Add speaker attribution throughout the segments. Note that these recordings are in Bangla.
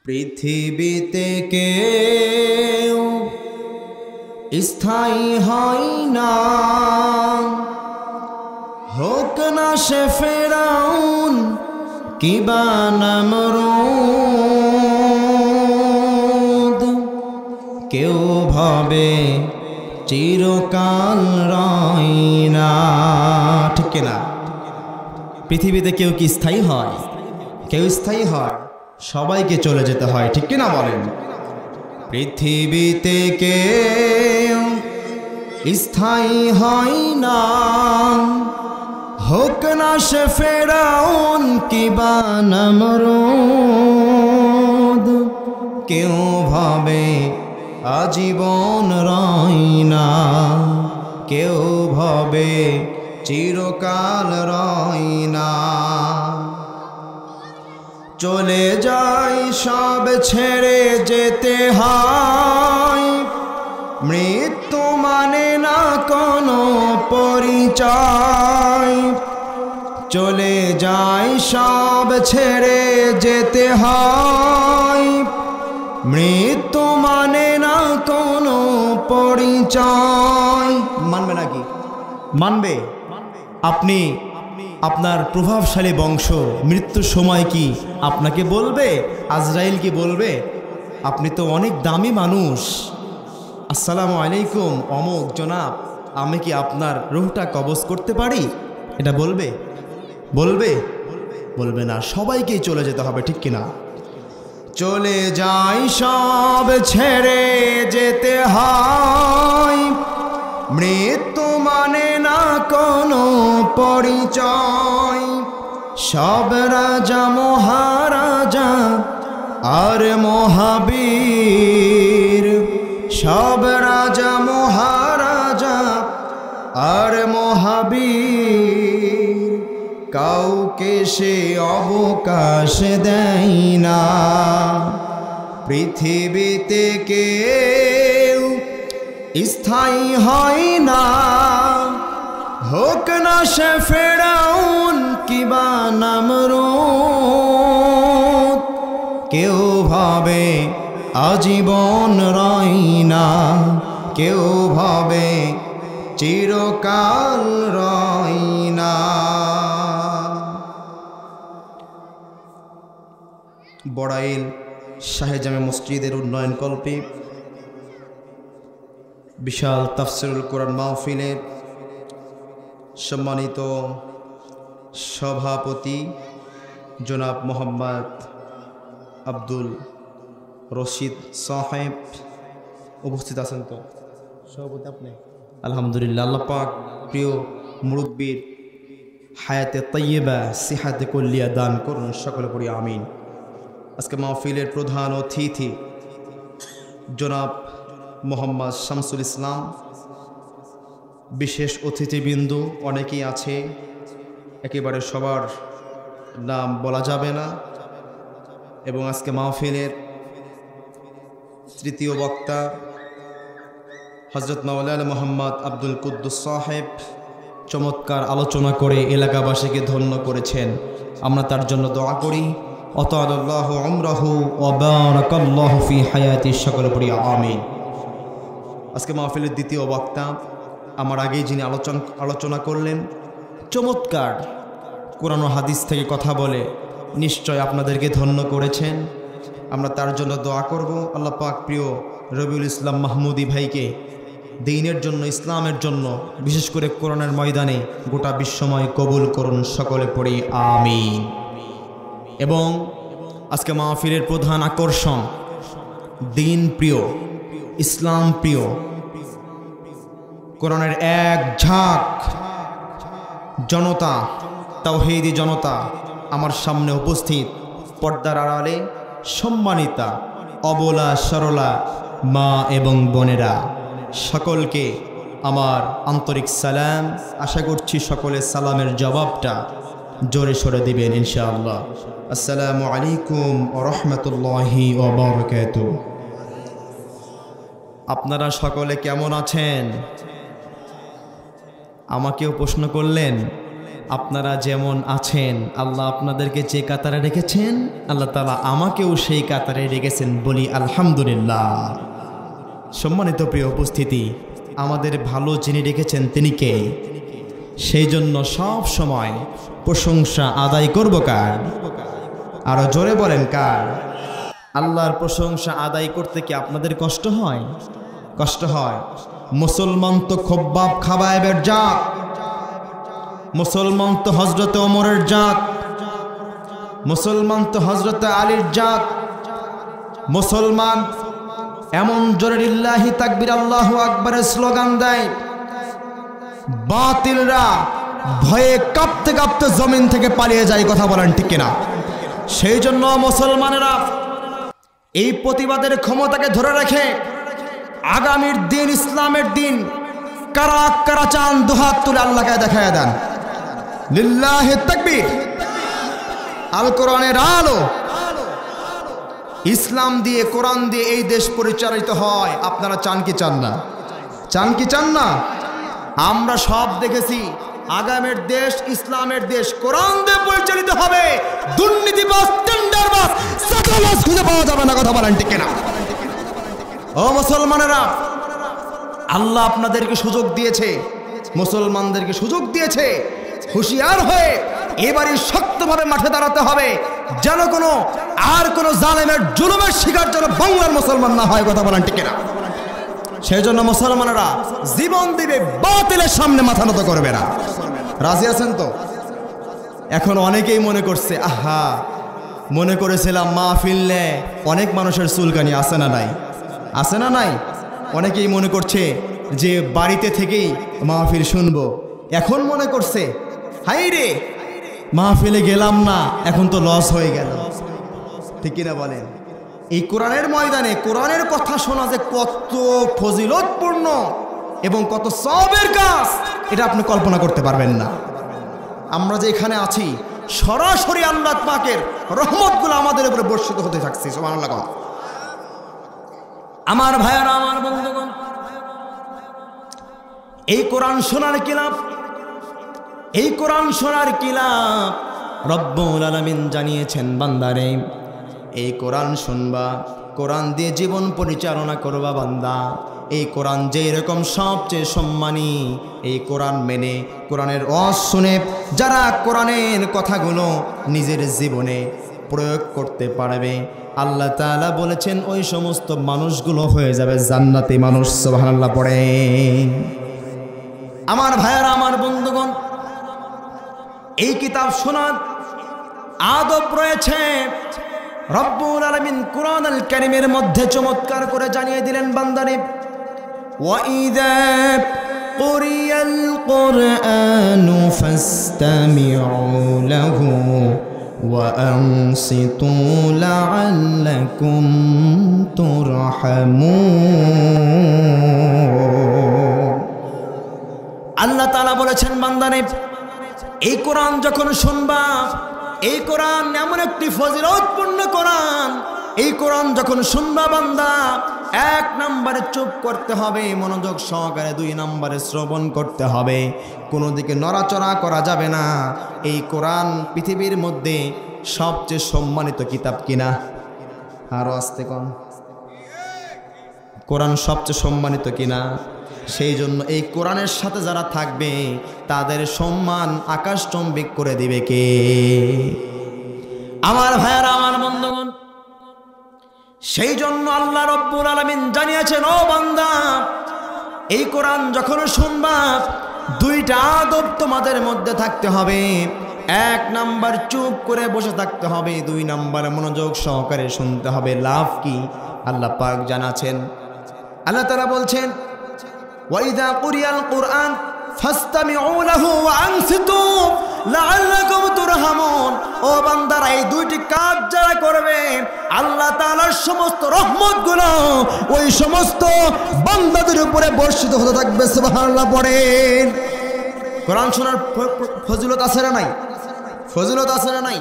Speaker 1: পৃথিবীতে কেউ স্থায়ী হয় না, হোক না সে ফেরাউন কিবা নমরুদ। কেউ ভাবে চিরকাল রয় না, ঠিক কিনা? পৃথিবীতে কেউ কি স্থায়ী হয়? কেউ স্থায়ী হয়? সবাইকে চলে যেতে হয়, ঠিক কিনা বলেন? পৃথিবীতে কেউ স্থায়ী হয় না, হোক না সে ফেরাউন কিবা নমরুদ। কেউ ভাবে আজীবন রয় না, কেউ ভাবে চিরকাল রয় না। চলে যাই সব ছেড়ে যেতে হয়, মৃত্যু মানে না কোনো পরিচয়। চলে যাই সব ছেড়ে যেতে হয়, মৃত্যু মানে না কোনো পরিচয়। মানবে নাকি? মানবে? আপনি আপনার প্রভাবশালী বংশ মৃত্যুর সময় কি আপনাকে বলবে? আজরাইল কি বলবে আপনি তো অনেক দামি মানুষ, আসসালামু আলাইকুম অমুক জনাব, আমি কি আপনার রূহটা কবজ করতে পারি? এটা বলবে? বলবে? বলবে না। সবাইকেই চলে যেতে হবে, ঠিক কিনা? চলে যাই সব ছেড়ে যেতে হয়, মৃত্যু মানে না কোনো পরিচয়। সব রাজা মহারাজা আর মহাবীর, সব রাজা মহারাজা আর মহাবীর, কাউকে সে অবকাশ দেয় না। পৃথিবীতে কেউ স্থায়ী হয় না, হোক না সে ফেরাউন কিবা নমরুদ। কেউ ভাবে আজীবন রয় না, কেউ ভাবে চিরকাল রয় না। বড়াইল শাহে জামে মসজিদের উন্নয়ন কল্পে বিশাল তাফসিরুল কোরআন মাহফিলের সম্মানিত সভাপতি জনাব মোহাম্মদ আব্দুল রশিদ সাহেব উপস্থিত আছেন। তো সভাপতি আপনি? আলহামদুলিল্লাহ। আল্লাহ পাক প্রিয় মুরব্বীর হায়াতে তাইয়্যিবা সিহাতে কুল্লিয়া দান করুন, সকলে পড়ি আমিন। আজকে মাহফিলের প্রধান অতিথি জনাব মোহাম্মদ শামসুল ইসলাম, বিশেষ অতিথিবৃন্দ অনেকেই আছে, একেবারে সবার নাম বলা যাবে না। এবং আজকে মাহফিলের তৃতীয় বক্তা হযরত মাওলানা মোহাম্মদ আব্দুল কুদ্দুস সাহেব চমৎকার আলোচনা করে এলাকাবাসীকে ধন্য করেছেন। আমরা তার জন্য দোয়া করি, আতাআল্লাহু উমরাহু ওয়া বারাকাল্লাহু ফি হায়াতি, সকলে পড়ি আমিন। আজকে মাহফিলের দ্বিতীয় বক্তা, আমার আগেই যিনি আলোচনা করলেন, চমৎকার কোরআন ও হাদিস থেকে কথা বলে নিশ্চয় আপনাদেরকে ধন্য করেছেন। আমরা তার জন্য দোয়া করব। আল্লাহ পাক প্রিয় রবিউল ইসলাম মাহমুদি ভাইকে দ্বীনের জন্য, ইসলামের জন্য, বিশেষ করে কোরআনের ময়দানে গোটা বিশ্বময় কবুল করুন, সকলে পড়ি আমিন। এবং আজকে মাহফিলের প্রধান আকর্ষণ দ্বীন প্রিয়, ইসলাম প্রিয়, কোরআনের এক ঝাঁক জনতা, তাওহীদি জনতা আমার সামনে উপস্থিত। পর্দার আড়ালে সম্মানিতা অবলা সরলা মা এবং বোনেরা, সকলকে আমার আন্তরিক সালাম। আশা করছি সকলে সালামের জবাবটা জোরে সরে দিবেন ইনশাআল্লাহ। আসসালামু আলাইকুম ওয়া রাহমাতুল্লাহি ওয়া বারাকাতুহু। আপনারা সকলে কেমন আছেন? আমাকেও প্রশ্ন করলেন, আপনারা যেমন আছেন, আল্লাহ আপনাদেরকে যে কাতারে রেখেছেন, আল্লাহ তাআলা আমাকেও সেই কাতারে রেখেছেন, বলি আলহামদুলিল্লাহ। সম্মানিত প্রিয় উপস্থিতি, আমাদের ভালো যিনি রেখেছেন তিনি কে? সেই জন্য সব সময় প্রশংসা আদায় করব কার? আরো জোরে বলেন কার? আল্লাহর প্রশংসা আদায় করতে কি আপনাদের কষ্ট হয়? কষ্ট হয়। মুসলমান তো খব্বাব খাবায়েবের জাত, মুসলমান তো হযরত ওমরের জাত, মুসলমান তো হযরত আলীর জাত। মুসলমান এমন জোরে লিল্লাহি তাকবীর আল্লাহু আকবারের স্লোগান দেয়, বাতিলরা ভয়ে কাঁপতে কাঁপতে জমিন থেকে পালিয়ে যায়। কথা বলেন ঠিক কিনা? সেই জন্য মুসলমানেরা এই প্রতিবাদের ক্ষমতাকে ধরে রেখে আগামীর দিন, ইসলামের দিন কারা কারা চান দুহাত তুলে আল্লাহকে দেখায় দেন। লিল্লাহি তাকবীর। আল কোরআনের আলো, ইসলাম দিয়ে, কোরআন দিয়ে এই দেশ পরিচালিত হয়। আপনারা চান কি চান না? চান কি চান না? আমরা সব দেখেছি, আগামীর দেশ ইসলামের দেশ, কোরআন দিয়ে পরিচালিত হবে। দুর্নীতিবাজ, টেন্ডারবাজ, চাঁদাবাজ খুঁজে পাওয়া যাবে না। কথা বলেন ঠিক কিনা? ও মুসলমানেরা, আল্লাহ আপনাদেরকে সুযোগ দিয়েছে, মুসলমানদেরকে সুযোগ দিয়েছে। হুঁশিয়ার হয়ে এবারই শক্তভাবে মাঠে দাঁড়াতে হবে, যেন কোনো জালেমের জুলুমের শিকার যেন বাংলার মুসলমান না হয়। কথা বলেন ঠিক কিনা? সেই জন্য মুসলমানেরা জীবন দিবে, বাতিলের সামনে মাথা নত করবে না। রাজি আছেন তো? এখন অনেকেই মনে করছে, আহা, মনে করেছিলাম মাহফিলে অনেক মানুষের চুলকানি আছে না নাই? আছে না নাই? অনেকেই মনে করছে যে বাড়িতে থেকেই মাহফিল শুনবো। এখন মনে করছে, হাই রে, মাহফিলে গেলাম না, এখন তো লস হয়ে গেল। ঠিক কিনা বলেন? এই কোরআনের ময়দানে কোরআনের কথা শোনা যে কত ফজিলতপূর্ণ এবং কত সওয়াবের কাজ, এটা আপনি কল্পনা করতে পারবেন না। আমরা যে এখানে আছি, সরাসরি আল্লাহ পাকের রহমতগুলো আমাদের উপরে বর্ষিত হতে থাকছে। সুবহানাল্লাহ। আমার ভাইয়েরা, আমার বন্ধুগণ, এই কোরআন শোনার কি লাভ? এই কোরআন শোনার কি লাভ? রব্বুল আলামিন জানিয়েছেন, বান্দারে এই কোরআন শুনবা, কোরআন দিয়ে জীবন পরিচালনা করবা বান্দা। এই কোরআন যে এরকম সবচেয়ে সম্মানী, এই কোরআন মেনে, কোরআনের ওয়াজ শুনে যারা কোরআনের কথাগুলো নিজের জীবনে প্রয়োগ করতে পারবে, আল্লাহ তাআলা বলেছেন ওই সমস্ত মানুষগুলো হয়ে যাবে জান্নাতি মানুষ। সুবহানাল্লাহ পড়ে। আমার ভাইয়েরা, আমার বন্ধুগণ, এই কিতাব শোনার আদব রয়েছে। রব্বুল আলামিন কুরআনুল কারীমের মধ্যে চমৎকার করে জানিয়ে দিলেন, বান্দারে ওয়াইযা কুরিয়াল কুরআনু ফাসতামিউ লাহু ওয়া আনসিতু লাআল্লাকুম তুরহামুন। আল্লাহ তাআলা বলেছেন, বান্দারে এই কোরআন যখন শুনবা, এই কোরআন এমন একটি ফজিলতপূর্ণ কোরআন, এই কোরআন যখন শুনবা বান্দা, 1 নম্বরে চুপ করতে হবে মনোযোগ সহকারে, 2 নম্বরে শ্রবণ করতে হবে, কোনো দিকে নড়াচড়া করা যাবে না। এই কোরআন পৃথিবীর মধ্যে সবচেয়ে সম্মানিত কিতাব কিনা? আরো আস্তে কোন? কোরআন সবচেয়ে সম্মানিত কিনা? সেই জন্য এই কোরআনের সাথে যারা থাকবে তাদের সম্মান আকাশচম্বিক করে দিবে কে? আমার ভাইয়েরা, আমার বন্ধুগণ, সেই জন্য আল্লাহ রব্বুল আলামিন জানিয়েছেন, ও বান্দা, এই কোরআন যখন শুনবা, 2টা আদব তোমাদের মধ্যে থাকতে হবে। 1 নাম্বার চুপ করে বসে থাকতে হবে, 2 নাম্বার মনোযোগ সহকারে শুনতে হবে। লাভ কি? আল্লাহ পাক জানাচ্ছেন, আল্লাহ তাআলা বলছেন, ওয়াইযা কুরিয়াল কুরআন ফাসতামিউ লাহু ওয়া আনসিতু লাআল্লাকুম তুরহামুন। ও বান্দারা, এই 2টি কাজ যারা করবে, আল্লাহ তাআলার সমস্ত রহমতগুলো ওই সমস্ত বান্দাদের উপরে বর্ষিত হতে থাকবে। সুবহানাল্লাহ পড়েন। কোরআন শোনার ফজিলত আছে না নাই? ফজিলত আছে না নাই?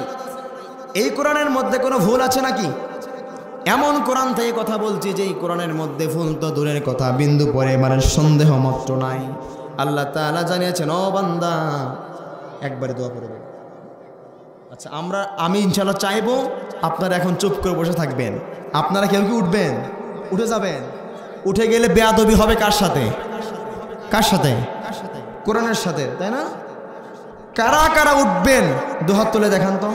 Speaker 1: এই কোরআনের মধ্যে কোনো ভুল আছে নাকি? এমন কোরআন থেকে কথা বলছি যে এই কোরআনের মধ্যে ভুল তো দূরের কথা, বিন্দু পরিমাণের সন্দেহ মাত্র নাই। আল্লাহ তাআলা জানিয়েছেন, ও বান্দা, একবারে দোয়া করবেন। আচ্ছা, আমি ইনশাআল্লাহ চাইবো আপনারা এখন চুপ করে বসে থাকবেন। আপনারা কেউ কি উঠবেন? উঠে যাবেন। উঠে গেলে বেয়াদবি হবে কার সাথে? কার সাথে? কোরআনের সাথে, তাই না? কারা কারা উঠবেন দুহাত তুলে দেখান তো।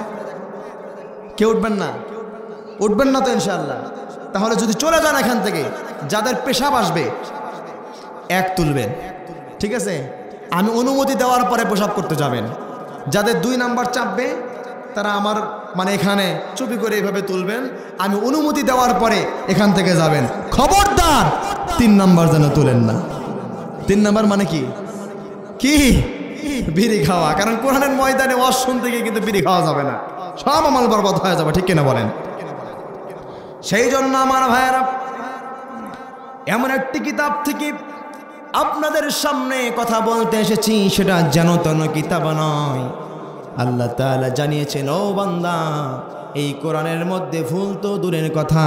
Speaker 1: কেউ উঠবেন না? উঠবেন না তো ইনশাআল্লাহ। তাহলে যদি চলে যান এখান থেকে, যাদের পেশাব আসবে এক তুলবেন, ঠিক আছে? আমি অনুমতি দেওয়ার পরে পেশাব করতে যাবেন। যাদের 2 নাম্বার চাপবে তারা আমার মানে এখানে চুপি করে এইভাবে তুলবেন। আমি অনুমতি দেওয়ার পরে এখান থেকে যাবেন। খবরদার 3 নাম্বার যেন তুলেন না। 3 নাম্বার মানে কি? কি? বিড়ি খাওয়া। কারণ কোরআনের ময়দানে ওয়াজ শুনতে গিয়ে কিন্তু বিড়ি খাওয়া যাবে না, সব আমল বরবাদ হয়ে যাবে, ঠিক কিনা বলেন? সেই জন্য আমার ভাইয়েরা, এমন একটি কিতাব থেকে আপনাদের সামনে কথা বলতে এসেছি, সেটা যেন তেন কিতাব নয়। আল্লাহ তাআলা জানিয়েছেন, ও বান্দা, এই কোরআনের মধ্যে ভুল তো দূরের কথা,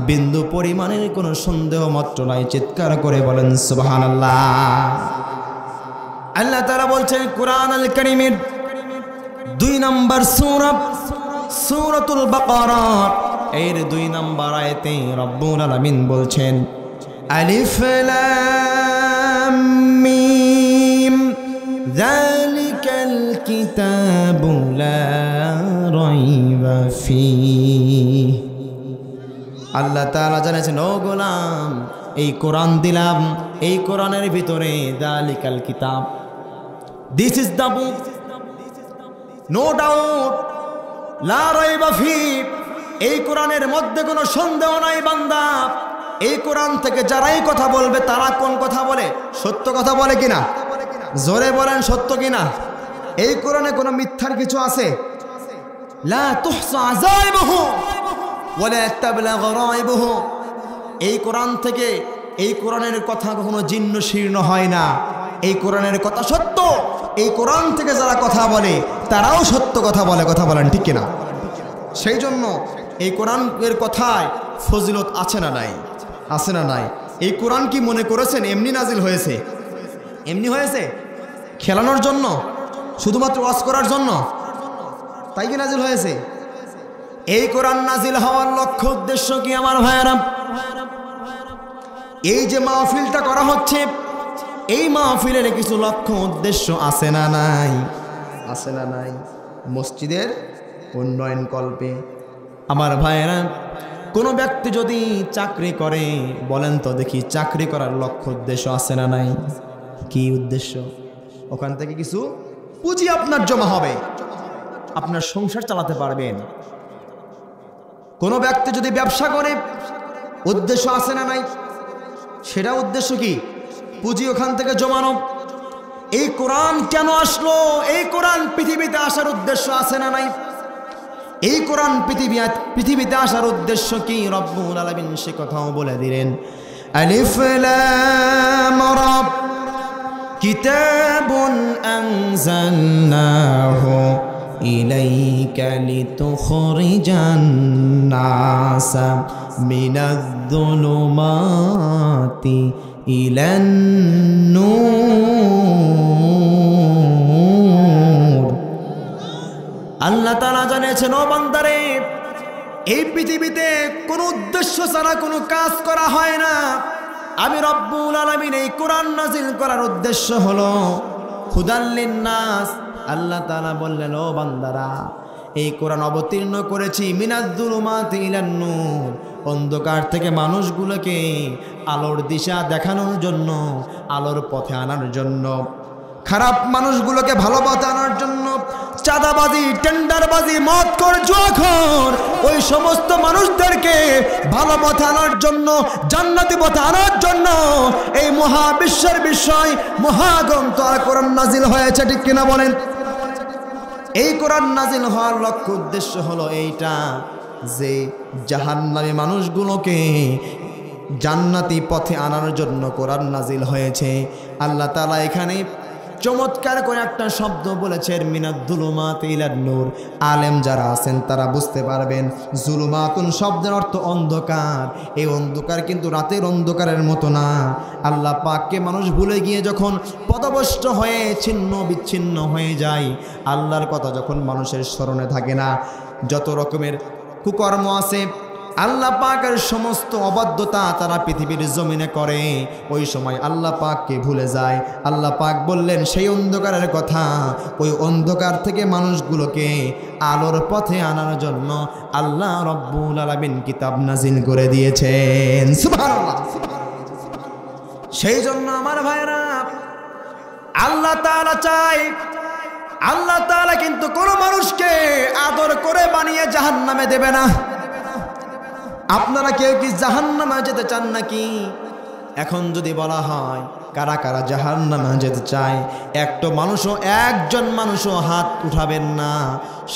Speaker 1: বিন্দু পরিমাণের কোনো সন্দেহ মাত্র নাই। চিৎকার করে বলেন সুবহানাল্লাহ। আল্লাহ তাআলা বলছেন কোরআন আল কারীমের 2 নম্বর সূরা, সূরাতুল বাকারা এর 2 নম্বর আয়াতে রব্বুল আলামিন বলছেন, আলিফ লাম মিম যালিকাল কিতাবু লা রাইবা ফীহি। আল্লাহ তাআলা জানেন, ও গোলাম, এই কোরআন দিলাম, এই কোরআনের ভিতরে যালিকাল কিতাব, this is the book, no doubt, লা রাইবা ফীহি, এই কোরআনের মধ্যে কোনো সন্দেহ নাই বান্দা। এই কোরআন থেকে যারাই কথা বলবে তারা কোন কথা বলে? সত্য কথা বলে কিনা? জোরে বলেন, সত্য কিনা? এই কোরআনে কোনো মিথ্যার কিছু আছে? লা তুহসা আযাইবুহু ওয়া লা তাবলাগ রাইবুহু। এই কোরআন থেকে, এই কোরআনের কথা কখনো জীর্ণ শীর্ণ হয় না। এই কোরআনের কথা সত্য। এই কোরআন থেকে যারা কথা বলে তারাও সত্য কথা বলে। কথা বলেন ঠিক কিনা? সেই জন্য এই কোরআনের কথায় ফজিলত আছে না নাই? আছে না নাই? এই কোরআন কি মনে করেছেন এমনি নাজিল হয়েছে? এমনি হয়েছে? খেলানোর জন্য, শুধুমাত্র ওয়াজ করার জন্য তাই কি নাজিল হয়েছে? এই কোরআন নাজিল হওয়ার লক্ষ্য উদ্দেশ্য কি আমার ভাইয়েরা? এই যে মাহফিলটা করা হচ্ছে, এই মাহফিলের কিছু লক্ষ্য উদ্দেশ্য আছে না নাই? আছে না নাই? মসজিদের উন্নয়ন কল্পে। আমার ভাইয়েরা, কোনো ব্যক্তি যদি চাকরি করে, বলেন তো দেখি, চাকরি করার লক্ষ্য উদ্দেশ্য আছে না নাই? কি উদ্দেশ্য? ওখান থেকে কিছু পুঁজি আপনার জমা হবে, আপনার সংসার চালাতে পারবেন। কোনো ব্যক্তি যদি ব্যবসা করে, উদ্দেশ্য আছে না নাই? সেটা উদ্দেশ্য কি? পুঁজি ওখান থেকে জমানো। এই কোরআন কেন আসলো? এই কোরআন পৃথিবীতে আসার উদ্দেশ্য আছে না নাই? এই কোরআন পৃথিবীতে আসার উদ্দেশ্য কি? রব্বুল আলামিন সে কথাও বলে দিলেন, আলিফ লাম রা, কিতাবুন আনজালনাহু ইলাইকা লিতুখরিজান নাসা মিনায-যুলুমাতি ইলান নূর। আল্লাহ তাআলা জানিয়েছেন, ও বান্দারে, এই পৃথিবীতে কোনো উদ্দেশ্য ছাড়া কোনো কাজ করা হয় না। আমি রব্বুল আলামিন এই কোরআন নাজিল করার উদ্দেশ্য হলো হুদাল লিন-নাস। আল্লাহ তাআলা বললেন, ও বান্দারা, এই কোরআন অবতীর্ণ করেছি মিনায-যুলুমাতি ইলান নূর, অন্ধকার থেকে মানুষগুলোকে আলোর দিশা দেখানোর জন্য, আলোর পথে আনার জন্য, খারাপ মানুষগুলোকে ভালো পথে আনার জন্য, চাঁদাবাজি, টেন্ডারবাজি, মদখোর, জুয়াখোর, ওই সমস্ত মানুষদেরকে ভালো পথে আনার জন্য, জান্নাতি পথে আনার জন্য এই মহাবিশ্বের বিষয় মহাগ্রন্থ আল কোরআন নাজিল হয়েছে, ঠিক কিনা বলেন? এই কোরআন নাজিল হওয়ার লক্ষ্য উদ্দেশ্য হলো এইটা, যে জাহান্নামী মানুষগুলোকে জান্নাতি পথে আনার জন্য কোরআন নাজিল হয়েছে। আল্লাহ তাআলা এখানে চমৎকার করে একটা শব্দ বলেছেন, মিনাদ-দুলুমাত ইলান নূর। আলেম যারা আছেন তারা বুঝতে পারবেন, জুলুমাতুন শব্দের অর্থ অন্ধকার। এই অন্ধকার কিন্তু রাতের অন্ধকারের মতো না। আল্লাহ পাককে মানুষ ভুলে গিয়ে যখন পদভ্রষ্ট হয়ে ছিন্ন বিচ্ছিন্ন হয়ে যায়, আল্লাহর কথা যখন মানুষের স্মরণে থাকে না, যত রকমের কুকর্ম আছে, আল্লাহ পাকের সমস্ত অবাধ্যতা তারা পৃথিবীর জমিনে করে, ওই সময় আল্লাহ পাককে ভুলে যায়। আল্লাহ পাক বললেন সেই অন্ধকারের কথা, ওই অন্ধকার থেকে মানুষগুলোকে আলোর পথে আনার জন্য আল্লাহ রব্বুল আলামিন কিতাব নাজিল করে দিয়েছেন। সুবহানাল্লাহ। সেই জন্য আমার ভাইরা, আল্লাহ তাআলা চায়, আল্লাহ তাআলা কিন্তু কোনো মানুষকে আদর করে বানিয়ে জাহান্নামে দেবে না। আপনারা কেউ কি জাহান্নামে যেতে চান নাকি? এখন যদি বলা হয় কারা কারা জাহান্নামে যেতে চায়, একজন মানুষও হাত উঠাবেন না,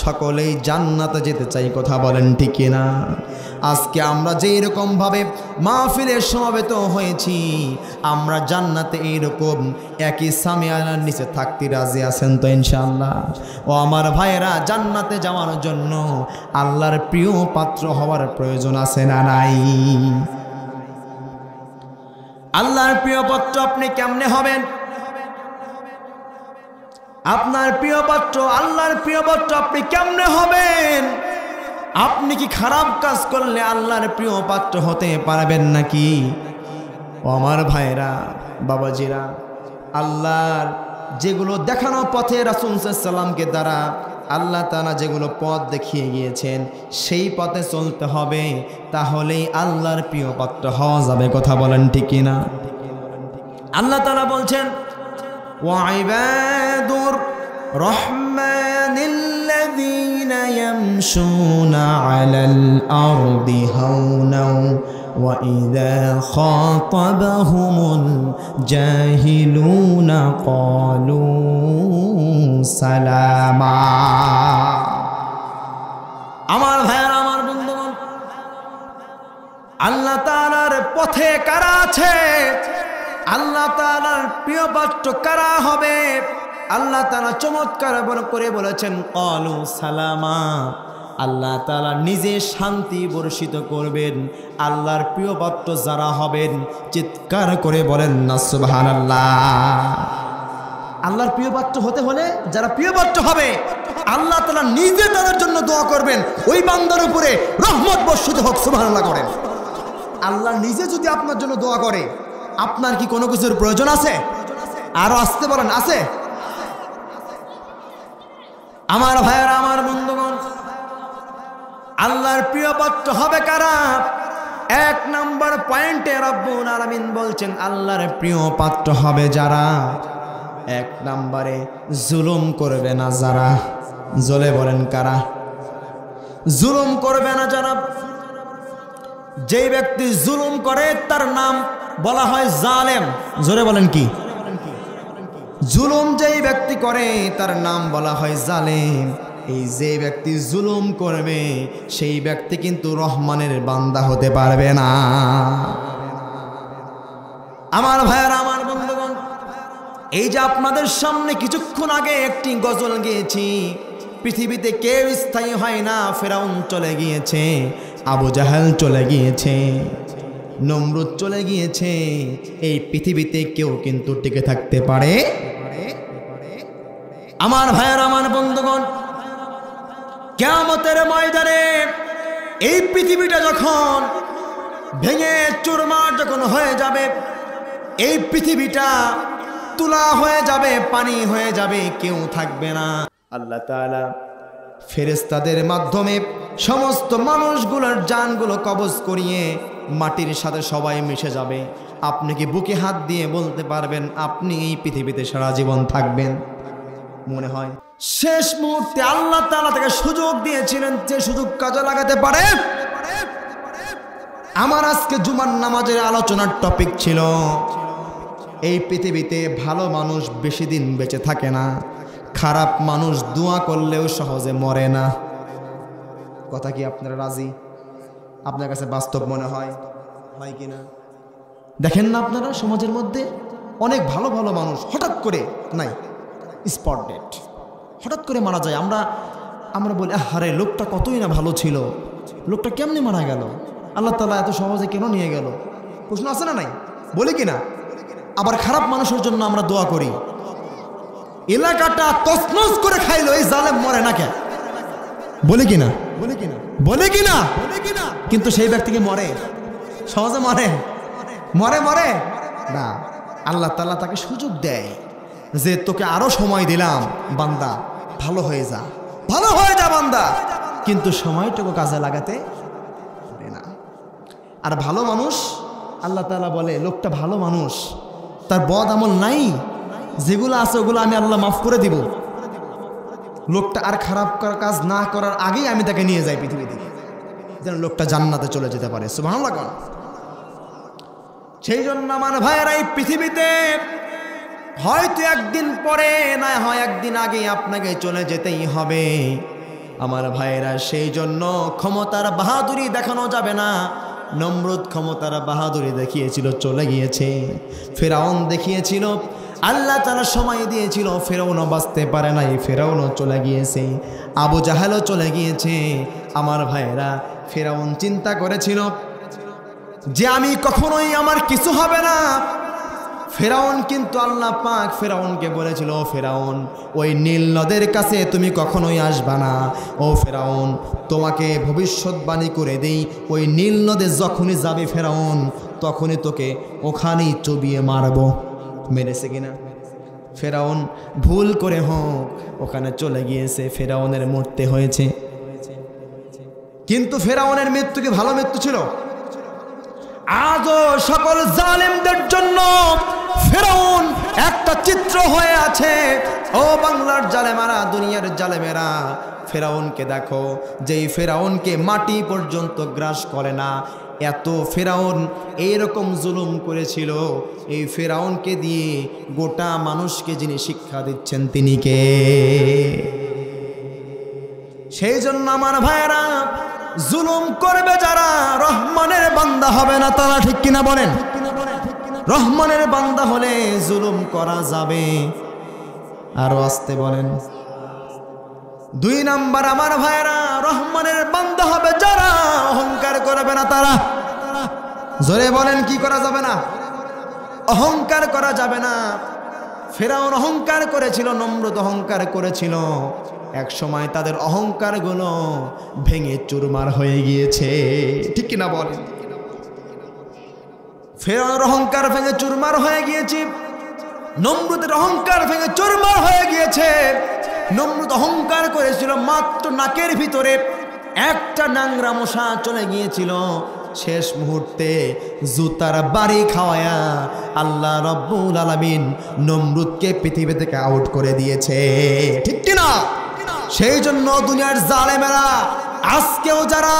Speaker 1: সকলেই জান্নাতে যেতে চাই। কথা বলেন ঠিক কিনা? আজকে আমরা যে এরকমভাবে মাহফিলে সমবেত হয়েছি, আমরা জান্নাতে এইরকম একই সামিয়ানার নিচে থাকতে রাজি আছেন তো ইনশাআল্লাহ? ও আমার ভাইয়েরা, জান্নাতে যাওয়ার জন্য আল্লাহর প্রিয় পাত্র হওয়ার প্রয়োজন আছে না নাই? আল্লাহর প্রিয় পাত্র আপনি কেমনে হবেন? আপনার প্রিয় পাত্র, আল্লাহর প্রিয় পাত্র আপনি কেমনে হবেন? আপনি কি খারাপ কাজ করলে আল্লাহর প্রিয় পাত্র হতে পারবেন নাকি? ও আমার ভাইরা, বাবাজিরা, আল্লাহর যেগুলো দেখানো পথে রাসূল সাল্লাল্লাহু আলাইহি ওয়াসাল্লামকে দ্বারা আল্লাহ তাআলা যেগুলো পথ দেখিয়ে গিয়েছেন, সেই পথে চলতে হবে, তাহলেই আল্লাহর প্রিয় পাত্র হওয়া যাবে। কথা বলেন ঠিক কিনা? আল্লাহ তাআলা বলছেন, ওয়াইবাদুর রহমানিল্লাযীনা ইয়ামশুনা আলাল আরদি হাওনাও ওয়া ইযা খাতাবাহুমুল জাহিলুনা ক্বালু সালামা। আমার ভাইয়েরা, আমার বন্ধুগণ, আল্লাহ তাআলার পথে কারা আছে, আল্লাহ তাআলার প্রিয় পাত্র কারা হবে, আল্লাহ তাআলা চমৎকার করে বলেছেন, ক্বালু সালামা। আল্লাহ তাআলা নিজে শান্তি বর্ষিত করবেন। আল্লাহর প্রিয় পাত্র যারা হবেন, চিৎকার করে বলেন না সুবহানাল্লাহ। আল্লাহর প্রিয় পাত্র হতে হলে যারা প্রিয় পাত্র হবে, আল্লাহ তাআলা নিজে তাদের জন্য দোয়া করবেন, ওই বান্দার উপরে রহমত বর্ষিত হোক। সুবহানাল্লাহ করেন। আল্লাহ নিজে যদি আপনার জন্য দোয়া করে, আপনার কি কোনো কিছুর প্রয়োজন আছে? আরো আসতে বলেন, আছে? আমার ভাইয়েরা, আমার বন্ধুগণ, আল্লাহর প্রিয় পাত্র হবে কারা? এক নাম্বার পয়েন্টে রব্বুল আলামিন বলছেন, আল্লাহর প্রিয় পাত্র হবে যারা এক নাম্বারে জুলুম করবে না যারা। জলে বলেন কারা? জুলুম করবে না যারা। যেই ব্যক্তি জুলুম করে তার নাম বলা হয় জালেম। জোরে বলেন কি? জুলুম যেই ব্যক্তি করে তার নাম বলা হয় জালেম। এই যে ব্যক্তি জুলুম করবে সেই ব্যক্তি কিন্তু রহমানের বান্দা হতে পারবে না। আমার ভাইয়েরা, আমার বন্ধুগণ, এই যে আপনাদের সামনে কিছুক্ষণ আগে একটি গজল গেয়েছি, পৃথিবীতে কেউ স্থায়ী হয় না। ফেরাউন চলে গিয়েছে, আবু জাহেল চলে গিয়েছে, নমরুদ চলে গিয়েছে, এই পৃথিবীতে কেউ কিন্তু টিকে থাকতে পারে। আমার ভাইয়েরা, আমার বন্ধুগণ, কিয়ামতের ময়দানে এই পৃথিবীটা যখন ভেঙে চুরমার যখন হয়ে যাবে, এই পৃথিবীটা তুলা হয়ে যাবে, পানি হয়ে যাবে, কেউ থাকবে না। আল্লাহ তাআলা ফেরেশতাদের মাধ্যমে সমস্ত মানুষগুলোর জানগুলো কবজ করিয়ে মাটির সাথে সবাই মিশে যাবে। আপনি কি বুকে হাত দিয়ে বলতে পারবেন আপনি এই পৃথিবীতে সারা জীবন থাকবেন? মনে হয় শেষ মুহূর্তে আল্লাহ তাআলা তাকে সুযোগ দিয়েছিলেন, যে সুযোগ কাজে লাগাতে পারে। আমার আজকে জুমার নামাজের আলোচনার টপিক ছিল, এই পৃথিবীতে ভালো মানুষ বেশি দিন বেঁচে থাকে না, খারাপ মানুষ দোয়া করলেও সহজে মরে না। কথা কি আপনারা রাজি? আপনার কাছে বাস্তব মনে হয় কিনা? দেখেন না আপনারা সমাজের মধ্যে অনেক ভালো ভালো মানুষ হঠাৎ করে নাই, স্পট ডেট, হঠাৎ করে মারা যায়। আমরা বলি আরে লোকটা কতই না ভালো ছিল, লোকটা কেমনে মারা গেল, আল্লাহ তাআলা এত সহজে কেন নিয়ে গেল? প্রশ্ন আছে না নাই? বলি কি না? আবার খারাপ মানুষের জন্য আমরা দোয়া করি, এলাকাটা তছনছ করে খাইলো, এই জালেম মরে না কেন? বলি কি না? বলি কি না? কিন্তু সেই ব্যক্তিকে মরে, সহজে মরে না। আল্লাহ তাআলা তাকে সুযোগ দেয় যে তোকে আরো সময় দিলাম বান্দা, ভালো হয়ে যা বান্দা, কিন্তু সময়টুকু কাজে লাগাতে পারে না। আর ভালো মানুষ, আল্লাহ তাআলা বলে লোকটা ভালো মানুষ, তার বদ আমল নাই, যেগুলো আছে ওগুলো আমি আল্লাহ মাফ করে দিব, লোকটা আর খারাপ কাজ না করার আগেই আমি তাকে নিয়ে যাই পৃথিবী থেকে, যেন লোকটা জান্নাতে চলে যেতে পারে। সুবহানাল্লাহ। সেই জন্য আমার ভাইয়েরা, এই পৃথিবীতে হয়তো একদিন পরে না হয় একদিন আগে আপনাকে চলে যেতেই হবে আমার ভাইয়েরা। সেই জন্য ক্ষমতার বাহাদুরি দেখানো যাবে না। নমরুদ ক্ষমতার বাহাদুরি দেখিয়েছিল, চলে গিয়েছে। ফেরাউন দেখিয়েছিল, আল্লাহ তাআলা সময় দিয়েছিল, ফেরাউনও বাঁচতে পারে নাই, ফেরাউনও চলে গিয়েছে। আবু জাহেলও চলে গিয়েছে। আমার ভাইয়েরা, ফেরাউন চিন্তা করেছিল যে আমি কখনোই আমার কিছু হবে না। ফেরাউন কিন্তু আল্লাহ পাক ফেরাউনকে বলেছিল, ফেরাউন ওই নীল নদের কাছে তুমি কখনোই আসবা না। ও ফেরাউন, তোমাকে ভবিষ্যৎবাণী করে দেই, ওই নীল নদে যখনই যাবে ফেরাউন, তখনই তোকে ওখানেই চবিয়ে মারবো। মেরেছে কিনা? ফেরাউন ভুল করে হোক ওখানে চলে গিয়েছে, ফেরাউনের মরতে হয়েছে। কিন্তু ফেরাউনের মৃত্যু কি ভালো মৃত্যু ছিল? আজও সকল জালেমদের জন্য ফেরাউন একটা চিত্র হয়ে আছে। ও বাংলার জালেমারা, দুনিয়ার জালেমেরা, ফেরাউনকে দেখো, যেই ফেরাউনকে মাটি পর্যন্ত গ্রাস করে না, এত ফেরাউন এইরকম জুলুম করেছিল। এই ফেরাউনকে দিয়ে গোটা মানুষকে যিনি শিক্ষা দিচ্ছেন তিনি কে? সেই জন্য আমার ভাইয়েরা, জুলুম করবে যারা, রহমানের বান্দা হবে না তারা, ঠিক কিনা বলেন? রহমানের বান্দা হলে জুলুম করা যাবে। আরো আসতে বলেন। 2 নাম্বার আমার ভাইয়েরা, রহমানের বান্দা হবে যারা, অহংকার করবে না তারা। জোরে বলেন, কি করা যাবে না? অহংকার করা যাবে না। ফেরাউন অহংকার করেছিল, নমরুদ অহংকার করেছিল, এক সময় তাদের অহংকারগুলো ভেঙে চুরমার হয়ে গিয়েছে, ঠিক কিনা বলেন? ফেরাউনের অহংকার ভেঙে চুরমার হয়ে গিয়েছে, নমরুদের অহংকার ভেঙে চুরমার হয়ে গিয়েছে। নমরুদ অহংকার করেছিল, মাত্র নাকের ভিতরে একটা নাংরা মশা চলে গিয়েছিল, শেষ মুহূর্তে জুতার বাড়ি খাওয়ায়া আল্লাহ রাব্বুল আলামিন নমরুদকে পৃথিবী থেকে আউট করে দিয়েছে, ঠিক কিনা? সেই জন্য দুনিয়ার জালেমেরা আজকেও যারা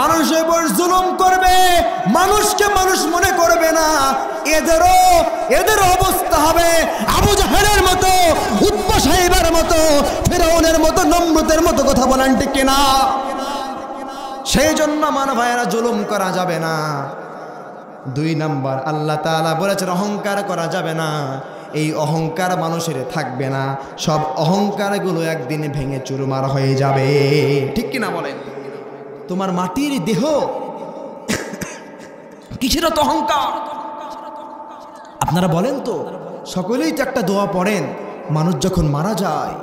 Speaker 1: মানুষের উপর জুলুম করবে, মানুষকে মানুষ মনে করবে না, এদেরও অবস্থা হবে আবু জাহেলের মতো, উতবা সাহেবের মতো, ফেরাউনের মতো, নমরুদের মতো। কথা বলেন ঠিক কিনা? সেই জন্য আমার ভাইয়েরা, জুলুম করা যাবে না। 2 নাম্বার, আল্লাহ তাআলা বলেছেন অহংকার করা যাবে না। এই অহংকার মানুষের থাকবে না, সব অহংকারগুলো একদিন ভেঙে চুরমার হয়ে যাবে, ঠিক কিনা বলেন? তোমার মাটির দেহ, কিসের তো অহংকার? আপনারা বলেন তো, সকলেই তো একটা দোয়া পড়েন, মানুষ যখন মারা যায়,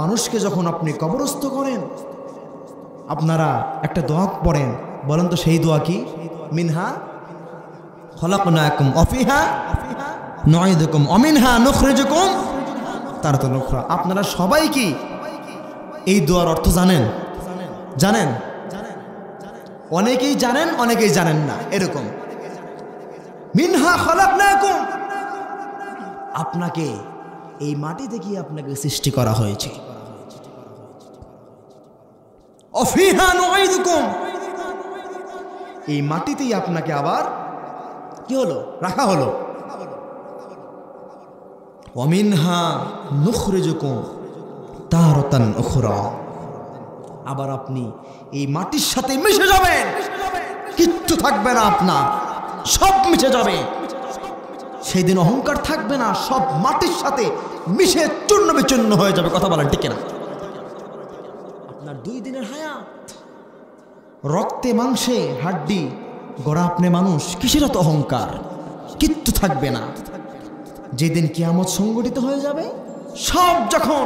Speaker 1: মানুষকে যখন আপনি কবরস্থ করেন, আপনারা একটা দোয়া পড়েন, বলেন তো সেই দোয়া কি? মিনহা খলাকনাকুম ওয়া ফিহা নুঈদুকুম ওয়া মিনহা নুখরিজুকুম তারাতান উখরা। আপনারা সবাই কি এই দোয়ার অর্থ জানেন? জানেন? অনেকেই জানেন, অনেকেই জানেন না। এরকম মিনহা খলাকনাকুম, আপনাকে এই মাটি থেকে আপনাকে সৃষ্টি করা হয়েছে। অফিহা নুঈদুকুম, এই মাটিতেই আপনাকে আবার কি হলো? রাখা হলো। ওয়ামিনহা নুখরিজুকুম তারাতান উখরা, আবার আপনি এই মাটির সাথে মিশে যাবেন, কিচ্ছু থাকবে না আপনার, সব মিশে যাবে। সেই দিন অহংকার থাকবে না, সব মাটির সাথে মিশে চূর্ণ বিচূর্ণ হয়ে যাবে। কথা বলেন ঠিক না? আপনার 2 দিনের হায়াত, রক্তে মাংসে হাড্ডি গড়া আপনি মানুষ, কিসের এত অহংকার? কিচ্ছু থাকবে না। যেদিন কিয়ামত সংগঠিত হয়ে যাবে, সব যখন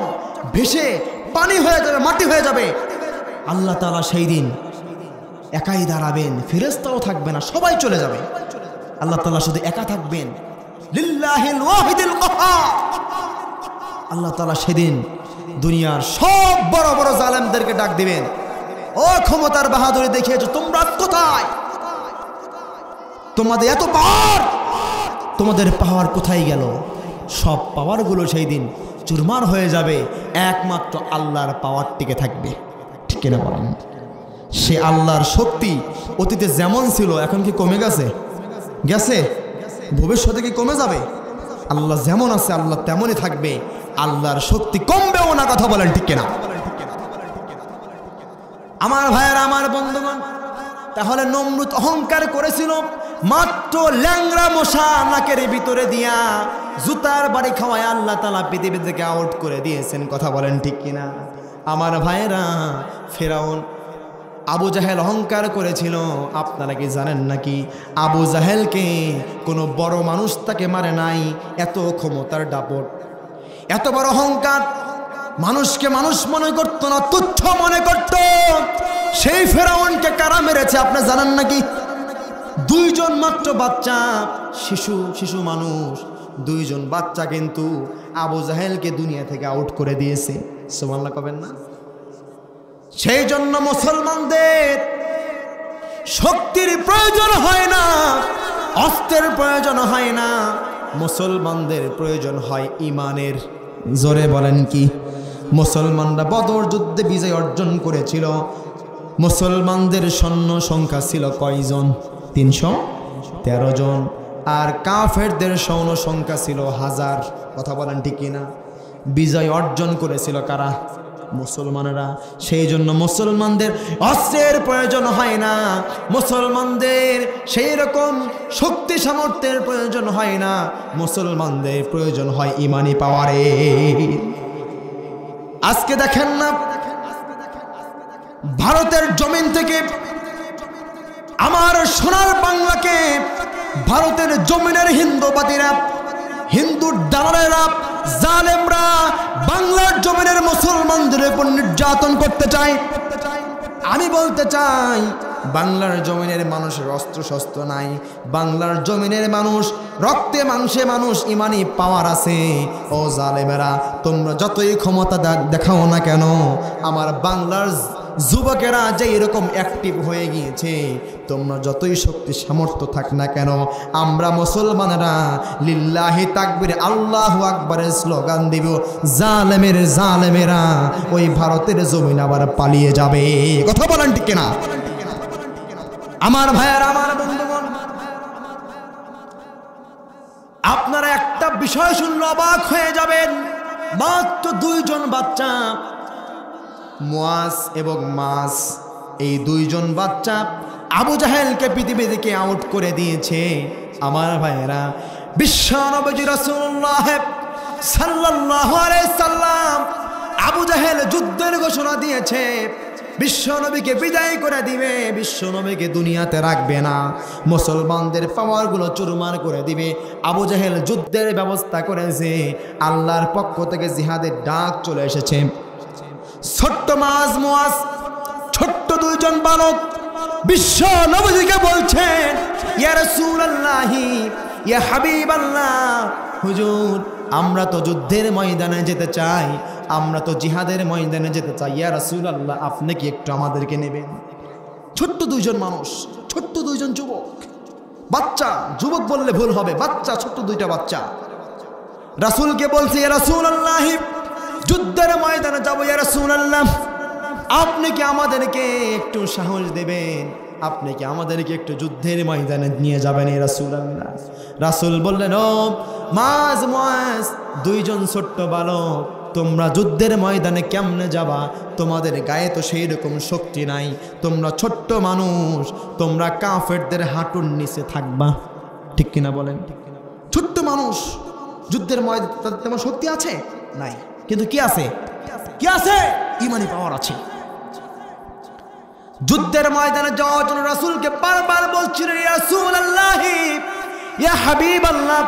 Speaker 1: ভেসে পানি হয়ে যাবে, মাটি হয়ে যাবে, আল্লাহ তাআলা সেই দিন একাই দাঁড়াবেন, ফেরেশতাও থাকবে না, সবাই চলে যাবে। আল্লাহ তাআলা শুধু একা থাকবেন। লিল্লাহিল ওয়াহিদিল কাহ্হার। আল্লাহ তাআলা সেদিন দুনিয়ার সব বড় বড় জালেমদেরকে ডাক দিবেন, ও ক্ষমতার বাহাদুরি দেখিয়েছো, তোমরা কোথায়? তোমাদের এত পাওয়ার, তোমাদের পাওয়ার কোথায় গেল? সব পাওয়ারগুলো সেই দিন চুরমার হয়ে যাবে, একমাত্র আল্লাহর পাওয়ার টিকে থাকবে। ঠিক না বলেন? সে আল্লাহর শক্তি অতীতে যেমন ছিল এখন কি কমে গেছে? গেছে? ভবিষ্যতে কি কমে যাবে? আল্লাহ যেমন আছে আল্লাহ তেমনই থাকবে, আল্লাহর শক্তি কমবেও না। কথা বলেন ঠিক না? আমার ভাইয়েরা, আমার বন্ধুগণ, তাহলে নমরুদ অহংকার করেছিল মাত্র ল্যাংড়া মশা নাকের ভিতরে দিয়া জুতার বাড়ি খাওয়ায় আল্লাহ তাআলা পৃথিবী থেকে আউট করে দিয়েছেন। কথা বলেন ঠিক কিনা? আমার ভাইয়েরা, ফেরাউন আবু জাহেল অহংকার করেছিল। আপনারা কি জানেন নাকি আবু জাহেলকে কোনো বড় মানুষ তাকে মারে নাই? এত ক্ষমতার দাপট, এত বড় অহংকার, মানুষকে মানুষ মনে করতো না, তুচ্ছ মনে করত। সেই ফেরাউনকে কারা মেরেছে আপনি জানেন নাকি? 2 জন মাত্র বাচ্চা, শিশু মানুষ, 2 জন বাচ্চা কিন্তু আবু জাহেলকে দুনিয়া থেকে আউট করে দিয়েছে। সুবহানাল্লাহ কবেন না? সেই জন্য মুসলমানদের শক্তির প্রয়োজন হয় না, অস্ত্রের প্রয়োজন হয় না, মুসলমানদের প্রয়োজন হয় ইমানের। জোরে বলেন কি? মুসলমানরা বদর যুদ্ধে বিজয় অর্জন করেছিল। মুসলমানদের সৈন্য সংখ্যা ছিল কয়জন? 313 জন। আর কাফেরদের সৈন্য সংখ্যা ছিল 1000। কথা বলেন ঠিক কিনা? বিজয় অর্জন করেছিল কারা? মুসলমানেরা। সেই জন্য মুসলমানদের অস্ত্রের প্রয়োজন হয় না, মুসলমানদের সেই রকম শক্তি সামর্থ্যের প্রয়োজন হয় না, মুসলমানদের প্রয়োজন হয় ইমানি পাওয়ারে। আজকে দেখেন না, ভারতের জমিন থেকে আমার সোনার বাংলাকে ভারতের জমিনের হিন্দুবাদীরা, হিন্দু দালালেরা, জালেমরা বাংলার জমিনের মুসলমানদের উপর নির্যাতন করতে চায়। আমি বলতে চাই, বাংলার জমিনের মানুষের অস্ত্র শস্ত্র নাই, বাংলার জমিনের মানুষ রক্তে মাংসে মানুষ, ইমানি পাওয়ার আছে। ও জালেমেরা, তোমরা যতই ক্ষমতা দেখাও না কেন, আমার বাংলার যুবকেরা যে এরকম অ্যাক্টিভ হয়ে গিয়েছে, তোমরা যতই শক্তি সামর্থ্য থাক না কেন, আমরা মুসলমানেরা লিল্লাহি তাকবীর আল্লাহু আকবারের স্লোগান দিব, জালেমেরা ওই ভারতের জমিন আবার পালিয়ে যাবে। কথা বলেন ঠিক কিনা? আমার ভাইয়ের, আমার বন্ধুগণ, আপনারা একটা বিষয় শুনলে অবাক হয়ে যাবেন। মাত্র 2 জন বাচ্চা, মুয়াজ এবং মাস, এই 2 জন বাচ্চা আবু জাহেলকে পৃথিবী থেকে আউট করে দিয়েছে। আমার ভাইয়েরা, বিশ্ব নবী রাসূলুল্লাহ সাল্লাল্লাহু আলাইহি সাল্লাম আবু জাহেল যুদ্ধের ঘোষণা দিয়েছে, বিশ্ব নবীকে বিদায় করে দিবে, বিশ্ব নবীকে দুনিয়াতে রাখবে না, মুসলমানদের পাওয়ারগুলো চুরমার করে দিবে। আবু জাহেল যুদ্ধের ব্যবস্থা করেছে, আল্লাহর পক্ষ থেকে জিহাদের ডাক চলে এসেছে। ছোট্ট মুয়াজ, ছোট্ট 2 জন বালক বিশ্ব নবীকে বলছেন, ইয়া রাসূলুল্লাহি, ইয়া হাবিবাল্লাহ, হুজুর আমরা তো যুদ্ধের ময়দানে যেতে চাই, আমরা তো জিহাদের ময়দানে যেতে চাই, ইয়া রাসূলুল্লাহ আপনি কি একটু আমাদেরকে নেবেন? ছোট্ট 2 জন মানুষ, ছোট্ট 2 জন যুবক, বাচ্চা, যুবক বললে ভুল হবে, বাচ্চা, ছোট্ট 2টা বাচ্চা রাসূলকে বলছে, ইয়া রাসূলুল্লাহ যুদ্ধের ময়দানে যাবো, ইয়া রাসূলুল্লাহ আপনি কি আমাদেরকে একটু সাহস দেবেন, আপনি কি আমাদেরকে একটু যুদ্ধের ময়দানে নিয়ে যাবেন ইয়া রাসূলুল্লাহ? রাসূল বললেন, ও মুয়াজ, 2 জন ছোট্ট বালক, তোমরা যুদ্ধের ময়দানে কেমনে যাবা? তোমাদের গায়ে তো সেই রকম শক্তি নাই, তোমরা ছোট্ট মানুষ, তোমরা কাফেরদের হাঁটুর নিচে থাকবা। ঠিক কিনা বলেন? ছোট্ট মানুষ, যুদ্ধের ময়দানে তেমন শক্তি আছে নাই, কিন্তু কি আছে? কি আছে? ইমানি পাওয়ার আছে। যুদ্ধের ময়দানে যাওয়ার জন্য রাসূলকে বারবার বলছিলেন, ইয়া রাসূলুল্লাহ, ইয়া হাবিবাল্লাহ,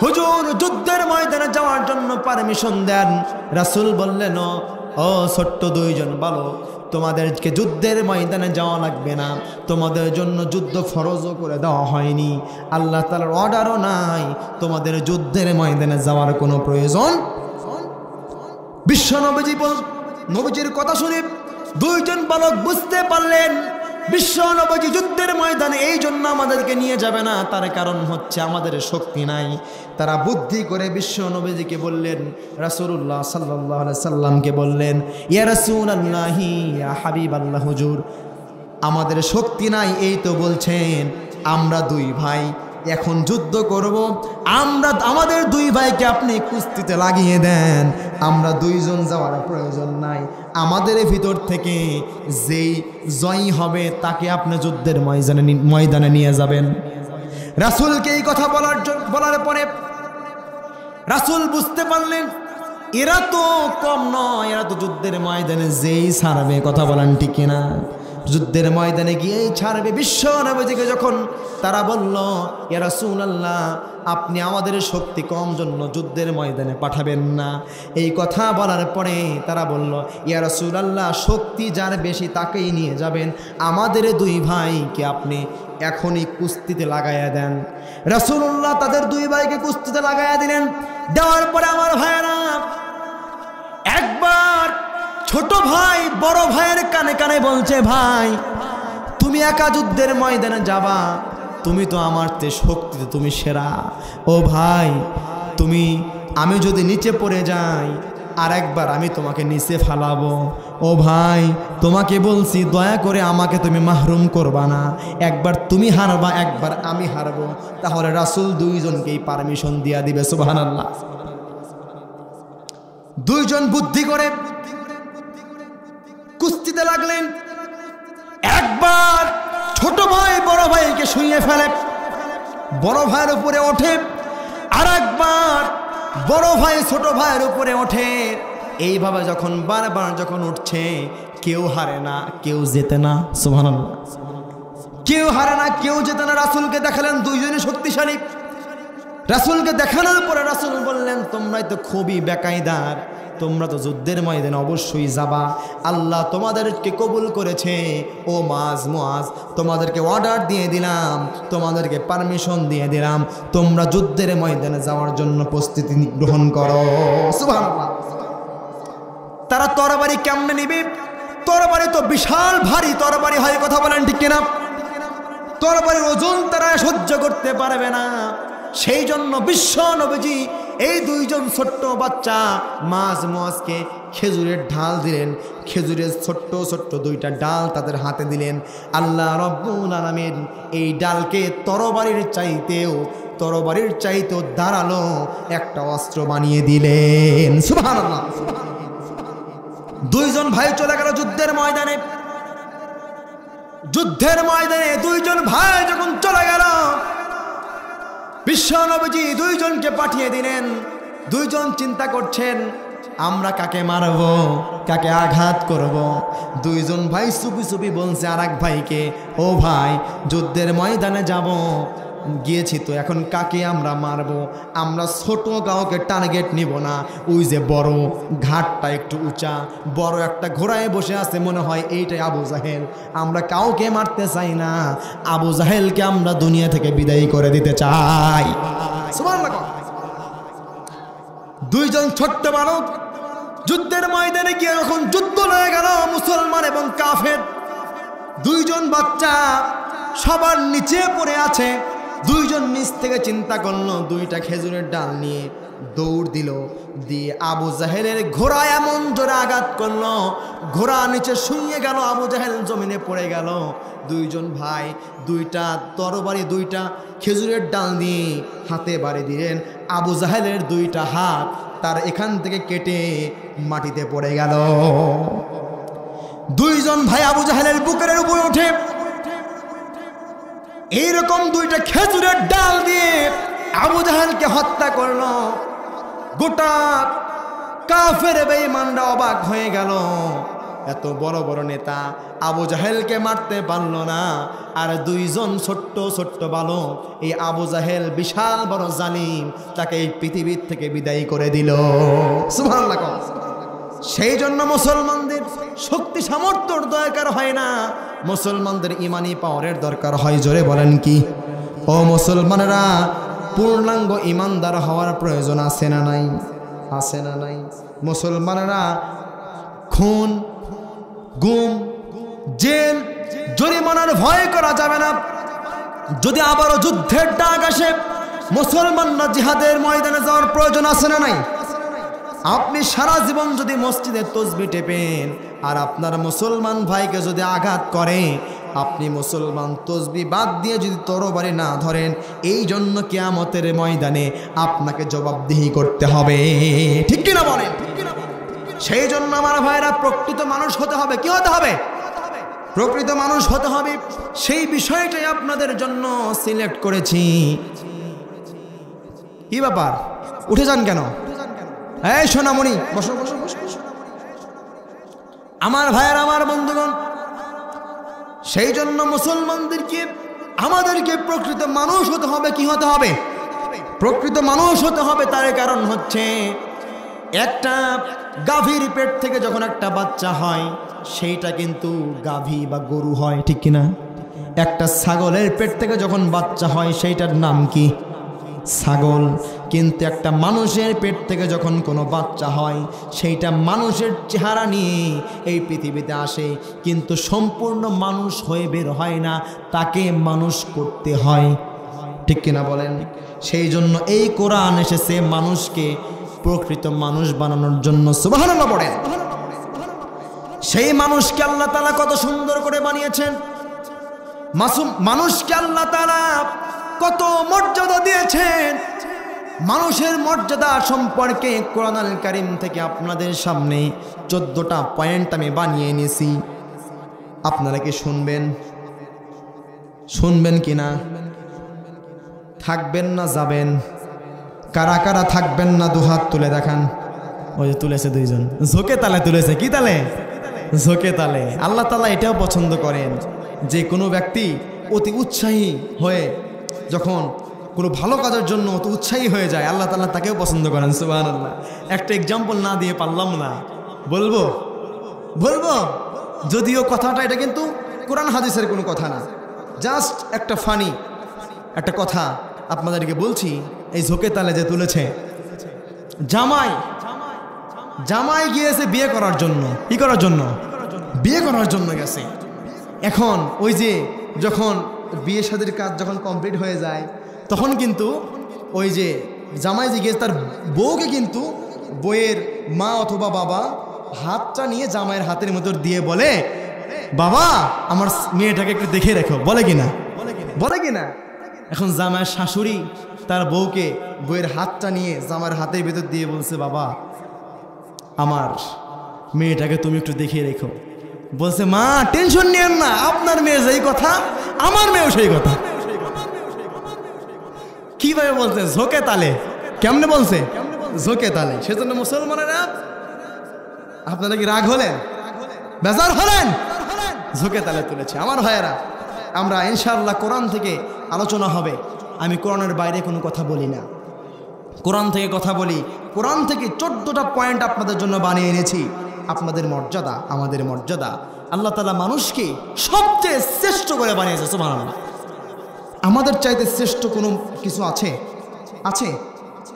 Speaker 1: হুজুর যুদ্ধের ময়দানে যাওয়ার জন্য পারমিশন দেন। রাসূল বললেন, ও ছোট্ট দুইজন বালক, তোমাদেরকে যুদ্ধের ময়দানে যাওয়া লাগবে না, তোমাদের জন্য যুদ্ধ ফরজও করে দেওয়া হয়নি, আল্লাহ তাআলার অর্ডারও নাই, তোমাদের যুদ্ধের ময়দানে যাওয়ার কোনো প্রয়োজন। বিশ্ব নবীজির কথা শুনে দুইজন বালক বুঝতে পারলেন বিশ্ব নবীজি যুদ্ধের ময়দানে এই জন্য আমাদেরকে নিয়ে যাবে না, তার কারণ হচ্ছে আমাদের শক্তি নাই। তারা বুদ্ধি করে বিশ্ব নবীজিকে বললেন, রাসূলুল্লাহ সাল্লাল্লাহু আলাইহি সাল্লামকে বললেন, ইয়া রাসূলুল্লাহ, ইয়া হাবিবাল্লাহ, হুজুর আমাদের শক্তি নাই, এই তো বলছেন আমরা দুই ভাই এখন যুদ্ধ করব, আমাদের দুই ভাইকে আপনি কুস্তিতে লাগিয়ে দেন, আমরা দুইজন যাওয়ার প্রয়োজন নাই, আমাদের ভিতর থেকে যেই জয়ী হবে তাকে আপনি যুদ্ধের ময়দানে নিয়ে যাবেন। রাসূলকে এই কথা বলার পরে রাসূল বুঝতে পারলেন এরা তো কম নয়, এরা তো যুদ্ধের ময়দানে যেই ছাড়বে, কথা বলেন ঠিক কিনা? যুদ্ধের ময়দানে গিয়েই ছাড়বে। বিশ্ব নবীজিকে যখন তারা বলল, ইয়া রাসূলুল্লাহ, আপনি আমাদের শক্তি কম জন্য যুদ্ধের ময়দানে পাঠাবেন না, এই কথা বলার পরে তারা বলল, ইয়া রাসূলুল্লাহ, শক্তি যার বেশি তাকেই নিয়ে যাবেন, আমাদের দুই ভাইকে আপনি এখনই কুস্তিতে লাগাইয়া দেন। রাসূলুল্লাহ তাদের দুই ভাইকে কুস্তিতে লাগাইয়া দিলেন। দেওয়ার পরে আমার ভাইয়েরা, একবার ছোট ভাই বড় ভাইয়ের কানে কানে বলছে, ভাই তুমি একা যুদ্ধের ময়দানে যাবা, তুমি তো আমার তে শক্তিতে তুমি সেরা, ও ভাই আমি যদি নিচে পড়ে যাই আর একবার আমি তোমাকে নিচে ফালাবো, ও ভাই তোমাকে বলছি দয়া করে আমাকে তুমি মাহরুম করবা না, একবার তুমি হারবা একবার আমি হারবো। তাহলে রাসূল দুইজনকেই পারমিশন দিয়া দিবে। সুবহানাল্লাহ। দুইজন বুদ্ধি করে কুস্তিতে লাগলেন। একবার ছোট ভাই বড় ভাইকে শুইয়ে ফেলে, বড় ভাইয়ের উপরে ওঠে, আর একবার বড় ভাই ছোট ভাইয়ের উপরে ওঠে। এইভাবে যখন বারবার যখন উঠছে, কেউ হারে না কেউ জেতে না। সুবহানাল্লাহ। কেউ হারে না কেউ জেতে না। রাসূলকে দেখালেন দুইজনই শক্তিশালী। রাসূলকে দেখানোর পরে রাসূল বললেন, তোমরাই তো খুবই বেকায়দার, তোমরা তো যুদ্ধের ময়দানে অবশ্যই যাবা, আল্লাহ তোমাদেরকে কবুল করেছে। ও মুআজ, তোমাদেরকে অর্ডার দিয়ে দিলাম, তোমাদেরকে পারমিশন দিয়ে দিলাম, তোমরা যুদ্ধের ময়দানে যাওয়ার জন্য প্রস্তুতি গ্রহণ করো। সুবহানাল্লাহ। তারা তরবারি কেমনে নিবে? তরবারি তো বিশাল ভারী তরবারি হয়, কথা বলেন ঠিক কিনা? তরবারির ওজন তারা সহ্য করতে পারবে না। সেই জন্য বিশ্ব নবীজি এই দুইজন ছোট্ট বাচ্চা মুআজকে খেজুরের ঢাল দিলেন, খেজুরের ছোট্ট ছোট্ট দুইটা ডাল তাদের হাতে দিলেন। আল্লাহ রব্বুল আলামিন এই ডালকে তরবারির চাইতেও ধারালো একটা অস্ত্র বানিয়ে দিলেন। সুবহানাল্লাহ। দুইজন ভাই চলে গেল যুদ্ধের ময়দানে। দুইজন ভাই যখন চলে গেল, বিশ্ব নবীজি দুইজনকে পাঠিয়ে দিলেন। দুইজন চিন্তা করছেন, আমরা কাকে মারব, কাকে আঘাত করব। দুইজন ভাই চুপি চুপি বলছে আর এক ভাইকে, ও ভাই যুদ্ধের ময়দানে যাব, গিয়েছি তো এখন কাকে আমরা মারব? আমরা ছোট কাউকে টার্গেট নিব না, ওই যে বড় ঘাটটা একটু উঁচা, বড় একটা ঘোড়ায় বসে আছে, মনে হয় এইটাই আবু জাহেল, আমরা কাউকে মারতে চাই না, আবু জাহেলকে আমরা দুনিয়া থেকে বিদায় করে দিতে চাই। সুবহানাল্লাহ। দুইজন ছোট্ট বালক যুদ্ধের ময়দানে গিয়ে যখন যুদ্ধ হয়ে গেল, মুসলমান এবং কাফের দুইজন বাচ্চা সবার নিচে পড়ে আছে। দুইজন নিচ থেকে চিন্তা করলো, দুইটা খেজুরের ডাল নিয়ে দৌড় দিল, দিয়ে আবু জাহেলের ঘোড়া এমন জোরে আঘাত করলো, ঘোড়া নিচে শুইয়ে গেল, আবু জাহেল জমিনে পড়ে গেল। দুইজন ভাই দুইটা তরবারি দুইটা খেজুরের ডাল দিয়ে হাতে বাড়ি দিলেন, আবু জাহেলের দুইটা হাত তার এখান থেকে কেটে মাটিতে পড়ে গেল। দুইজন ভাই আবু জাহেলের বুকের উপরে উঠে এইরকম দুইটা খেজুরের ডাল দিয়ে আবু জাহেলকে হত্যা করলো। গোটা কাফের বেঈমানরা অবাক হয়ে গেল। এত বড় বড় নেতা আবু জাহেলকে মারতে পারল না, আর দুইজন ছোট্ট ছোট্ট বালক, এই আবু জাহেল বিশাল বড় জালিম, তাকে এই পৃথিবীর থেকে বিদায় করে দিল। সুবহানাল্লাহ। সেই জন্য মুসলমানদের শক্তি সামর্থ্যর দরকার হয় না, মুসলমানদের ইমানি পাওয়ারের দরকার হয়। জোরে বলেন কি? ও মুসলমানেরা, পূর্ণাঙ্গ ইমানদার হওয়ার প্রয়োজন আছে না নাই? আছে না নাই? মুসলমানেরা খুন, গুম, জেল, জরিমানার ভয় করা যাবে না। যদি আবারও যুদ্ধের ডাক আসে, মুসলমানরা জিহাদের ময়দানে যাওয়ার প্রয়োজন আছে না নাই? আপনি সারা জীবন যদি মসজিদে তসবিহ টেপেন আর আপনার মুসলমান ভাইকে যদি আঘাত করে, আপনি মুসলমান তসবিহ বাদ দিয়ে যদি তরবারি না ধরেন, এই জন্য কিয়ামতের ময়দানে আপনাকে জবাবদিহি করতে হবে। ঠিক কিনা বলেন? সেই জন্য আমার ভাইরা, প্রকৃত মানুষ হতে হবে। কি হতে হবে? প্রকৃত মানুষ হতে হবে। সেই বিষয়টাই আপনাদের জন্য সিলেক্ট করেছি। কি ব্যাপার, উঠে যান কেন? এই সোনামণি, বসো বসো বসো। আমার ভাইয়ের, আমার বন্ধুগণ, সেই জন্য মুসলমানদেরকে, আমাদেরকে প্রকৃত মানুষ হতে হবে। কি হতে হবে? প্রকৃত মানুষ হতে হবে। তার কারণ হচ্ছে, একটা গাভীর পেট থেকে যখন একটা বাচ্চা হয়, সেইটা কিন্তু গাভী বা গরু হয়, ঠিক কিনা? একটা ছাগলের পেট থেকে যখন বাচ্চা হয়, সেইটার নাম কি? ছাগল। কিন্তু একটা মানুষের পেট থেকে যখন কোনো বাচ্চা হয়, সেইটা মানুষের চেহারা নিয়ে এই পৃথিবীতে আসে, কিন্তু সম্পূর্ণ মানুষ হয়ে বের হয় না, তাকে মানুষ করতে হয়। ঠিক কিনা বলেন? সেই জন্য এই কোরআন এসেছে মানুষকে প্রকৃত মানুষ বানানোর জন্য। সুবহানাল্লাহ পড়েন। সেই মানুষকে আল্লাহ তাআলা কত সুন্দর করে বানিয়েছেন। মাসুম মানুষকে আল্লাহ তাআলা কত মর্যাদা দিয়েছেন। মানুষের মর্যাদা সম্পর্কে কোরআনুল কারীম থেকে আপনাদের সামনে 14টা পয়েন্ট আমি বানিয়ে এনেছি। আপনারা কি শুনবেন? শুনবেন কিনা? থাকবেন না যাবেন? কারা কারা থাকবেন না দুহাত তুলে দেখান। ওই যে তুলেছে দুইজন, ঝোঁকে তালে তুলেছে। কি তালে? ঝোঁকে তালে। আল্লাহ তাআলা এটাও পছন্দ করেন যে কোনো ব্যক্তি অতি উৎসাহী হয়ে যখন কোনো ভালো কাজের জন্য অতি উৎসাহী হয়ে যায়, আল্লাহ তাআলা তাকেও পছন্দ করেন। সুবহানাল্লাহ। একটা এক্সাম্পল না দিয়ে পারলাম না, বলবো বলবো যদিও কথাটা এটা কিন্তু কোরআন হাদিসের কোনো কথা না, জাস্ট একটা ফানি একটা কথা আপনাদেরকে বলছি। এই ঝোঁকে তালে যে তুলেছে, জামাই গিয়েছে বিয়ে করার জন্য। কি করার জন্য? বিয়ে করার জন্য গেছে। এখন ওই যে যখন বিয়ে শাদীর কাজ যখন কমপ্লিট হয়ে যায়, তখন কিন্তু ওই যে জামাই যে গিয়েছে তার বউকে কিন্তু বউয়ের মা অথবা বাবা হাতটা নিয়ে জামাইয়ের হাতের মধ্যে দিয়ে বলে, বাবা আমার মেয়েটাকে একটু দেখে রেখো। বলে কিনা? বলে কিনা? এখন জামাইয়ের শাশুড়ি তার বউকে বউয়ের হাতটা নিয়ে জামাইয়ের হাতের ভিতর দিয়ে বলছে, বাবা আমার মেয়েটাকে তুমি একটু দেখে রেখো। বলছে, মা টেনশন নিয়েন না, আপনার মেয়ে যেই কথা আমার মেয়েও সেই কথা। কিভাবে বলছে? ঝোঁকে তালে। কেমনে বলছে? ঝোঁকে তালে। সেজন্য মুসলমানেরা, আপনারা কি রাগ হলেন? বেজার হলেন? ঝোঁকে তালে তুলেছে। আমার ভাইয়েরা, আমরা ইনশাআল্লাহ কোরআন থেকে আলোচনা হবে। আমি কোরআনের বাইরে কোনো কথা বলি না, কোরআন থেকে কথা বলি। কোরআন থেকে 14টা পয়েন্ট আপনাদের জন্য বানিয়ে এনেছি। আপনাদের মর্যাদা, আমাদের মর্যাদা, আল্লাহ তাআলা মানুষকে সবচেয়ে শ্রেষ্ঠ করে বানিয়েছে। সুবহানাল্লাহ। আমাদের চাইতে শ্রেষ্ঠ কোনো কিছু আছে? আছে?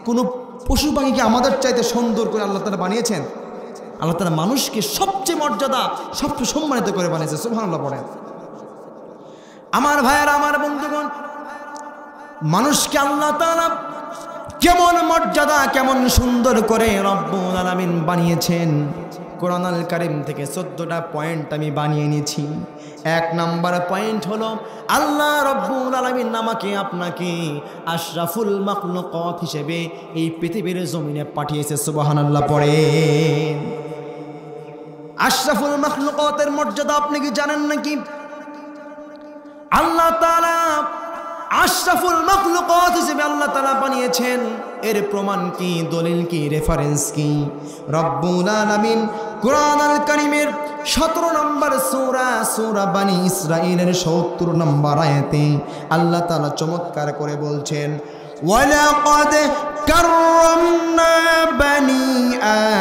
Speaker 1: কোনো পশু পাখিকে আমাদের চাইতে সুন্দর করে আল্লাহ তাআলা বানিয়েছেন? আল্লাহ তাআলা মানুষকে সবচেয়ে মর্যাদা, সবচেয়ে সম্মানিত করে বানিয়েছে। সুবহানাল্লাহ পড়েন। আমার ভাইয়েরা, আমার বন্ধুগণ, মানুষকে আল্লাহ তাআলা কেমন মর্যাদা, কেমন সুন্দর করে রব্বুল আলামিন বানিয়েছেন, কোরআনুল কারীম থেকে 14টা পয়েন্ট আমি বানিয়ে নিয়েছি। 1 নাম্বার পয়েন্ট হলো, আল্লাহ রব্বুল আলামিন আমাকে আপনাকে আশরাফুল মাখলুকাত হিসেবে এই পৃথিবীর জমিনে পাঠিয়েছে। সুবহানাল্লাহ পড়েন। আশরাফুল মাখলুকাতের মর্যাদা আপনি কি জানেন নাকি? আল্লাহ তাআলা আশরাফুল মাখলুকাত হিসেবে আল্লাহ তাআলা বানিয়েছেন এর প্রমাণ কি, দলিল কি, রেফারেন্স কি? রব্বুল আলামিন কুরআন আল কারীমের 17 নম্বর সূরা বানী ইসরাঈলের 70 নম্বর আয়াতে আল্লাহ তাআলা চমৎকার করে বলছেন, ওয়ালাকাদ কাররামনা বানী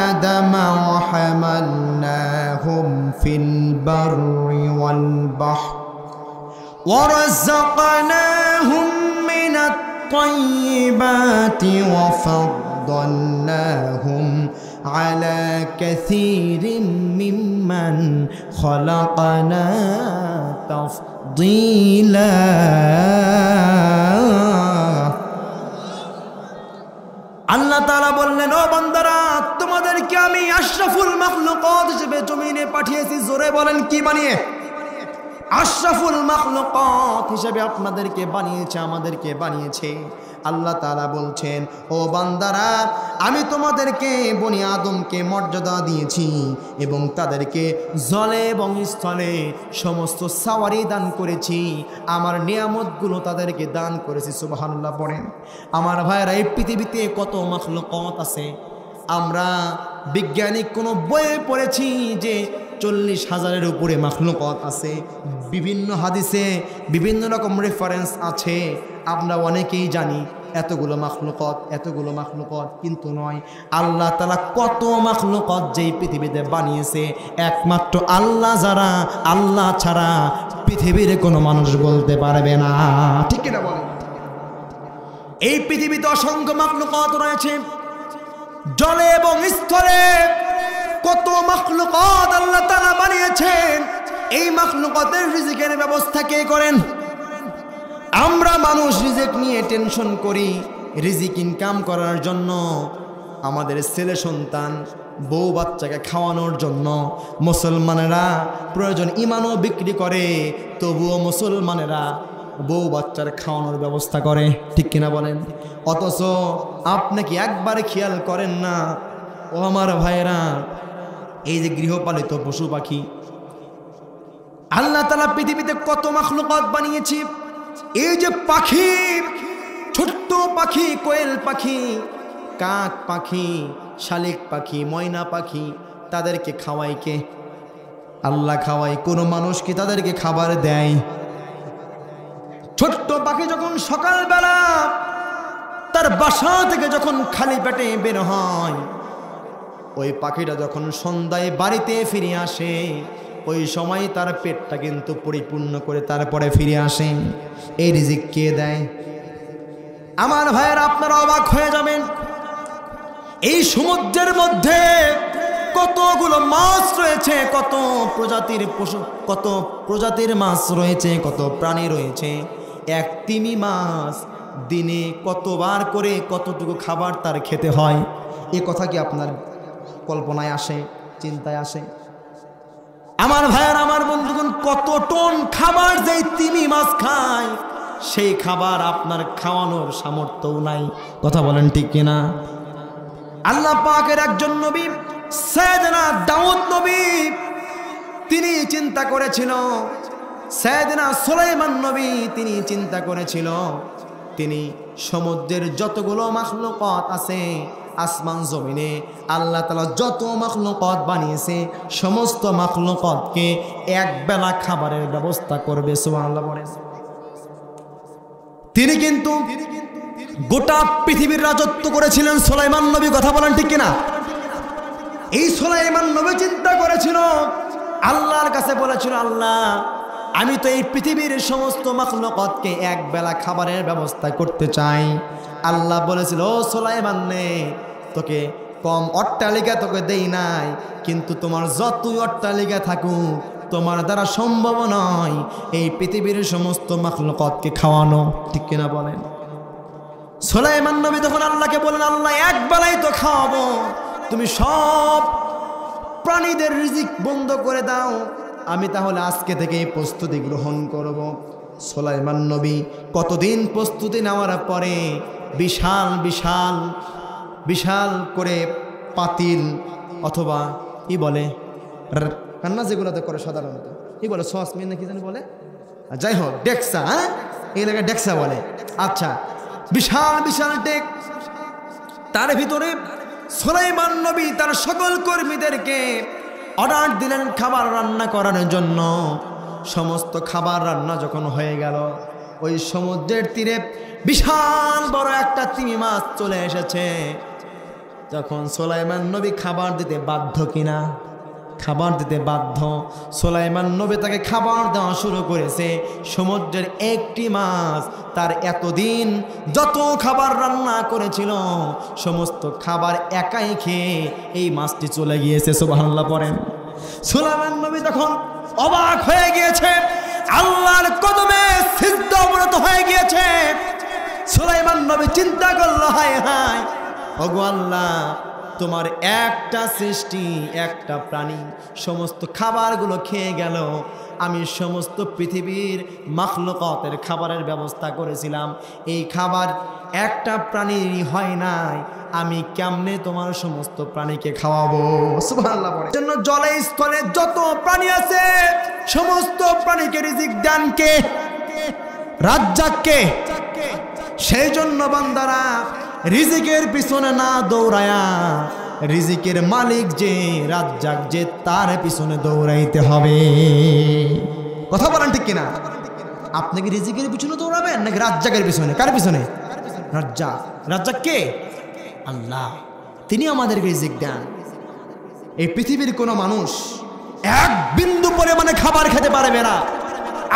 Speaker 1: আদম ওয়া হামালনাহুম ফিল বাররি ওয়াল বাহর ওয়া রাযাকনাহুম মিনাত তাইয়্যিবাতি ওয়া ফাদ্দালনাহুম আলা কাসীরিম মিম্মান খালাকনা তাফদীলা। আল্লাহ তাআলা বললেন, ও বান্দারা, তোমাদেরকে আমি আশরাফুল মাখলুকাত হিসেবে জমিনে পাঠিয়েছি। জোরে বলেন, কি বানিয়ে? আশরাফুল মাখলুকাত হিসেবে আপনাদেরকে বানিয়েছে, আমাদেরকে বানিয়েছে। আল্লাহ তাআলা বলছেন, ও বান্দারা, আমি তোমাদেরকে বনি আদমকে মর্যাদা দিয়েছি এবং তাদেরকে জলে এবং স্থলে সমস্ত সাওয়ারি দান করেছি। আমার নিয়ামতগুলো তাদেরকে দান করেছি। সুবহানাল্লাহ পড়েন। আমার ভাইরা, এই পৃথিবীতে কত মাখলুকাত আছে। আমরা বৈজ্ঞানিক কোনো বইয়ে পড়েছি যে 40,000-এর উপরে মাখলুকাত আছে। বিভিন্ন হাদিসে বিভিন্ন রকম রেফারেন্স আছে। আমরা অনেকেই জানি এতগুলো মাখলুকাত, কিন্তু নয়। আল্লাহ তাআলা কত মাখলুকাত যেই পৃথিবীতে বানিয়েছে, একমাত্র আল্লাহ যারা, আল্লাহ ছাড়া পৃথিবীর কোনো মানুষ বলতে পারবে না। ঠিক কিনা বলেন? এই পৃথিবীতে অসংখ্য মাখলুকাত রয়েছে, জলে এবং স্থলে কত মাখলুকাত আল্লাহ তাআলা বানিয়েছেন। এই মাখলুকাতের রিজিকের ব্যবস্থা কে করেন? আমরা মানুষ রিজিক নিয়ে টেনশন করি। রিজিক ইনকাম করার জন্য, আমাদের ছেলে সন্তান, বউ বাচ্চাকে খাওয়ানোর জন্য মুসলমানেরা প্রয়োজন ইমানও বিক্রি করে, তবুও মুসলমানেরা বউ বাচ্চার খাওয়ানোর ব্যবস্থা করে। ঠিক কিনা বলেন? অথচ আপনি কি একবার খেয়াল করেন না, ও আমার ভাইয়েরা, এই যে গৃহপালিত পশু পাখি আল্লাহ তাআলা পৃথিবীতে কত মাখলুকাত বানিয়েছে। এই যে পাখি, ছোট্ট পাখি, কোয়েল পাখি, কাক পাখি, শালিক পাখি, ময়না পাখি, তাদেরকে খাওয়ায় কে? আল্লাহ খাওয়ায়। কোনো মানুষ কি তাদেরকে খাবার দেয়? ছোট্ট পাখি যখন সকালবেলা তার বাসা থেকে যখন খালি পেটে বের হয়, ওই পাখিটা যখন সন্ধ্যায় বাড়িতে ফিরে আসে, ওই সময় তার পেটটা কিন্তু পরিপূর্ণ করে তারপরে ফিরে আসে। এই রিজিক কে দেয়? আমার ভাইয়েরা, আপনারা অবাক হয়ে যাবেন। এই সমুদ্রের মধ্যে কতগুলো মাছ রয়েছে, কত প্রজাতির পশু, কত প্রজাতির মাছ রয়েছে, কত প্রাণী রয়েছে। এক তিমি মাছ দিনে কতবার করে কতটুকু খাবার তার খেতে হয়, এ কথা কি আপনার কল্পনায় আসে, চিন্তায় আসে? আমার ভাইয়ের, আমার বন্ধুগণ, কত টন খাবার যেই তিমি মাছ খায়, সেই খাবার আপনার খাওয়ানোর সামর্থ্যও নাই। কথা বলেন ঠিক কিনা? আল্লাহ পাকের একজন নবী, সাইয়েদনা দাউদ নবী, তিনি চিন্তা করেছিল, সাইয়েদনা সুলাইমান নবী তিনি চিন্তা করেছিল, তিনি সমুদ্রের যতগুলো মাখলুকাত আছে, আসমান জমিনে আল্লাহ তাআলা যত মাখলুকাত বানিয়েছে, সমস্ত মাখলুকাতকে এক বেলা খাবারের ব্যবস্থা করবে। সুবহানাল্লাহ বলেন। তিনি কিন্তু গোটা পৃথিবীর রাজত্ব করেছিলেন সুলাইমান নবী। কথা বলেন ঠিক কিনা? এই সুলাইমান নবী চিন্তা করেছিল, আল্লাহর কাছে বলেছিল, আল্লাহ, আমি তো এই পৃথিবীর সমস্ত মাখলুকাতকে এক বেলা খাবারের ব্যবস্থা করতে চাই। আল্লাহ বলেছিল, ও সুলাইমান নে, তোকে কম অট্টালিকা তোকে দেই নাই, কিন্তু তোমার যতই অট্টালিকা থাকুক, তোমার দ্বারা সম্ভব নয় এই পৃথিবীর সমস্ত মাখলুকাতকে খাওয়ানো। ঠিক কিনা বলেন? সুলাইমান নবী তখন আল্লাহকে বলেন, আল্লাহ, এক বেলাই তো খাওয়াবো, তুমি সব প্রাণীদের রিজিক বন্ধ করে দাও, আমি তাহলে আজকে থেকেই প্রস্তুতি গ্রহণ করব। সুলাইমান নবী কতদিন প্রস্তুতি নেওয়ার পরে বিশাল বিশাল বিশাল করে পাতিল, অথবা কি বলে রান্না যেগুলোতে করে সাধারণত, কি বলে, সসমিন না কি জানি বলে, যাই হোক, ডেক্সা, হ্যাঁ, এই এলাকায় ডেক্সা বলে। আচ্ছা, বিশাল বিশাল তার ভিতরে সুলাইমান নবী তার সকল কর্মীদেরকে অর্ডার দিলেন খাবার রান্না করার জন্য। সমস্ত খাবার রান্না যখন হয়ে গেল, ওই সমুদ্রের তীরে বিশাল বড় একটা তিমি মাছ চলে এসেছে। তখন সুলাইমান নবী খাবার দিতে বাধ্য কিনা? খাবার দিতে বাধ্য। সুলাইমান নবী তাকে খাবার দেওয়া শুরু করেছে। সমুদ্রের একটি মাছ তার এতদিন যত খাবার রান্না করেছিল সমস্ত খাবার একাই খেয়ে এই মাছটি চলে গিয়েছে। সুবহানাল্লাহ পড়েন। সুলাইমান নবী তখন অবাক হয়ে গিয়েছে, আল্লাহর কদমে সিজদা অবনত হয়ে গিয়েছে। সুলাইমান নবী চিন্তা করলো, হায় হায়, ওগো আল্লাহ, তোমার একটা সৃষ্টি, একটা প্রাণী সমস্ত খাবারগুলো খেয়ে গেল। আমি সমস্ত পৃথিবীর মাখলুকাতের খাবারের ব্যবস্থা করেছিলাম, এই খাবার একটা প্রাণীরই হয় নাই, আমি কেমনে তোমার সমস্ত প্রাণীকে খাওয়াবো? সুবহানাল্লাহ পড়ে। জন্য জলে স্থলে যত প্রাণী আছে সমস্ত প্রাণীকে রিজিক দেন কে? রাজ্জাক কে? সেই জন্য বান্দারা রিজিকের পিছনে না দৌড়ায়া রিজিকের মালিক যে, রাজ্জাক যে, তার পিছনে দৌড়াইতে হবে। কথা বলেন ঠিক কিনা? আপনি কি রিজিকের পিছনে দৌড়াবেন নাকি রাজ্জাকের পিছনে? কার পিছনে? রাজ্জাক। রাজ্জাক কে? আল্লাহ। তিনি আমাদেরকে রিজিক দেন। এই পৃথিবীর কোনো মানুষ এক বিন্দু পরিমাণে খাবার খেতে পারবে না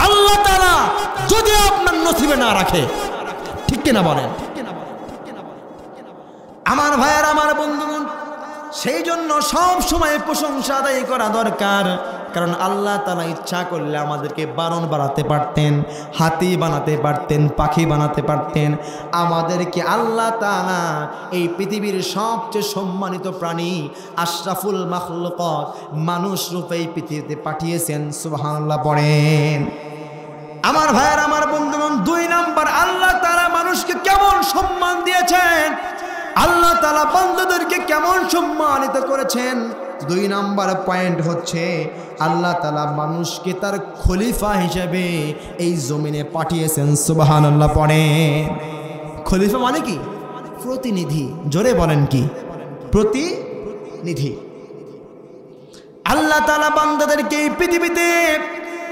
Speaker 1: আল্লাহ তাআলা যদি আপনার নসিবে না রাখে। ঠিক কিনা বলেন? আমার ভাইয়ের, আমার বন্ধুগণ, সেই জন্য সব সময় প্রশংসা আদায় করা দরকার। কারণ আল্লাহ তাআলা ইচ্ছা করলে আমাদেরকে বারণ বাড়াতে পারতেন, হাতি বানাতে পারতেন, পাখি বানাতে পারতেন। আমাদেরকে আল্লাহ তাআলা এই পৃথিবীর সবচেয়ে সম্মানিত প্রাণী আশরাফুল মাখলুকাত মানুষ রূপে এই পৃথিবীতে পাঠিয়েছেন। সুবহানাল্লাহ পড়েন। আমার ভাইয়ের, আমার বন্ধুগণ, 2 নাম্বার, আল্লাহ তাআলা মানুষকে কেমন সম্মান দিয়েছেন, আল্লাহ তাআলা বান্দাদেরকে কেমন সম্মানিত করেছেন। 2 নাম্বার পয়েন্ট হচ্ছে আল্লাহ তাআলা মানুষকে তার খলিফা হিসেবে এই জমিনে পাঠিয়েছেন। সুবহানাল্লাহ পড়েন। খলিফা মানে কি? প্রতিনিধি। জোরে বলেন কি? প্রতিনিধি। আল্লাহ তাআলা বান্দাদেরকে এই পৃথিবীতে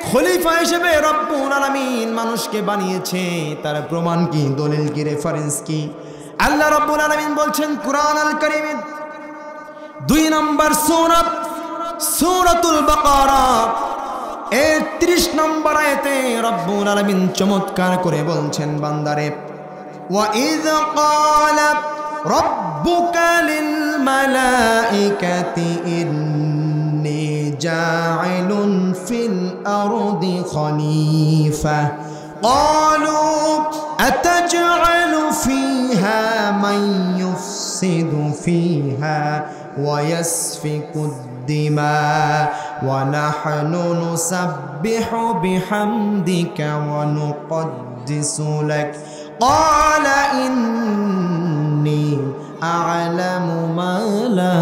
Speaker 1: খলিফা হিসেবে রব্বুল আলামিন মানুষকে বানিয়েছে। তার প্রমাণ কি? দলিল কি? রেফারেন্স কি? আল্লাহ রব্বুল আলামিন বলছেন কুরআন আল কারীমে 2 নম্বর সূরা সূরাতুল বাকারা 30 নম্বর আয়াতে রব্বুল আলামিন চমৎকার করে বলছেন, বান্দারে, ওয়া ইয ক্বালা রাব্বুকা লিল মালাইকাতি ইন্নী জাইলুন ফিল আরদি খলিফা قالوا أتجعل فيها من يفسد فيها ويسفك الدماء ونحن نسبح بحمدك ونقدس لك قال إني أعلم ما لا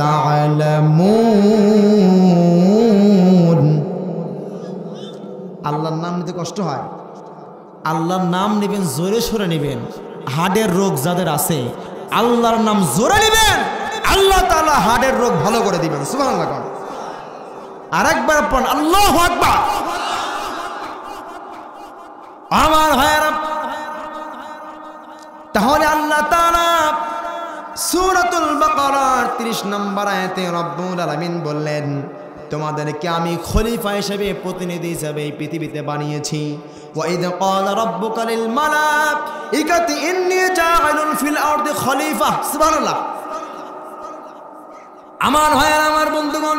Speaker 1: تعلمون। আল্লাহর নাম নিতে কষ্ট হয়? আল্লাহর নাম নেবেন, জোরে সোরে নেবেন। হার্টের রোগ যাদের আছে আল্লাহর নাম জোরে নেবেন, আল্লাহ তাআলা হার্টের রোগ ভালো করে দিবেন। সুবহানাল্লাহ। আরেকবার পড়ুন, আল্লাহু আকবার। আমার ভাইয়েরা, তাহলে আল্লাহ তাআলা সূরাতুল বাকারার 30 নম্বর আয়াতে রব্বুল আলামিন বললেন, তোমাদেরকে আমি খলিফা হিসেবে, প্রতিনিধি হিসেবে এই পৃথিবীতে বানিয়েছি। ওয়া ইয ক্বালা রাব্বুকা লিল মালাইকাতি ইন্নী জাইলুন ফিল আরদি খলিফা। সুবহানাল্লাহ। আমার ভাইয়েরা, আমার বন্ধুগণ,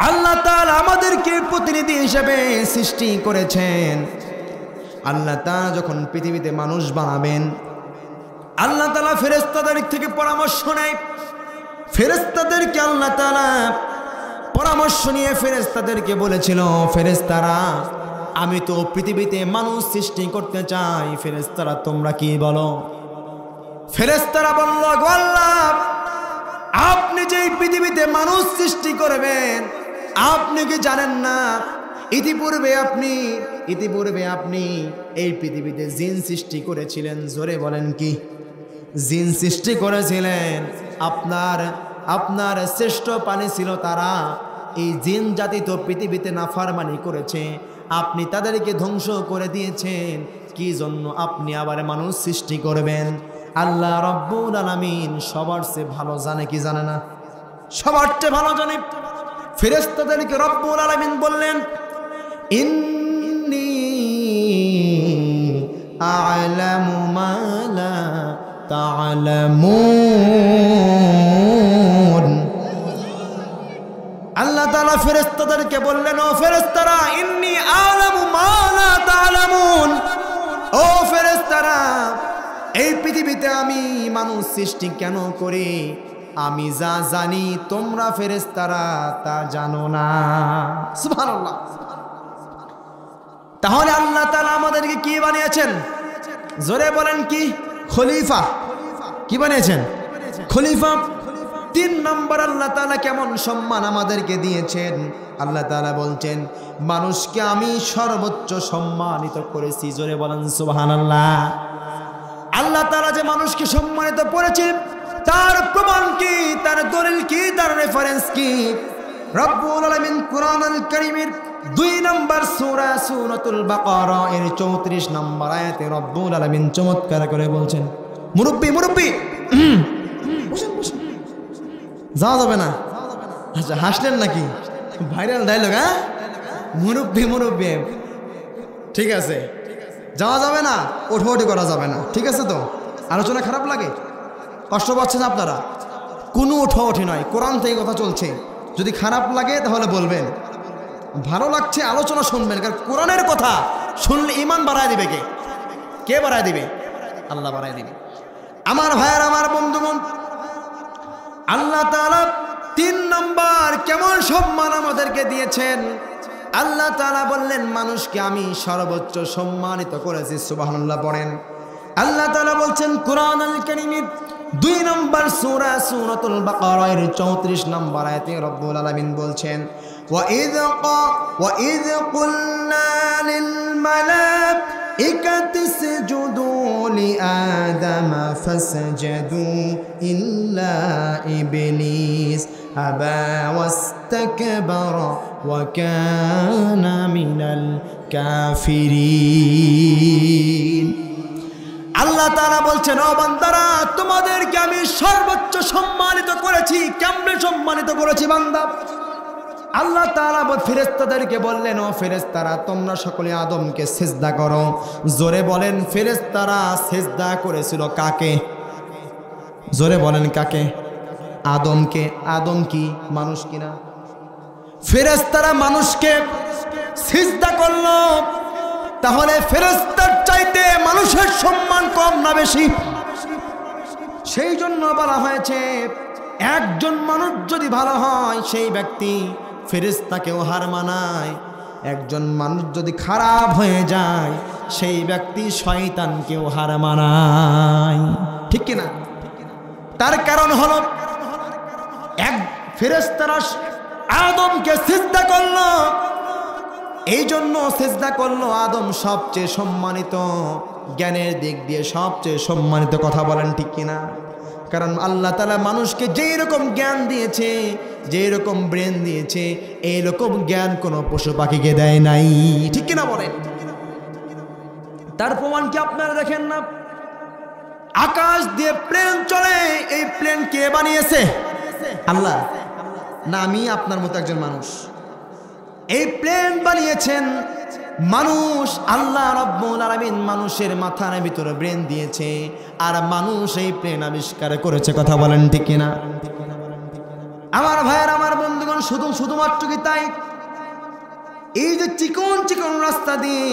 Speaker 1: আল্লাহ তাআলা আমাদেরকে প্রতিনিধি হিসেবে সৃষ্টি করেছেন। আল্লাহ তাআলা যখন পৃথিবীতে মানুষ বানাবেন, আল্লাহ তাআলা ফেরেশতাদের থেকে পরামর্শ নেয়। ফেরেশতাদেরকে আল্লাহ তাআলা পরামর্শ নিয়ে ফেরেশতাদেরকে বলেছিল, ফেরেশতারা, আমি তো পৃথিবীতে মানুষ সৃষ্টি করতে চাই, ফেরেশতারা তোমরা কি বলো? ফেরেশতারা বলল, আল্লাহ, আপনি যে পৃথিবীতে মানুষ সৃষ্টি করবেন, আপনি কি জানেন না ইতিপূর্বে আপনি এই পৃথিবীতে জিন সৃষ্টি করেছিলেন? জোরে বলেন কি? জিন সৃষ্টি করেছিলেন, আপনার শ্রেষ্ঠ প্রাণী ছিল তারা। এই জিন জাতি তো পৃথিবীতে নাফরমানি করেছে, আপনি তাদেরকে ধ্বংস করে দিয়েছেন, কি জন্য আপনি আবার মানুষ সৃষ্টি করবেন? আল্লাহ রব্বুল আলামিন সবার চেয়ে ভালো জানে, কি জানে না? সবার চেয়ে ভালো জানে। ফেরেশতাদেরকে রব্বুল আলামিন বললেন, ইন্নী আ'লামু মা লা তা'লামুন। আল্লাহ তাআলা ফেরেশতাদেরকে বললেন, ও ফেরেশতারা, ইন্নী আ'লামু মা লা তা'লামুন। ও ফেরেশতারা, এই পৃথিবীতে আমি মানুষ সৃষ্টি কেন করি, আমি যা জানি তোমরা ফেরেশতারা তা জানো না। সুবহানাল্লাহ। তাহলে আল্লাহ তাআলা আমাদেরকে কি বানিয়েছেন? জোরে বলেন কি? খলিফা। কি বানিয়েছেন? খলিফা। 3 নম্বর আল্লাহ তাআলা কেমন সম্মান আমাদেরকে দিয়েছেন। আল্লাহ তাআলা বলছেন, মানুষকে আমি সর্বোচ্চ সম্মানিত করেছি। জোরে বলেন সুবহানাল্লাহ। আল্লাহ তাআলা যে মানুষকে সম্মানিত করেছে, তার প্রমাণ কি, তার দলিল কি, তার রেফারেন্স কি? রব্বুল আলামিন কুরআনুল কারীমের 2 নম্বর সূরা সূরাতুল বাকারা এর 34 নম্বর আয়াতে রব্বুল আলামিন চমৎকার করে বলছেন, মুরব্বি বসেন বসেন, যাওয়া যাবে না? আচ্ছা, হাসলেন নাকি? ভাইরাল ডায়লগ, হ্যাঁ? মুরব্বি, ঠিক আছে, যাওয়া যাবে না, ওঠোওঠি করা যাবে না, ঠিক আছে? তো আলোচনা খারাপ লাগে, কষ্ট পাচ্ছেন আপনারা? কোনো ওঠোওঠি নয়, কোরআন থেকে কথা চলছে। যদি খারাপ লাগে তাহলে বলবেন, ভালো লাগছে আলোচনা শুনবেন, কারণ কোরআনের কথা শুনলে ঈমান বাড়ায় দিবে। কে বাড়ায় দিবে? আল্লাহ বাড়ায় দিবে। আমার ভাইয়ের, আমার বন্ধুগণ, আল্লাহ তাআলা 3 নম্বর কেমন সম্মান আমাদেরকে দিয়েছেন। আল্লাহ তাআলা বললেন, মানুষকে আমি সর্বোচ্চ সম্মানিত করেছি। সুবহানাল্লাহ পড়েন। আল্লাহ তাআলা বলছেন কুরআনুল কারীমের 2 নম্বর সূরা সূরাতুল বাকারা এর 34 নম্বর আয়াতে রব্বুল আলামিন বলছেন, ওয়া ইয কুলনা লিল মালাইকাতি ইসজুদু লি আদামা ফাসজাদু ইল্লা ইবলিস আবা ওয়াস্তাকবারা ওয়া কানা মিনাল কাফিরিন। আল্লাহ তাআলা বলছেন, ও বান্দারা, তোমাদেরকে আমি সর্বোচ্চ সম্মানিত করেছি। কেমনে সম্মানিত করেছি বান্দা? আল্লাহ তাআলা ফেরেশতাদেরকে বললেন, ও ফেরেশতারা, তোমরা সকলে আদমকে সিজদা করো। জোরে বলেন, ফেরেশতারা সিজদা করেছিল কাকে? জোরে বলেন, কাকে? আদমকে। আদম কি মানুষ কিনা? ফেরেশতারা মানুষকে সিজদা করলো। তাহলে ফেরেশতার চাইতে মানুষের সম্মান কম না বেশি? সেই জন্য বলা হয়েছে, একজন মানুষ যদি ভালো হয় সেই ব্যক্তি ফেরেশতাকেও হার মানায়। একজন মানুষ যদি খারাপ হয়ে যায় সেই ব্যক্তি শয়তানকেও হার মানায়। ঠিক কিনা? তার কারণ হলো, এক ফেরেশতারা আদমকে সিজদা করলো, এই জন্য সিজদা করলো। আদম সবচেয়ে সম্মানিত, জ্ঞানের দিক দিয়ে সবচেয়ে সম্মানিত। কথা বলেন ঠিক কিনা? কারণ আল্লাহ তাআলা মানুষকে যেই রকম জ্ঞান দিয়েছে, যেই রকম ব্রেন দিয়েছে, এই রকম জ্ঞান কোনো পশু পাখিকে দেয় নাই। ঠিক কিনা বলেন? তার প্রমাণ কি আপনারা দেখেন না? আকাশ দিয়ে প্লেন চলে, এই প্লেন কে বানিয়েছে? আল্লাহ না আমি আপনার মতো একজন মানুষ? এই প্লেন বানিয়েছেন মানুষ। আল্লাহ রাব্বুল আলামিন মানুষের মাথার ভিতরে ব্রেন দিয়েছে, আর মানুষ এই প্লেন আবিষ্কার করেছে। কথা বলেন ঠিক কিনা? আমার ভাইয়ের, আমার বন্ধুগণ, শুধুমাত্র কি তাই? এই যে চিকন চিকন রাস্তা দিয়ে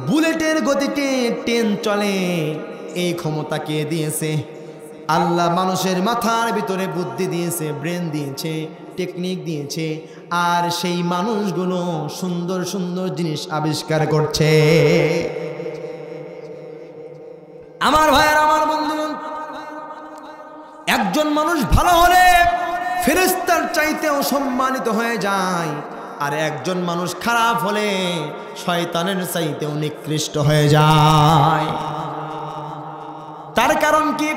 Speaker 1: বুলেটের গতিতে ট্রেন চলে, এই ক্ষমতা কে দিয়েছে? আল্লাহ মানুষের মাথার ভিতরে বুদ্ধি দিয়েছে, ব্রেন দিয়েছে, টেকনিক দিয়েছে, আর সেই মানুষগুলো সুন্দর সুন্দর জিনিস আবিষ্কার করছে। আমার ভাইয়ের, আমার বন্ধুগণ, একজন মানুষ ভালো হলে ফেরেশতার চাইতেও সম্মানিত হয়ে যায়, আর একজন মানুষ খারাপ হলে শয়তানের চাইতেও নিকৃষ্ট হয়ে যায়। তার কারণ কি?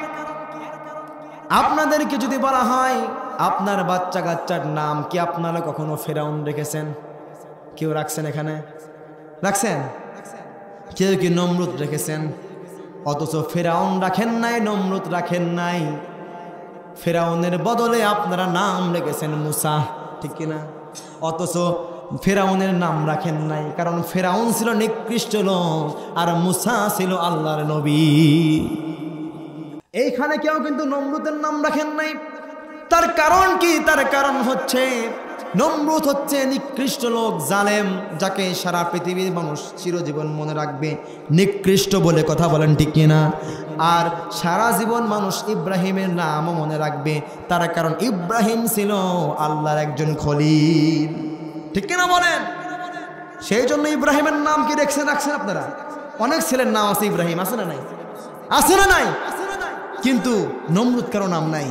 Speaker 1: আপনাদেরকে যদি বলা হয় আপনার বাচ্চা কাচ্চার নাম কি আপনারা কখনো ফেরাউন রেখেছেন? কেউ রাখছেন? এখানে রাখছেন? কেউ কি নমরুদ রেখেছেন? অথচ ফেরাউন রাখেন নাই, নমরুদ রাখেন নাই। ফেরাউনের বদলে আপনারা নাম রেখেছেন মুসা, ঠিক কিনা? অথচ ফেরাউনের নাম রাখেন নাই, কারণ ফেরাউন ছিল নিকৃষ্ট লোক আর মুসা ছিল আল্লাহর নবী। এইখানে কেউ কিন্তু নমরুদের নাম রাখেন নাই। তার কারণ কি? তার কারণ হচ্ছে নমরুদ হচ্ছে নিকৃষ্ট লোক, জালেম, যাকে সারা পৃথিবীর মানুষ চিরজীবন মনে রাখবে নিকৃষ্ট বলে, কথা বলেন ঠিক কিনা? আর সারা জীবন মানুষ ইব্রাহিমের নামও মনে রাখবে, তার কারণ ইব্রাহিম ছিল আল্লাহর একজন খলিল, ঠিক কিনা বলেন? সেই জন্য ইব্রাহিমের নাম কি রাখছেন আপনারা? অনেক ছেলের নাম আছে ইব্রাহিম, আছে না নাই? আছে না নাই? কিন্তু নমরুদ কারো নাম নাই।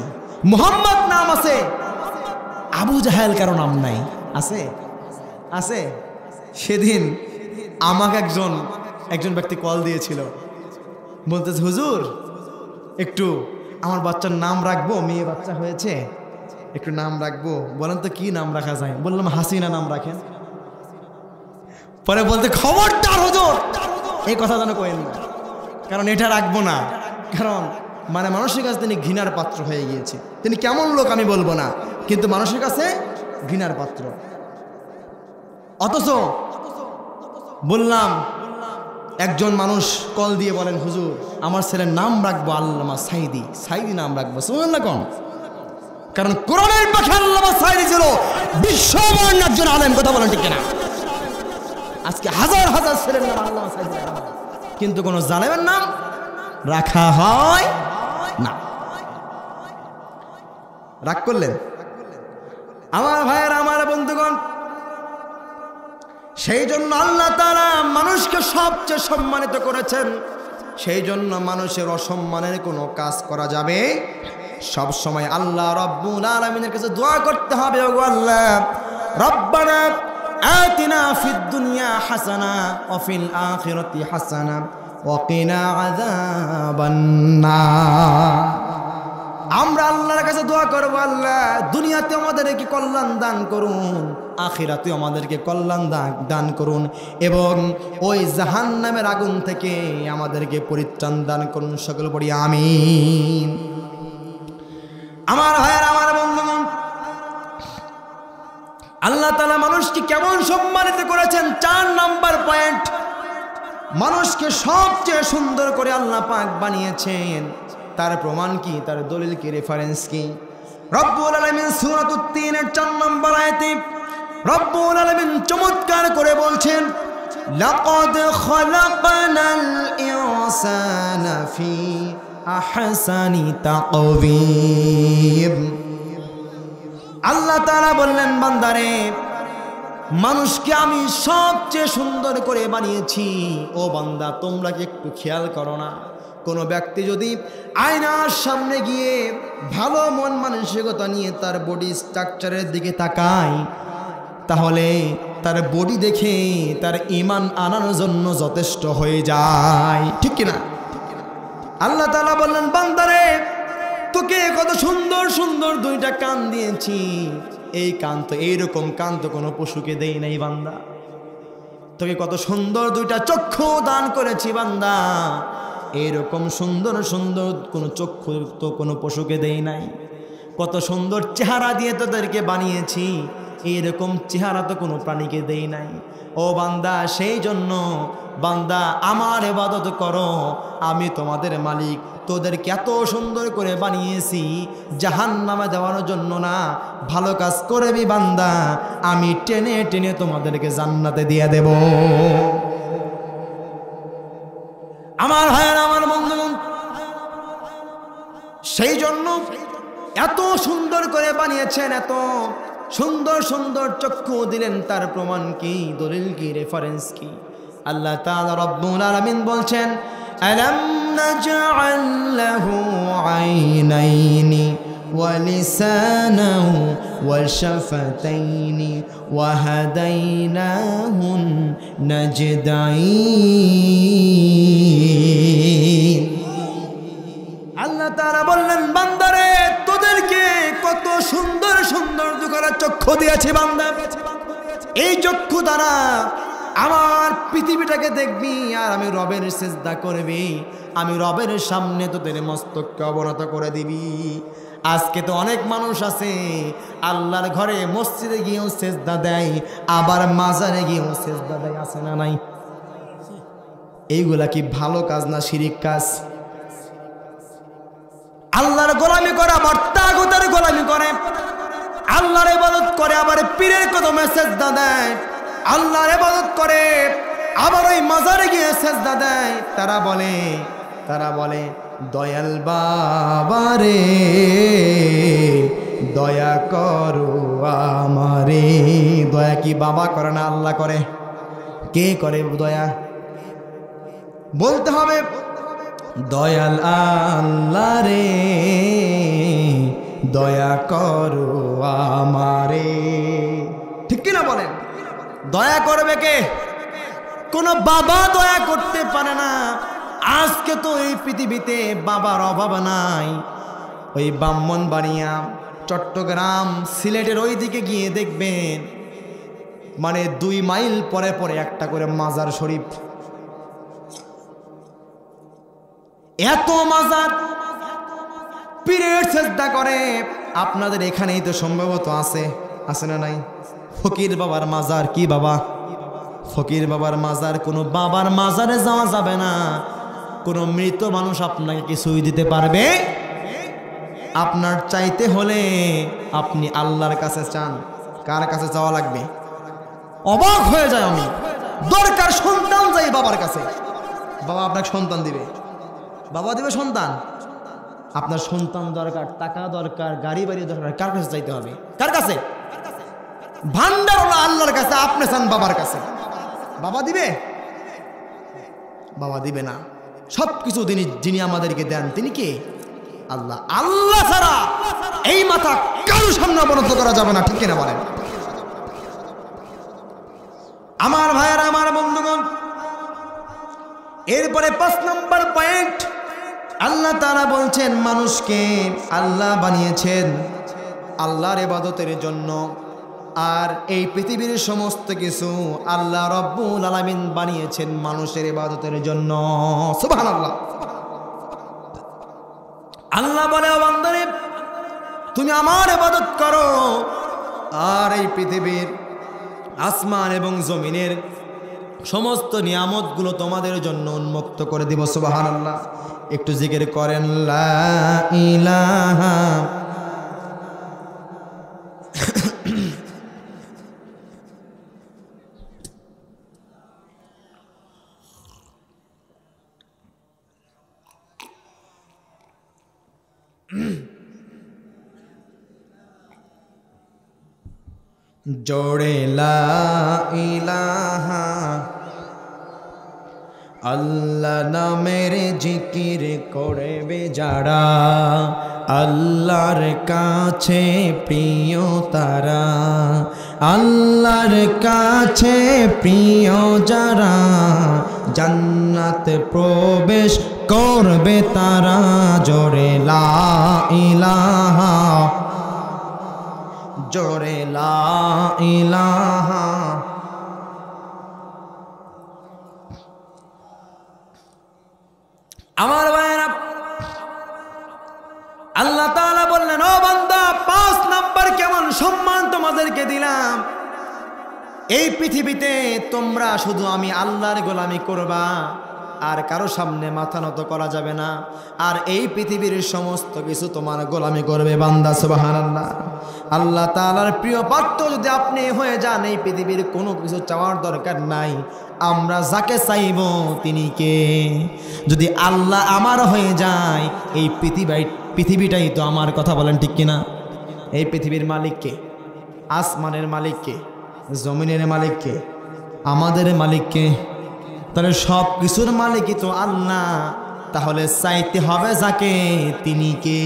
Speaker 1: মুহাম্মদ নাম আছে, আবু জাহেল কারো নাম নাই। আছে? আছে। সেদিন আমাকে একজন ব্যক্তি কল দিয়েছিল, বলতেছে হুজুর একটু আমার বাচ্চার নাম রাখবো, মেয়ে বাচ্চা হয়েছে, একটু নাম রাখবো, বলেন তো কি নাম রাখা যায়? বললাম হাসিনা নাম রাখেন। পরে বলতে খবরদার হুজুর এই কথা যেন কইেন না, কারণ এটা রাখবো না, কারণ মানে মানুষের কাছে তিনি ঘৃণার পাত্র হয়ে গিয়েছে। তিনি কেমন লোক আমি বলবো না, কিন্তু মানুষের কাছে ঘৃণার পাত্র। অথচ বললাম, একজন মানুষ কল দিয়ে বলেন হুজুর আমার ছেলের নাম রাখবো আল্লামা সাইদি, সাইদি নাম রাখবো। শুনলেন না কোন? কারণ কোরআনের পাখি আল্লামা সাইদি ছিল বিশ্বমান একজন আলেম, কথা বলেন ঠিক কিনা? আজকে হাজার হাজার ছেলের নাম আল্লামা সাইদি, কিন্তু কোন জালেমের নাম রাখা হয় না। রাগ করলেন? আমার ভাইয়ের, আমার বন্ধুগণ, সেই জন্য আল্লাহ তাআলা মানুষকে সবচেয়ে সম্মানিত করেছেন। সেই জন্য মানুষের অসম্মানের কোনো কাজ করা যাবে সব সময় আল্লাহ রাব্বুল আলামিনের কাছে দোয়া করতে হবে, ওগো আল্লাহ রব্বানা আতিনা ফিদ দুনিয়া হাসানা ওয়া ফিল আখিরাতি হাসানা ওয়া কিনা আযাবান নার। আমরা আল্লাহর কাছে দোয়া করব, আল্লাহ দুনিয়াতে আমাদেরকে কল্যাণ দান করুন, আখিরাতে আমাদেরকে কল্যাণ দান করুন, এবং ওই জাহান্নামের আগুন থেকে আমাদেরকে পরিত্রাণ দান করুন। সকল পড়ি আমিন। আমার ভাইয়ের, আমার বন্ধুগণ, আল্লাহ তাআলা মানুষকে কেমন সম্মানিত করেছেন। 4 নাম্বার পয়েন্ট, মানুষকে সবচেয়ে সুন্দর করে আল্লাহ পাক বানিয়েছেন। তার প্রমাণ কি? তার দলিল কি? রেফারেন্স কি? রব্বুল আলামিন সূরাতুত তিনের 4 নম্বর আয়াতে রব্বুল আলামিন চমৎকার করে বলছেন, লাকাদ খালাকনাল ইনসানা ফি আহসানি তাকওয়িম। আল্লাহ তাআলা বললেন, বান্দারে মানুষকে আমি সবচেয়ে সুন্দর করে বানিয়েছি। ও বান্দা, তোমরা কি একটু খেয়াল করো না? কোনো ব্যক্তি যদি আয়নার সামনে গিয়ে ভালো মন মানসিকতা নিয়ে তার বডি স্ট্রাকচারের দিকে তাকায়, তাহলে তার বডি দেখে তার ঈমান আনার জন্য যথেষ্ট হয়ে যায়, ঠিক কিনা? আল্লাহ তাআলা বললেন, বান্দারে তোকে কত সুন্দর সুন্দর 2টা কান দিয়েছি, এই কান তো, এইরকম কান তো কোনো পশুকে দেই নাই বান্দা। তোকে কত সুন্দর 2টা চক্ষু দান করেছি বান্দা, এরকম সুন্দর সুন্দর কোনো চক্ষু তো কোনো পশুকে দেই নাই। কত সুন্দর চেহারা দিয়ে তোদেরকে বানিয়েছি, এইরকম চেহারা তো কোনো প্রাণীকে দেই নাই। ও বান্দা, সেই জন্য বান্দা আমার ইবাদত করো, আমি তোমাদের মালিক। তোদেরকে এত সুন্দর করে বানিয়েছি জাহান্নামে দেওয়ার জন্য না, ভালো কাজ করবি বান্দা, আমি টেনে টেনে তোমাদেরকে জান্নাতে দিয়ে দেব। আমার ভাইয়ের, আমার বন্ধুগণ, সেই জন্য এত সুন্দর করে বানিয়েছেন, এত সুন্দর সুন্দর চক্ষু দিলেন, তার প্রমাণ কি? দলিল কি? রেফারেন্স কি? আল্লাহ তাআলা রব্বুল আলামিন বলছেন, আলাম নাজআল লাহু আইনাইনি ওয়া লিসানাহু ওয়া শাফাতাইনি ওয়া হাদাইনাহুন নাজদাইন। আল্লাহ তাআলা বললেন, বান্দারে চক্ষু দিয়েছি বান্দা, এই চক্ষু দ্বারা আমার পৃথিবীটাকে দেখবি আর আমি রবের সিজদা করবি, আমি রবের সামনে তোদের মস্তককে অবনত করে দিবি। আজকে তো অনেক মানুষ আছে আল্লাহর ঘরে মসজিদে গিয়েও সিজদা দেয়, আবার মাজারে গিয়েও সিজদা দেয়, আছে না নাই? এইগুলা কি ভালো কাজ না শিরিক কাজ? আল্লাহর গোলামি করে আবার তাগুতের গোলামি করে, আল্লাহর ইবাদত করে আবার পীরের কদমে সিজদা দেয়, আল্লাহর ইবাদত করে আবার ওই মাজারে গিয়ে সিজদা দেয়। তারা বলে দয়াল বাবা রে দয়া করো আমারে। দয়া কি বাবা করে না আল্লাহ করে? কে করে দয়া? বলতে হবে দয়াল আল্লাহ রে দয়া করো আমারে। ঠিক কিনা বলেন? দয়া করবে কে? কোন বাবা দয়া করতে পারে না। আজকে তো এই পৃথিবীতে বাবার অভাব নাই। ওই ব্রাহ্মণবাড়িয়া, চট্টগ্রাম, সিলেটের ওই দিকে গিয়ে দেখবেন মানে 2 মাইল পরে পরে একটা করে মাজার শরীফ। এত মাজার পীরের সিজদা করে। আপনাদের এখানেই তো সম্ভবত আছে না নাই? ফকির বাবার মাজার। কি বাবা? ফকির বাবার মাজার। কোনো বাবার মাজারে যাওয়া যাবে না। কোনো মৃত মানুষ আপনাকে কিছুই দিতে পারবে? আপনার চাইতে হলে আপনি আল্লাহর কাছে চান। কার কাছে যাওয়া লাগবে? অবাক হয়ে যায় আমি। দরকার সন্তান যাই বাবার কাছে, বাবা আপনাকে সন্তান দিবে, বাবা দিবে সন্তান। আপনার সন্তান দরকার, টাকা দরকার, গাড়ি বাড়ি দরকার, কার কাছে চাইতে হবে? কার কাছে? ভান্ডার হলো আল্লাহর কাছে। আপনি চান বাবার কাছে, বাবা দিবে? বাবা দিবে না। সবকিছু যিনি আমাদেরকে দেন তিনি কে? আল্লাহ। আল্লাহ ছাড়া এই মাথা কারো সামনে অবনত করা যাবে না। ঠিক কিনা বলেন? আমার ভাইয়েরা, আমার বন্ধুগণ, এরপরে 5 নম্বর পয়েন্ট, আল্লাহ তাআলা বলছেন মানুষকে আল্লাহ বানিয়েছেন আল্লাহর ইবাদতের জন্য। আর এই পৃথিবীর সমস্ত কিছু আল্লাহ রব্বুল আলামিন বানিয়েছেন মানুষের ইবাদতের জন্য। সুবহানাল্লাহ। আল্লাহ বলে, ও বান্দারে তুমি আমার ইবাদত করো, আর এই পৃথিবীর আসমান এবং জমিনের সমস্ত নিয়ামতগুলো তোমাদের জন্য উন্মুক্ত করে দিব। সুবহানাল্লাহ। একটু জিকির করেন লা ইলাহা জোড়ে লা ইলাহা আল্লাহ নামের জিকির করবে যারা, আল্লাহর কাছে প্রিয় তারা, আল্লাহর কাছে প্রিয় যারা, জান্নাত প্রবেশ করবে তারা। জোরে লা ইলাহা, জোরে লা ইলাহা। আমার ভাইয়েরা, আল্লাহ তাআলা বললেন, ও বান্দা 5 নাম্বার কেমন সম্মান তোমাদেরকে দিলাম। এই পৃথিবীতে তোমরা শুধু আমি আল্লাহর গোলামি করবা, আর কারো সামনে মাথা নত করা যাবে না। আর এই পৃথিবীর সমস্ত কিছু তোমার গোলামি করবে বান্দা। সুবহানাল্লাহ। আল্লাহ তাআলার প্রিয় পাত্র যদি আপনি হয়ে যান, এই পৃথিবীর কোনো কিছু চাওয়ার দরকার নাই। আমরা যাকে চাইব তিনি কে? যদি আল্লাহ আমার হয়ে যায়, এই পৃথিবীটাই তো আমার। কথা বলেন ঠিক কিনা? এই পৃথিবীর মালিক কে? আসমানের মালিক কে? জমিনের মালিক কে? আমাদের মালিক কে? তাহলে সব কিছুর মালিকই তো আল্লাহ। তাহলে চাইতে হবে যাকে, তিনি কে?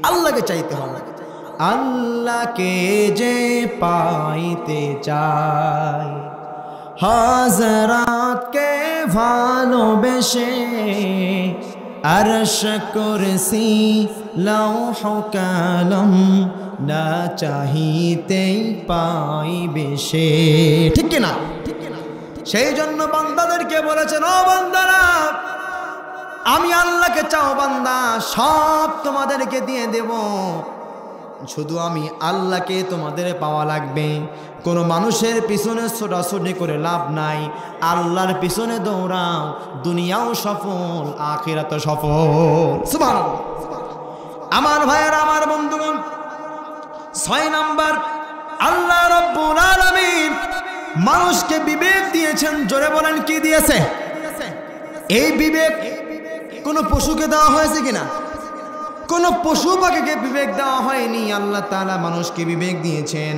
Speaker 1: আল্লাহকে চাইতে হবে। আল্লাহকে যে পাইতে চাই, হযরতকে ভালোবেসে আরশ কুরসি লৌহ কলম না চাহিতেই পাইবে সে। ঠিক কিনা? সেই জন্য বান্দাদেরকে বলেছেন, ও বান্দারা আমি আল্লাহকে চাও বান্দা, সব তোমাদেরকে দিয়ে দেব, শুধু আমি আল্লাহকে তোমাদের পাওয়া লাগবে। কোনো মানুষের পিছনে ছোটাছুটি করে লাভ নাই, আল্লাহর পিছনে দৌড়াও, দুনিয়াও সফল আখিরাতও সফল। সুবহানাল্লাহ। আমার ভাইয়েরা, আমার বন্ধুগণ, 6 নাম্বার, আল্লাহ রাব্বুল আলামিন মানুষকে বিবেক দিয়েছেন। জোরে বলেন, কি দিয়েছে? এই বিবেক কোন পশুকে দেওয়া হয়েছে কিনা? কোন পশু পাখিকে বিবেক দেওয়া হয়নি। আল্লাহ তাআলা মানুষকে বিবেক দিয়েছেন।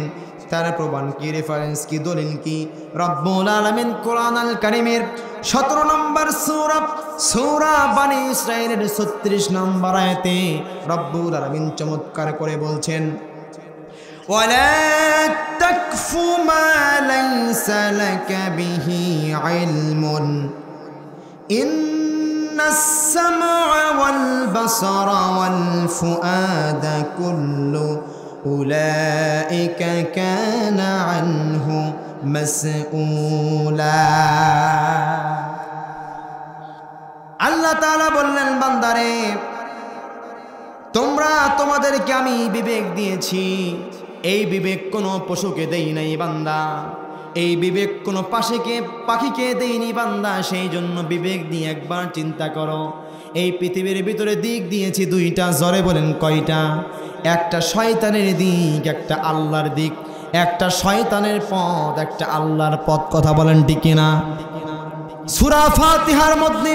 Speaker 1: তার প্রমাণ কি, রেফারেন্স কি, দলিল কি? রব্বুল আলামিন কোরআন আল কারীমের 17 নম্বর সূরা বনী ইসরাঈলের 36 নম্বর আয়াতে রব্বুল আলামিন চমৎকার করে বলছেন, ওয়ালা তাকফু মা লাইসা লাকা বিহি ইলমুন ইন্নাস সামআ ওয়াল বাসারা ওয়াল ফুআদা কুল্লু উলাইকা কানা আনহু মাসউলা। আল্লাহ তাআলা বললেন, বান্দারে তোমাদেরকে আমি বিবেক দিয়েছি। এই বিবেক কোনো পশুকে দেই নাই বান্দা, এই বিবেক কোনো পাখিকে দেইনি বান্দা। সেই জন্য বিবেক নিয়ে একবার চিন্তা করো। এই পৃথিবীর ভিতরে দিক দিয়েছি 2টা। জোরে বলেন, কয়টা? একটা শয়তানের দিক, একটা আল্লাহর দিক। একটা শয়তানের পথ, একটা আল্লাহর পথ। কথা বলেন ঠিক কিনা? সূরা ফাতিহার মধ্যে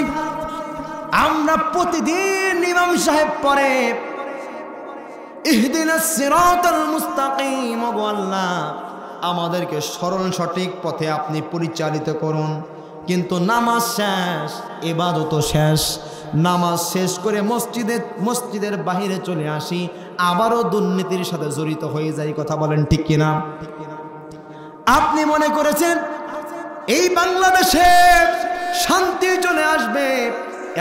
Speaker 1: আমরা প্রতিদিন ইমাম সাহেব পড়ে ইহদিনাস সিরাতাল মুস্তাকিম। ওগো আল্লাহ, আমাদেরকে সরল সঠিক পথে আপনি পরিচালিত করুন। কিন্তু নামাজ শেষ, ইবাদত শেষ। নামাজ শেষ করে মসজিদের বাহিরে চলে আসি, আবারও দুর্নীতির সাথে জড়িত হয়ে যাই। কথা বলেন ঠিক কিনা? আপনি মনে করেছেন এই বাংলাদেশে শান্তি চলে আসবে?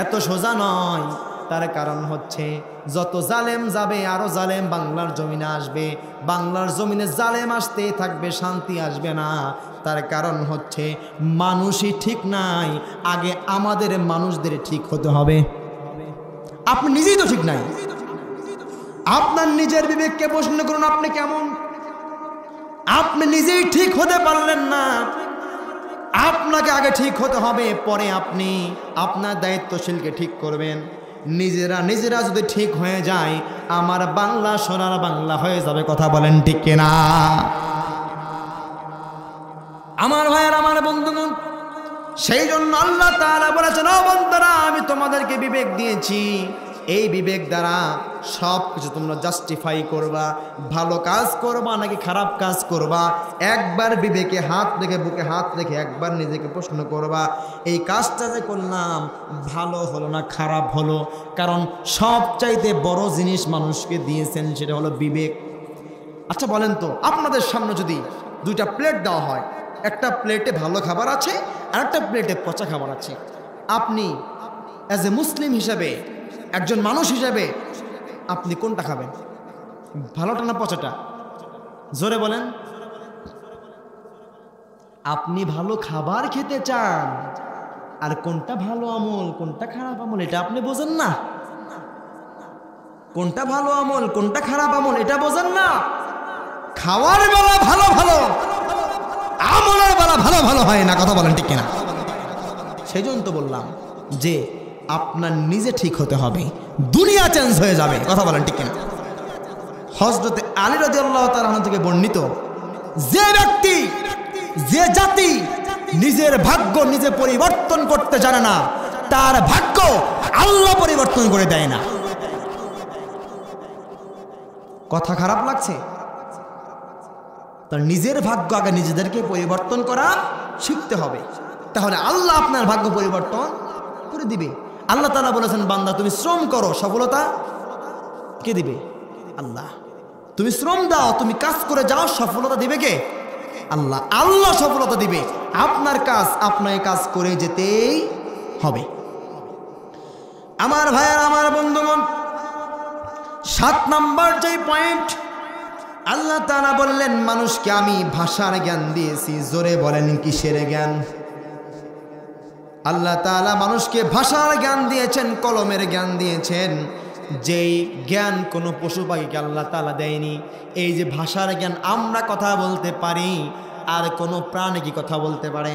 Speaker 1: এত সোজা নয়। তার কারণ হচ্ছে যত জালেম যাবে আরো জালেম বাংলার জমিনে আসবে। বাংলার জমিনে জালেম আসতেই থাকবে, শান্তি আসবে না। তার কারণ হচ্ছে মানুষই ঠিক নাই। আগে আমাদের মানুষদের ঠিক হতে হবে। আপনি নিজেই তো ঠিক নাই। আপনার নিজের বিবেককে প্রশ্ন করুন, আপনি কেমন? আপনি নিজেই ঠিক হতে পারলেন না। আপনাকে আগে ঠিক হতে হবে, পরে আপনি আপনার দায়িত্বশীলকে ঠিক করবেন। নিজেরা যদি ঠিক হয়ে যায়, আমার বাংলা সোনার বাংলা হয়ে যাবে। কথা বলেন ঠিক কিনা? আমার ভাইয়ের, আমার বন্ধুগণ, সেই জন্য আল্লাহ তাআলা বলেছেন, ও বান্দারা আমি তোমাদেরকে বিবেক দিয়েছি। এই বিবেক দ্বারা সব কিছু তোমরা জাস্টিফাই করবা। ভালো কাজ করবা নাকি খারাপ কাজ করবা, একবার বিবেকে হাত রেখে, বুকে হাত রেখে একবার নিজেকে প্রশ্ন করবা, এই কাজটা যে করলাম ভালো হলো না খারাপ হলো? কারণ সবচাইতে বড় জিনিস মানুষকে দিয়েছেন, সেটা হলো বিবেক। আচ্ছা বলেন তো, আপনাদের সামনে যদি 2টা প্লেট দেওয়া হয়, একটা প্লেটে ভালো খাবার আছে আর একটা প্লেটে পচা খাবার আছে, আপনি অ্যাজ এ মুসলিম হিসাবে, একজন মানুষ হিসাবে আপনি কোনটা খাবেন? ভালোটা না পচাটা? জোরে বলেন। আপনি ভালো খাবার খেতে চান, আর কোনটা ভালো আমল কোনটা খারাপ আমল এটা আপনি বোঝেন না। কোনটা ভালো আমল কোনটা খারাপ আমল এটা বোঝেন না। খাওয়ার বেলা ভালো ভালো, আমলের বেলা ভালো ভালো হয় না। কথা বলেন ঠিক কিনা? সেই জন্য তো বললাম যে আপনার নিজে ঠিক হতে হবে, দুনিয়া চেঞ্জ হয়ে যাবে। কথা বলেন ঠিক কিনা? হযরতে আলী রাদিয়াল্লাহু তাআলা আনহু থেকে বর্ণিত, যে ব্যক্তি, যে জাতি নিজের ভাগ্য নিজে পরিবর্তন করতে জানে না, তার ভাগ্য আল্লাহ পরিবর্তন করে দেয় না। কথা খারাপ লাগছে? তার নিজের ভাগ্য আগে নিজেদেরকে পরিবর্তন করা শিখতে হবে, তাহলে আল্লাহ আপনার ভাগ্য পরিবর্তন করে দিবে। আল্লাহ তাআলা বলেছেন, বান্দা তুমি শ্রম করো, সফলতা কে দিবে? আল্লাহ। তুমি শ্রম দাও, তুমি কাজ করে যাও, সফলতা দিবে কে? আল্লাহ। আল্লাহ সফলতা দিবে। আপনার কাজ আপনাকে কাজ করে যেতেই হবে। আমার ভাইয়ের, আমার বন্ধুগণ, 7 নম্বর যে পয়েন্ট, আল্লাহ তাআলা বললেন মানুষকে আমি ভাষার জ্ঞান দিয়েছি। জোরে বলেন কিসের জ্ঞান? আল্লাহ তাআলা মানুষকে ভাষার জ্ঞান দিয়েছেন, কলমের জ্ঞান দিয়েছেন, যেই জ্ঞান কোনো পশু পাখিকে আল্লাহ তাআলা দেয়নি। এই যে ভাষার জ্ঞান, আমরা কথা বলতে পারি, আর কোনো প্রাণী কি কথা বলতে পারে?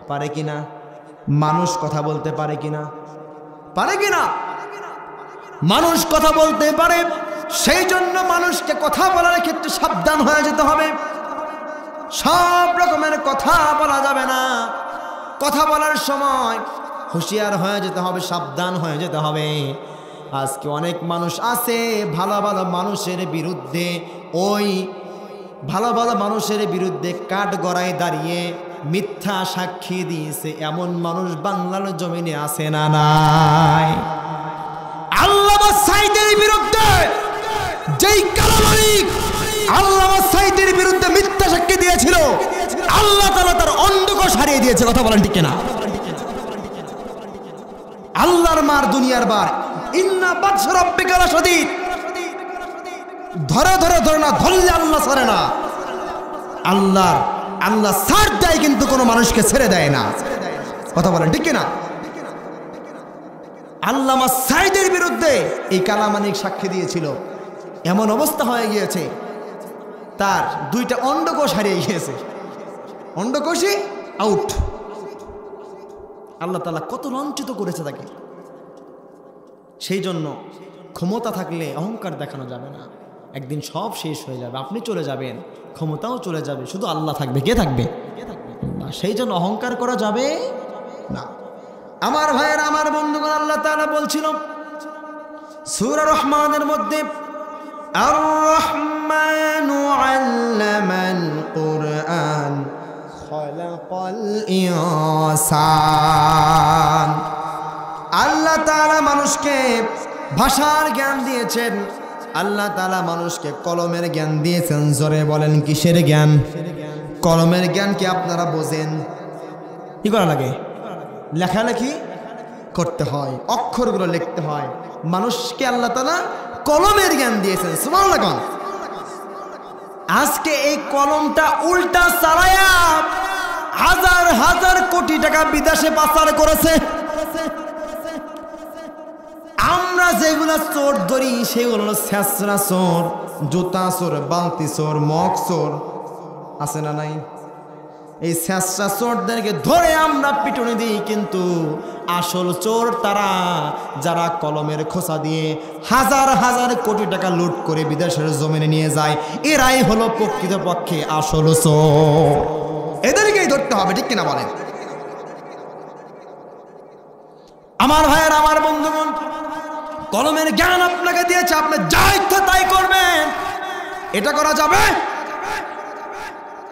Speaker 1: পারে কিনা? মানুষ কথা বলতে পারে কিনা? পারে কিনা? মানুষ কথা বলতে পারে। সেই জন্য মানুষকে কথা বলার ক্ষেত্রে সাবধান হয়ে যেতে হবে। সব রকমের কথা বলা যাবে না। কথা বলার সময় হুঁশিয়ার হয়ে যেতে হবে, সাবধান হয়ে যেতে হবে। আজকে অনেক মানুষ আছে ভালো ভালো মানুষের বিরুদ্ধে, ওই ভালো ভালো মানুষের বিরুদ্ধে কাঠ গড়ায় দাঁড়িয়ে মিথ্যা সাক্ষী দিয়েছে। এমন মানুষ বাংলার জমিনে আছে না নাই? আল্লামা সাঈদের বিরুদ্ধে যেই কালামালিক আল্লামা সাঈদের বিরুদ্ধে মিথ্যা সাক্ষী দিয়েছিল, আল্লাহ তাআলা তার অন্ধকোষ হারিয়ে দিয়েছে। কথা বলেন ঠিক কিনা? আল্লাহর মার দুনিয়ার বার, ইন্না বাতশা রাব্বিকা লাশাদীদ। ধরে ধরে ধরে না ধরলে আল্লাহ ছাড়ে না। আল্লাহ ছাড় দেয়, কিন্তু কোনো মানুষকে ছেড়ে দেয় না। কথা বলেন ঠিক কিনা? আল্লামা সাঈদের বিরুদ্ধে এই কালামানিক সাক্ষী দিয়েছিল, এমন অবস্থা হয়ে গিয়েছে তার 2টা অন্ডকোষ হারিয়ে গিয়েছে। অন্ডকোষই আউট। আল্লাহ তাআলা কত লাঞ্ছিত করেছে তাকে। সেই জন্য ক্ষমতা থাকলে অহংকার দেখানো যাবে না। একদিন সব শেষ হয়ে যাবে, আপনি চলে যাবেন, ক্ষমতাও চলে যাবে, শুধু আল্লাহ থাকবে। কে থাকবে? আল্লাহ। সেই জন্য অহংকার করা যাবে না। আমার ভাইয়েরা, আমার বন্ধুগণ, আল্লাহ তাআলা বলছিল সূরা রহমানের মধ্যে, আর রহমানু আল্লামাল কুরআন খালাকাল ইনসান। আল্লাহ তাআলা মানুষকে ভাষার জ্ঞান দিয়েছেন, আল্লাহ তাআলা মানুষকে কলমের জ্ঞান দিয়েছেন। জোরে বলেন কিসের জ্ঞান? কলমের জ্ঞান কি আপনারা বোঝেন? কি করা লাগে? লেখালেখি করতে হয়, অক্ষরগুলো লিখতে হয়। মানুষকে আল্লাহ তাআলা কলমের জ্ঞান দিয়েছেন। সুবহানাল্লাহ। আজকে এই কলমটা উল্টা চালায়া হাজার হাজার কোটি টাকা বিদেশে পাচার করেছে। আমরা যেগুলা চোর ধরি সেগুলো হলো ছেঁচড়া চোর, জুতা চোর, বালতি চোর, মগ চোর, আছে না নাই? এই ছেঁচড়া চোরদেরকে ধরে আমরা পিটুনি দিই, কিন্তু আসল চোর তারা যারা কলমের খোঁচা দিয়ে হাজার হাজার কোটি টাকা লুট করে বিদেশের জমিনে নিয়ে যায়, এরাই হলো প্রকৃতপক্ষে আসল চোর। এদেরকেই ধরতে হবে, ঠিক কিনা বলেন? আমার ভাইয়ের, আমার বন্ধুগণ, কলমের জ্ঞান আপনাকে দিয়েছে, আপনি যা ইচ্ছা তাই করবেন, এটা করা যাবে?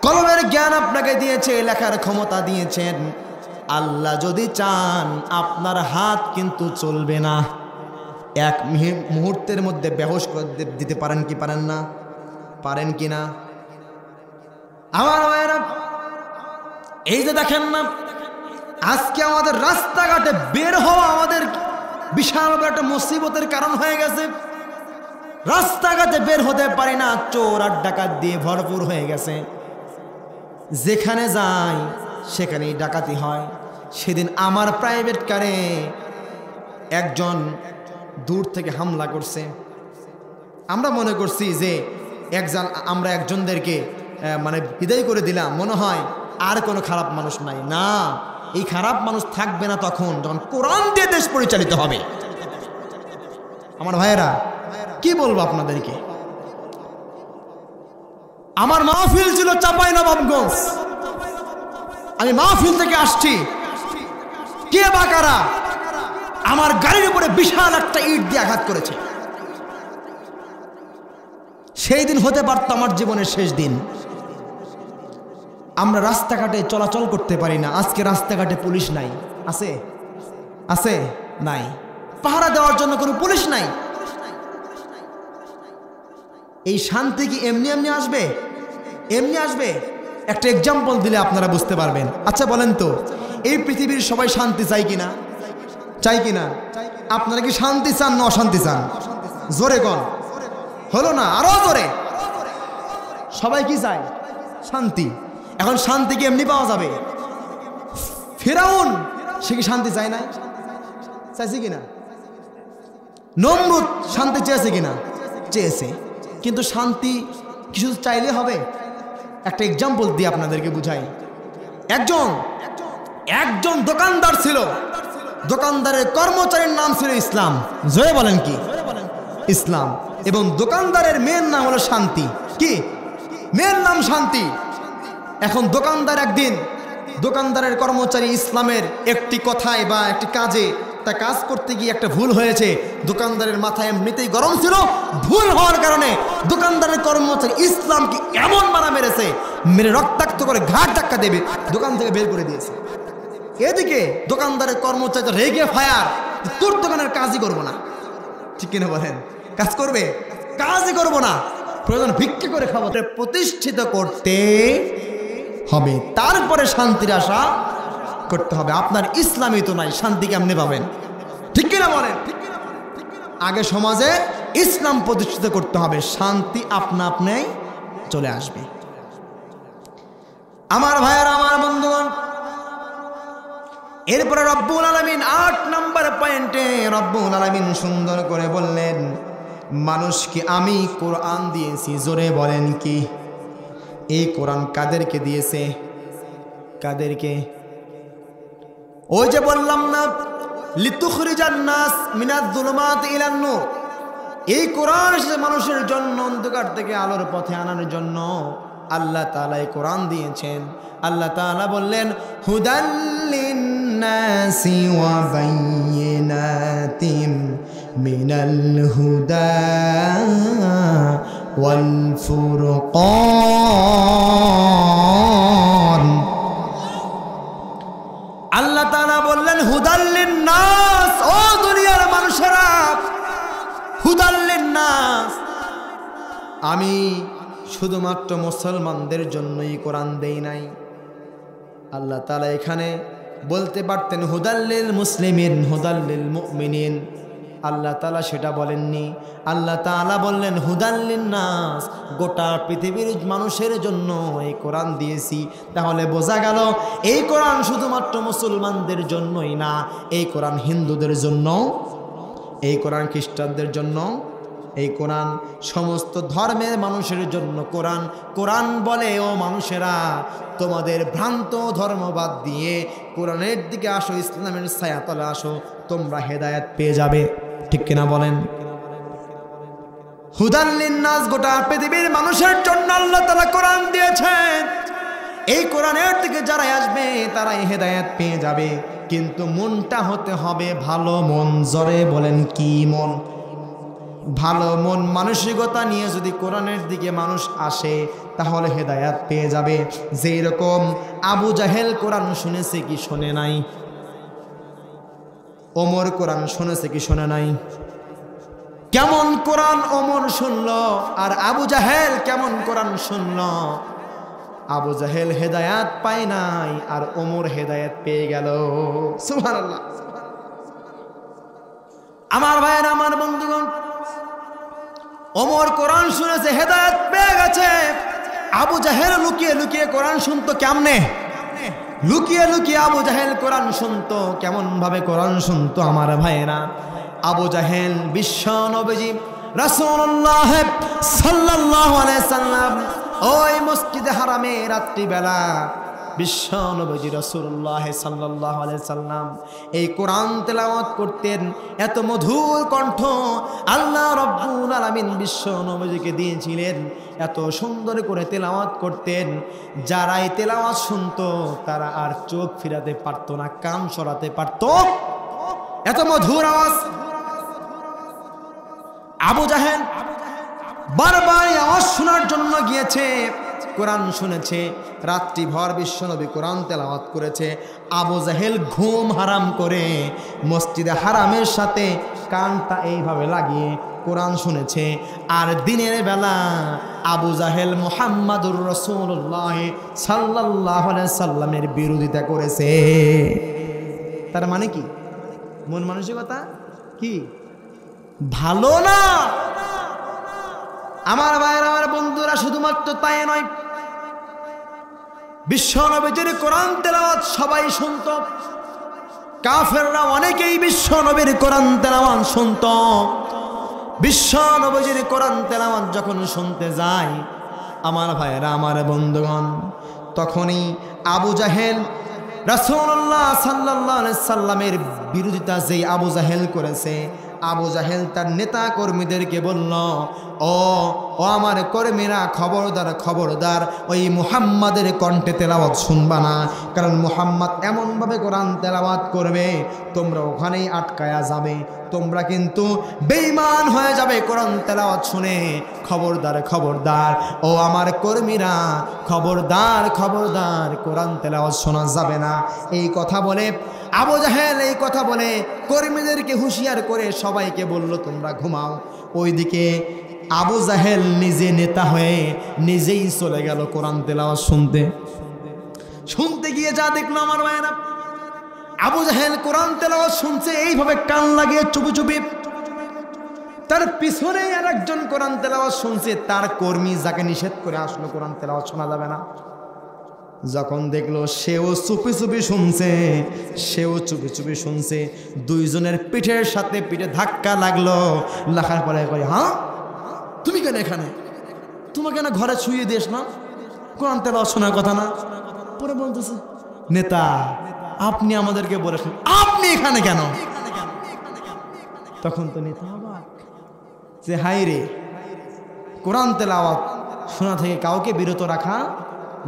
Speaker 1: কলমের জ্ঞান আপনাকে দিয়েছে, লেখার ক্ষমতা দিয়েছেন। আল্লাহ যদি চান আপনার হাত কিন্তু চলবে না। এক মুহূর্তের মধ্যে বেহুশ করে দিতে পারেন কি পারেন না? পারেন কি না? আমার ভাইয়েরা, এই যে দেখেন না, আজকে আমাদের রাস্তাঘাটে বের হওয়া আমাদের বিশাল একটা মুসিবতের কারণ হয়ে গেছে। রাস্তাঘাটে বের হতে পারি না, চোর আর ডাকাত দিয়ে ভরপুর হয়ে গেছে। যেখানে যাই সেখানেই ডাকাতি হয়। সেদিন আমার প্রাইভেট কারে একজন দূর থেকে হামলা করছে। আমরা মনে করছি যে আমরা একজনদেরকে মানে বিদায় করে দিলাম, মনে হয় আর কোনো খারাপ মানুষ নাই। না, এই খারাপ মানুষ থাকবে না তখন যখন কোরআন দিয়ে দেশ পরিচালিত হবে। আমার ভাইয়েরা, কি বলবো আপনাদেরকে? আমার মাহফিল ছিল চাঁপাইনবাবগঞ্জ। আমি মাহফিল থেকে আসছি, কে বা কারা আমার গাড়ির উপরে বিশাল একটা ইট দিয়ে আঘাত করেছে। সেই দিন হতে পারত আমার জীবনের শেষ দিন। আমরা রাস্তাঘাটে চলাচল করতে পারি না। আজকে রাস্তাঘাটে পুলিশ নাই, আছে? আছে? নাই। পাহারা দেওয়ার জন্য কোনো পুলিশ নাই। এই শান্তি কি এমনি এমনি আসবে? এমনি আসবে? একটা এক্সাম্পল দিলে আপনারা বুঝতে পারবেন। আচ্ছা বলেন তো, এই পৃথিবীর সবাই শান্তি চাই কিনা? চাই কিনা? আপনারা কি শান্তি চান না অশান্তি চান? জোরে কোন, হলো না, আরো জোরে। সবাই কি চায়? শান্তি। এখন শান্তি কি এমনি পাওয়া যাবে? ফিরাউন সে কি শান্তি চায় না? চাইছে কিনা? নমরুদ শান্তি চেয়েছে কিনা? চেয়েছে। কিন্তু শান্তি কিছু চাইলে হবে? একটা এক্সাম্পল দিয়ে আপনাদেরকে বুঝাই। একজন দোকানদার ছিল, দোকানদারের কর্মচারীর নাম ছিল ইসলাম। জয় বলেন কি? ইসলাম। এবং দোকানদারের মেয়ের নাম হলো শান্তি। কি মেয়ের নাম? শান্তি। এখন দোকানদার একদিন, দোকানদারের কর্মচারী ইসলামের একটি কথায় বা একটি কাজে, তা কাজ করতে গিয়ে একটা ভুল হয়েছে। দোকানদারের মাথায় এমনিতেই গরম ছিল, ভুল হওয়ার কারণে দোকানদারের কর্মচারী ইসলামকে এমন মারা মেরেছে, মেরে রক্তাক্ত করে ঘাট ধাক্কা দেবে দোকান থেকে বের করে দিয়েছে। এদিকে দোকানদারের কর্মচারী রেগে ফায়ার, তোর দোকানের কাজই করবো না। ঠিক কিনা বলেন? কাজ করবে? কাজই করবো না, প্রয়োজন ভিক্ষা করে খাবো। প্রতিষ্ঠিত করতে হবে, তারপরে শান্তির আশা করতে হবে। আপনার ইসলামই তো নাই, শান্তি কেমনে পাবেন? ঠিক কিনা বলেন? আগে সমাজে ইসলাম প্রতিষ্ঠিত করতে হবে, শান্তি আপনা আপনি চলে আসবে। আমার ভাইয়েরা, আমার বন্ধুগণ, এরপরে রব্বুল আলামিন 8 নম্বর পয়েন্টে রব্বুল আলামিন সুন্দর করে বললেন, মানুষকে আমি কোরআন দিয়েছি। জোরে বলেন কি? এই কোরআন কাদেরকে দিয়েছে? কাদেরকে? ওই যে বললাম না, লিতুখরিজান নাস মিনাজ যুলুমাতি ইলান নূর। এই কোরআন এসেছে মানুষের জন্য, অন্ধকার থেকে আলোর পথে আনার জন্য। আল্লাহ তাআলা এই কোরআন দিয়েছেন। আল্লাহ তাআলা বললেন, হুদাল লিন্নাসি ওয়া বায়িনাতিম মিনাল হুদা ওয়াল ফুরকান। আল্লাহ তাআলা বললেন, হুদাল লিন্নাস, ও দুনিয়ার মানুষেরা, হুদাল লিন্নাস, আমি শুধুমাত্র মুসলমানদের জন্যই কোরআন দেই নাই। আল্লাহ তাআলা এখানে বলতে পারতেন হুদাল্লিল মুসলিমিন, হুদাল্লিল মুমিনিন। আল্লাহ তাআলা সেটা বলেননি। আল্লাহ তাআলা বললেন হুদাল্লিন নাস, গোটা পৃথিবীর মানুষের জন্য এই কোরআন দিয়েছি। তাহলে বোঝা গেল এই কোরআন শুধুমাত্র মুসলমানদের জন্যই না, এই কোরআন হিন্দুদের জন্য, এই কোরআন খ্রিস্টানদের জন্য, এই কোরআন সমস্ত ধর্মের মানুষের জন্য। কোরআন বলে, ও মানুষেরা, তোমাদের ভ্রান্ত ধর্মবাদ দিয়ে কোরআনের দিকে আসো, ইসলামের ছায়াতলে আসো, তোমরা হেদায়েত পেয়ে যাবে। ঠিক কিনা বলেন? হুদাল লিন্নাস, গোটা পৃথিবীর মানুষের জন্য আল্লাহ তাআলা কোরআন দিয়েছেন। এই কোরআনের দিকে যারা আসবে তারাই হেদায়েত পেয়ে যাবে। কিন্তু মনটা হতে হবে ভালো মন। জোরে বলেন কি মন? ভালো মন মানসিকতা নিয়ে যদি কোরআনের দিকে মানুষ আসে তাহলে হেদায়েত পেয়ে যাবে। যেই রকম আবু জাহেল কোরআন শুনেছে কি শোনে নাই? ওমর কোরআন শুনেছে কি শোনে নাই? কেমন কোরআন ওমর শুনলো, আর আবু জাহেল কেমন কোরআন শুনলো? আবু জাহেল হেদায়েত পায় নাই, আর ওমর হেদায়েত পেয়ে গেল। সুবহানাল্লাহ। আমার ভাইয়েরা, আমার বন্ধুগণ, ওমর কোরআন শুনেছে, হেদায়েত পেয়ে গেছে। আবু জাহেল লুকিয়ে লুকিয়ে কোরআন শুনতো। কেমনে? লুকিয়ে লুকিয়ে আবু জাহেল কোরআন শুনতো। কেমন ভাবে কোরআন শুনতো? আমার ভাইয়েরা, আবু জাহেল বিশ্ব নবীজি রাসূলুল্লাহ সাল্লাল্লাহু আলাইহি সাল্লাম ওই মসজিদে হারামে রাত্রিবেলা বিশ্ব নবীজি রাসূলুল্লাহ সাল্লাল্লাহু আলাইহি সাল্লাম এই কোরআন তেলাওয়াত করতেন। এত মধুর কণ্ঠ আল্লাহ রাব্বুল আলামিন বিশ্ব নবীজিকে দিয়েছিলেন। এত সুন্দর করে তেলাওয়াত করতেন, যারাই তেলাওয়াত শুনতো তারা আর চোখ ফিরাতে পারতো না, কান সরাতে পারতো। এত মধুর আওয়াজ। আবু জাহেল বারবার আওয়াজ শোনার জন্য গিয়েছে, কোরআন শুনেছে। রাত্রিভর বিশ্বনবী কোরআন তেলাওয়াত করেছে। আবু জাহেল ঘুম হারাম করে মসজিদে হারামের সাথে কানটা এইভাবে লাগিয়ে কোরআন শুনেছে। আর দিনের বেলা আবু জাহেল মুহাম্মাদুর রাসূলুল্লাহ সাল্লাল্লাহু আলাইহি সাল্লামের বিরোধিতা করেছে। তার মানে কি? মন মানসিকতা কি ভালো না। আমার ভাইয়ের আমার বন্ধুরা, শুধুমাত্র তাই নয়, বিশ্ব নবীর কোরআন তেলাওয়াত সবাই শুনত। কাফেররা অনেকেই বিশ্ব নবীর কোরআন তেলাওয়াত শুনত। বিশ্ব নবীর কোরআন তেলাওয়াত যখন শুনতে যায় আমার ভাইয়েরা আমার বন্ধুগণ, তখনই আবু জাহেল রাসূলুল্লাহ সাল্লাল্লাহু আলাইহি সাল্লামের বিরোধিতা যেই আবু জাহেল করেছে, আবু জাহেল তার নেতা কর্মীদেরকে বলল, ও আমার কর্মীরা, খবরদার খবরদার, ওই মুহাম্মাদের কণ্ঠে তেলাওয়াত শুনবা না, কারণ মুহাম্মদ এমনভাবে কোরআন তেলাওয়াত করবে তোমরা ওখানেই আটকায়া যাবে, তোমরা কিন্তু বেঈমান হয়ে যাবে কোরআন তেলাওয়াত শুনে। খবরদার খবরদার ও আমার কর্মীরা, খবরদার খবরদার, কোরআন তেলাওয়াত শোনা যাবে না। এই কথা বলে আবু জাহেল, এই কথা বলে কর্মীদেরকে হুঁশিয়ার করে সবাইকে বলল তোমরা ঘুমাও। ওইদিকে আবু জাহেল নিজে নেতা হয়ে নিজেই চলে গেল কোরআন তেলাওয়াত শুনতে। শুনতে গিয়ে যা দেখলো আমার ভাইয়েরা, আবু জাহেল কোরআন তেলাওয়াত শুনছে এইভাবে কান লাগিয়ে চুপি চুপি, তার পিছনে আর একজন কোরআন তেলাওয়াত শুনছে, তার কর্মী যাকে নিষেধ করে আসলো কোরআন তেলাওয়াত শোনা যাবে না, যখন দেখলো সেও চুপি চুপি শুনছে, সেও চুপি চুপি শুনছে, দুইজনের পিঠের সাথে পিঠে ধাক্কা লাগলো। লাগার পরে কয়, হ্যাঁ তুমি কেন এখানে, তোমাকে না ঘরে শুয়ে দিস না, কোরআন তেলাওয়াত শোনার কথা না। পরে বলতেছে, নেতা আপনি আমাদেরকে বলেছেন, আপনি এখানে কেন? তখন তো নেতা অবাক যে হাই রে, কোরআন তেলাওয়াত শোনা থেকে কাউকে বিরত রাখা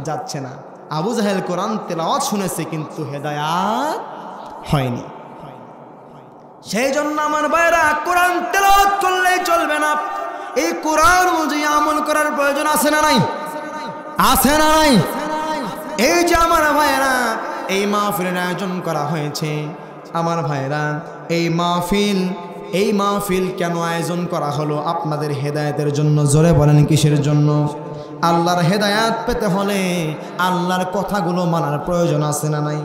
Speaker 1: যাচ্ছে না। আবু জাহেল কোরআন তেলাওয়াত শুনেছে কিন্তু হেদায়াত হয়নি। সেই জন্য আমার ভাইরা, কোরআন তেলাওয়াত করলেই চলবে না, এই কোরআন অনুযায়ী আমল করার প্রয়োজন আছে না নাই? আছে না নাই? এই যে আমার ভাইরা, এই মাহফিলের আয়োজন করা হয়েছে, আমার ভাইরা এই মাহফিল কেন আয়োজন করা হলো? আপনাদের হেদায়েতের জন্য। জোরে বলেন কিসের জন্য? আল্লাহর হেদায়াত পেতে হলে আল্লাহর কথাগুলো মানার প্রয়োজন আছে না নাই?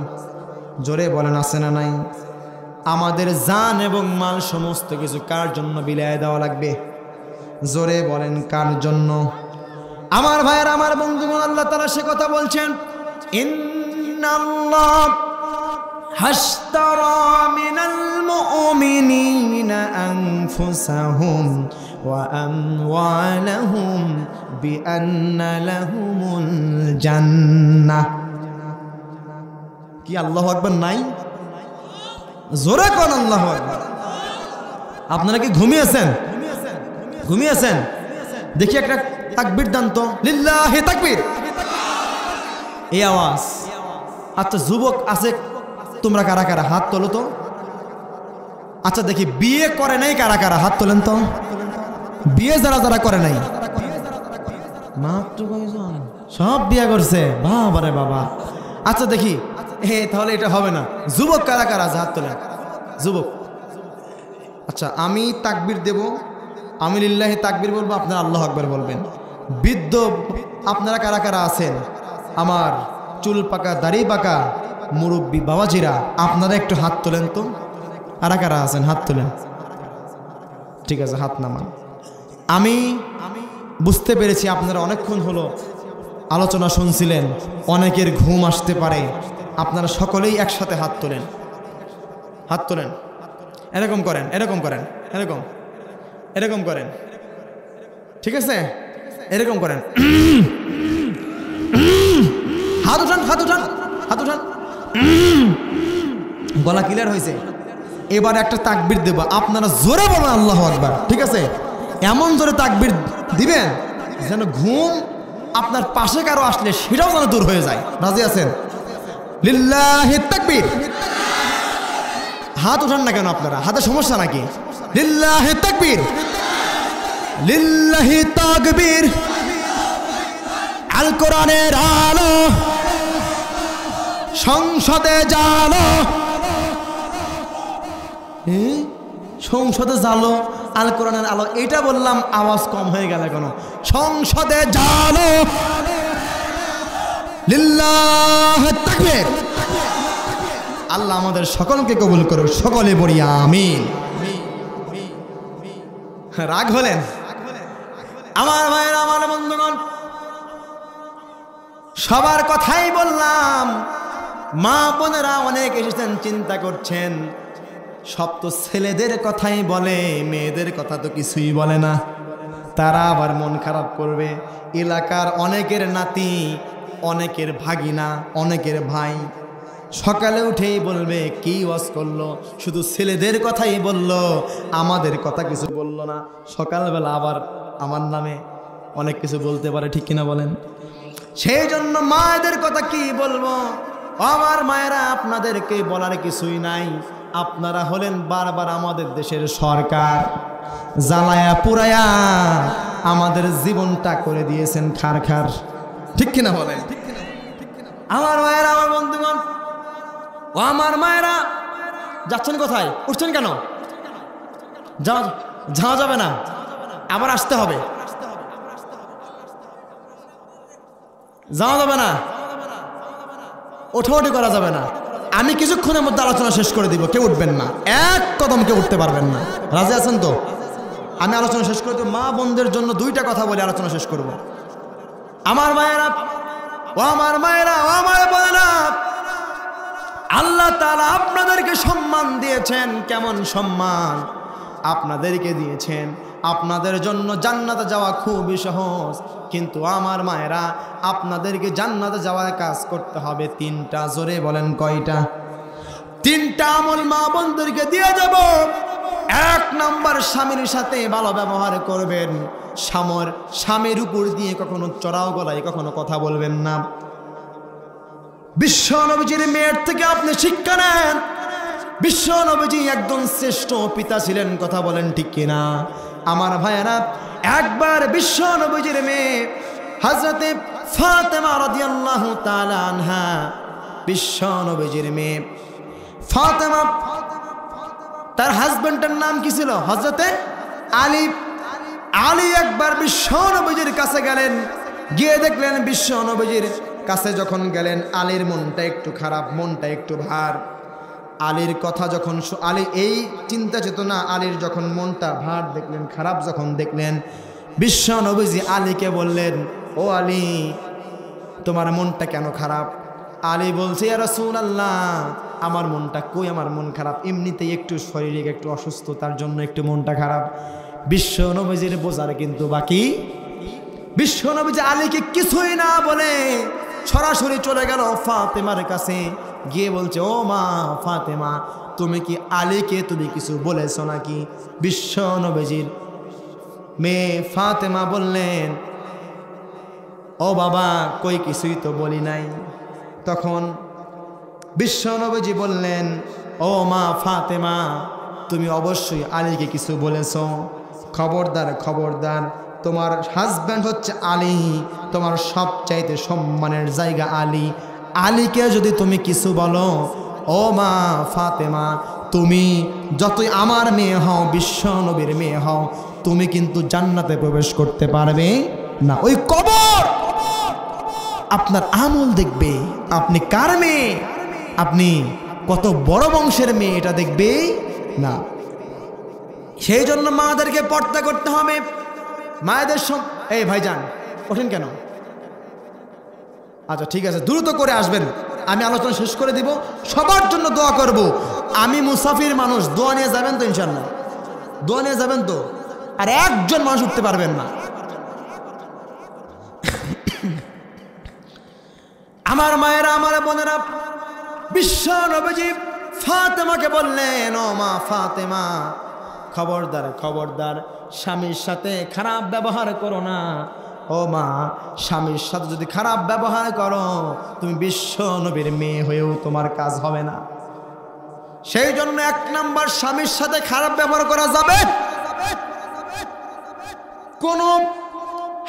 Speaker 1: জোরে বলেন আছে না নাই? আমাদের জান এবং মাল সমস্ত কিছু কার জন্য বিলায় দেওয়া লাগবে? জোরে বলেন কার জন্য? আমার ভাইয়ের আমার বন্ধুগণ, আল্লাহ তাআলা সে কথা বলছেন, ইন্নাল্লাহ হাশতারা মিনাল মুমিনিনা আনফুসাহুম ওয়া আমওয়ালাহুম বিআন্না লাহুমুল জান্নাহ। কি আল্লাহু আকবার নাই? জোরে কোন আল্লাহু আকবার। আপনারা কি ঘুমিয়েছেন? ঘুমিয়েছেন? দেখি একটা তাকবীর দান তো, লিল্লাহি তাকবীর। এই আওয়াজ। আচ্ছা যুবক আছে তোমরা কারা কারা হাত তোলো তো। আচ্ছা দেখি বিয়ে করে নাই কারা কারা হাত তোলেন তো। বিয়ে যারা যারা করে নাই, মাত্র কয়জন? সব বিয়ে করছে, বাবা রে বাবা। আচ্ছা দেখি, তাহলে এটা হবে না। যুবক কারা কারা হাত তোলেন? যুবক। আচ্ছা আমি তাকবীর দেব, আমি লিল্লাহি তাকবীর বলবো, আপনারা আল্লাহু আকবার বলবেন। বৃদ্ধ আপনারা কারা কারা আছেন? আমার চুল পাকা দাড়ি পাকা মুরব্বী বাবাজিরা, আপনারা একটু হাত তোলেন তো। কারা কারা আছেন হাত তোলেন? ঠিক আছে, হাত নামান। আমি বুঝতে পেরেছি আপনারা অনেকক্ষণ হলো আলোচনা শুনছিলেন, অনেকের ঘুম আসতে পারে। আপনারা সকলেই একসাথে হাত তোলেন, হাত তোলেন। এরকম করেন, এরকম করেন, এরকম এরকম করেন, ঠিক আছে? এরকম করেন। হাত উঠান, হাত উঠান, হাত উঠান। গলা ক্লিয়ার হয়েছে? এবার একটা তাকবীর দেব, আপনারা জোরে বলেন আল্লাহু আকবার, ঠিক আছে? এমন জোরে তাকবীর দিবেন যেন ঘুম আপনার পাশে কারো আসলে সেটাও যেন দূর হয়ে যায়। রাজি আছেন? লিল্লাহি তাকবীর। হাত উঠান না কেন আপনারা? হাতে সমস্যা নাকি? লিল্লাহি তাকবীর, লিল্লাহি তাকবীর। আল কোরআনের আলো সংসদে জালো। সংসদে জালো, আল কোরআনের আলো, এটা বললাম আওয়াজ কম হয়ে গেল কেন? সংসদে জালো, লিল্লাহি তাকবীর। আল্লাহ আমাদের সকলকে কবুল করুক, সকলে বলি আমিন। রাগ হলেন আমার ভাইয়েরা, আমার বন্ধুগণ, সবার কথাই বললাম। মা বোনেরা অনেক এসেছেন, চিন্তা করছেন সব তো ছেলেদের কথাই বলে, মেয়েদের কথা তো কিছুই বলে না। তারা আবার মন খারাপ করবে। এলাকার অনেকের নাতি, অনেকের ভাগিনা, অনেকের ভাই সকালে উঠেই বলবে কি ওয়াজ করলো, শুধু ছেলেদের কথাই বললো, আমাদের কথা কিছু বললো না। সকালবেলা আবার আমার নামে অনেক কিছু বলতে পারে, ঠিক কিনা বলেন? সেই জন্য মায়েদের কথা কি বলবো? আমার মায়েরা, আপনাদেরকে বলার কিছুই নাই। আপনারা হলেন বারবার আমাদের দেশের সরকার, জ্বালায়া পুরায়া আমাদের জীবনটা করে দিয়েছেন খার খার, ঠিক কিনা বলেন? আমার মায়েরা, আমার বন্ধুগণ, ও আমার মায়েরা, যাচ্ছেন কোথায়? উঠছেন কেন? যাওয়া যাবে না, আবার আসতে হবে। যাওয়া যাবে না, ওঠাওঠি করা যাবে না। আমি কিছুক্ষণের মধ্যে আলোচনা শেষ করে দিব, কেউ উঠবেন না, এক কদম কেউ উঠতে পারবেন না। রাজি আছেন তো? আমি আলোচনা শেষ করে দেব। মা বোনদের জন্য দুইটা কথা বলে আলোচনা শেষ করব। আমার মায়েরা, ও আমার মায়েরা, ও আমার বোনেরা, আল্লাহ তাআলা আপনাদেরকে সম্মান দিয়েছেন। কেমন সম্মান আপনাদেরকে দিয়েছেন! আপনাদের জন্য জান্নাতে যাওয়া খুবই সহজ। কিন্তু আমার মায়েরা, আপনাদেরকে জান্নাতে যাওয়ার কাজ করতে হবে তিনটা। জোরে বলেন কয়টা? তিনটা আমল মা বোনদেরকে দিয়ে যাব। এক নাম্বার, স্বামীর সাথে ভালো ব্যবহার করবেন। স্বামীর উপর দিয়ে কখনো চড়াও গলায় কখনো কথা বলবেন না। বিশ্ব নবীজির মেয়ের থেকে আপনি শিক্ষা নেন। বিশ্ব নবীজি একজন শ্রেষ্ঠ পিতা ছিলেন, কথা বলেন ঠিক কিনা? আমার ভাইয়েরা, একবার বিশ্ব নবীজির মেয়ে হযরতে ফাতেমা রাদিয়াল্লাহু তাআলা আনহা, বিশ্ব নবীজির মেয়ে ফাতেমা, তার হাজবেন্ডের নাম কি ছিল? হযরতে আলী। আলী একবার বিশ্ব নবীজির কাছে গেলেন, গিয়ে দেখলেন বিশ্ব নবীজির কাছে যখন গেলেন, আলীর মনটা একটু খারাপ, মনটা একটু ভার। আলীর কথা যখন আলী এই চিন্তা চেতনা, আলীর যখন মনটা ভার দেখলেন, খারাপ যখন দেখলেন, বিশ্ব নবীজি আলীকে বললেন, ও আলী, তোমার মনটা কেন খারাপ? আলী বলছে, ইয়া রাসূলুল্লাহ, আমার মনটা কই, আমার মন খারাপ, এমনিতেই একটু শারীরিক একটু অসুস্থ, তার জন্য একটু মনটা খারাপ। বিশ্ব নবীজির বোঝার কিন্তু বাকি। বিশ্ব নবীজি আলীকে কিছুই না বলে সরাসরি চলে গেল ফাতেমার কাছে, গিয়ে বলছে, ও মা ফাতেমা, তুমি কি আলীকে তুমি কিছু বলেছো নাকি? বিশ্ব নবীজির মেয়ে ফাতেমা বললেন, ও বাবা, কই কিছুই তো বলি নাই। তখন বিশ্ব নবীজি বললেন, ও মা ফাতেমা, তুমি অবশ্যই আলীকে কিছু বলেছো। খবরদার, খবরদার, তোমার হাজব্যান্ড হচ্ছে আলী, তোমার সবচাইতে সম্মানের জায়গা আলী। আলীকে যদি তুমি কিছু বলো, ও মা ফাতেমা, তুমি যতই আমার মেয়ে হও, বিশ্ব নবীর মেয়ে হও, তুমি কিন্তু জান্নাতে প্রবেশ করতে পারবে না। ওই কবর আপনার আমল দেখবে, আপনি কার মেয়ে, আপনি কত বড় বংশের মেয়ে, এটা দেখবে না। সেই জন্য মাদেরকে পর্দা করতে হবে। মায়েদের এই ভাইজান, ওঠেন কেন? আচ্ছা ঠিক আছে, দ্রুত করে আসবেন, আমি আলোচনা শেষ করে দিব। সবার জন্য দোয়া করব। আমি মুসাফির মানুষ, দোয়া নিয়ে যাবেন তো? ইনশাল্লাহ দোয়া নিয়ে যাবেন তো? আর একজন মানুষ উঠতে পারবেন না। আমার মায়েরা, আমার বোনেরা, বিশ্ব নবীজি ফাতেমাকে বললেন, ও মা ফাতেমা, খবরদার, খবরদার, স্বামীর সাথে খারাপ ব্যবহার করো না। ও মা, স্বামীর সাথে যদি খারাপ ব্যবহার করো, তুমি বিশ্ব নবীর মেয়ে হয়েও তোমার কাজ হবে না। সেই জন্য এক নাম্বার, স্বামীর সাথে খারাপ ব্যবহার করা যাবে। কোন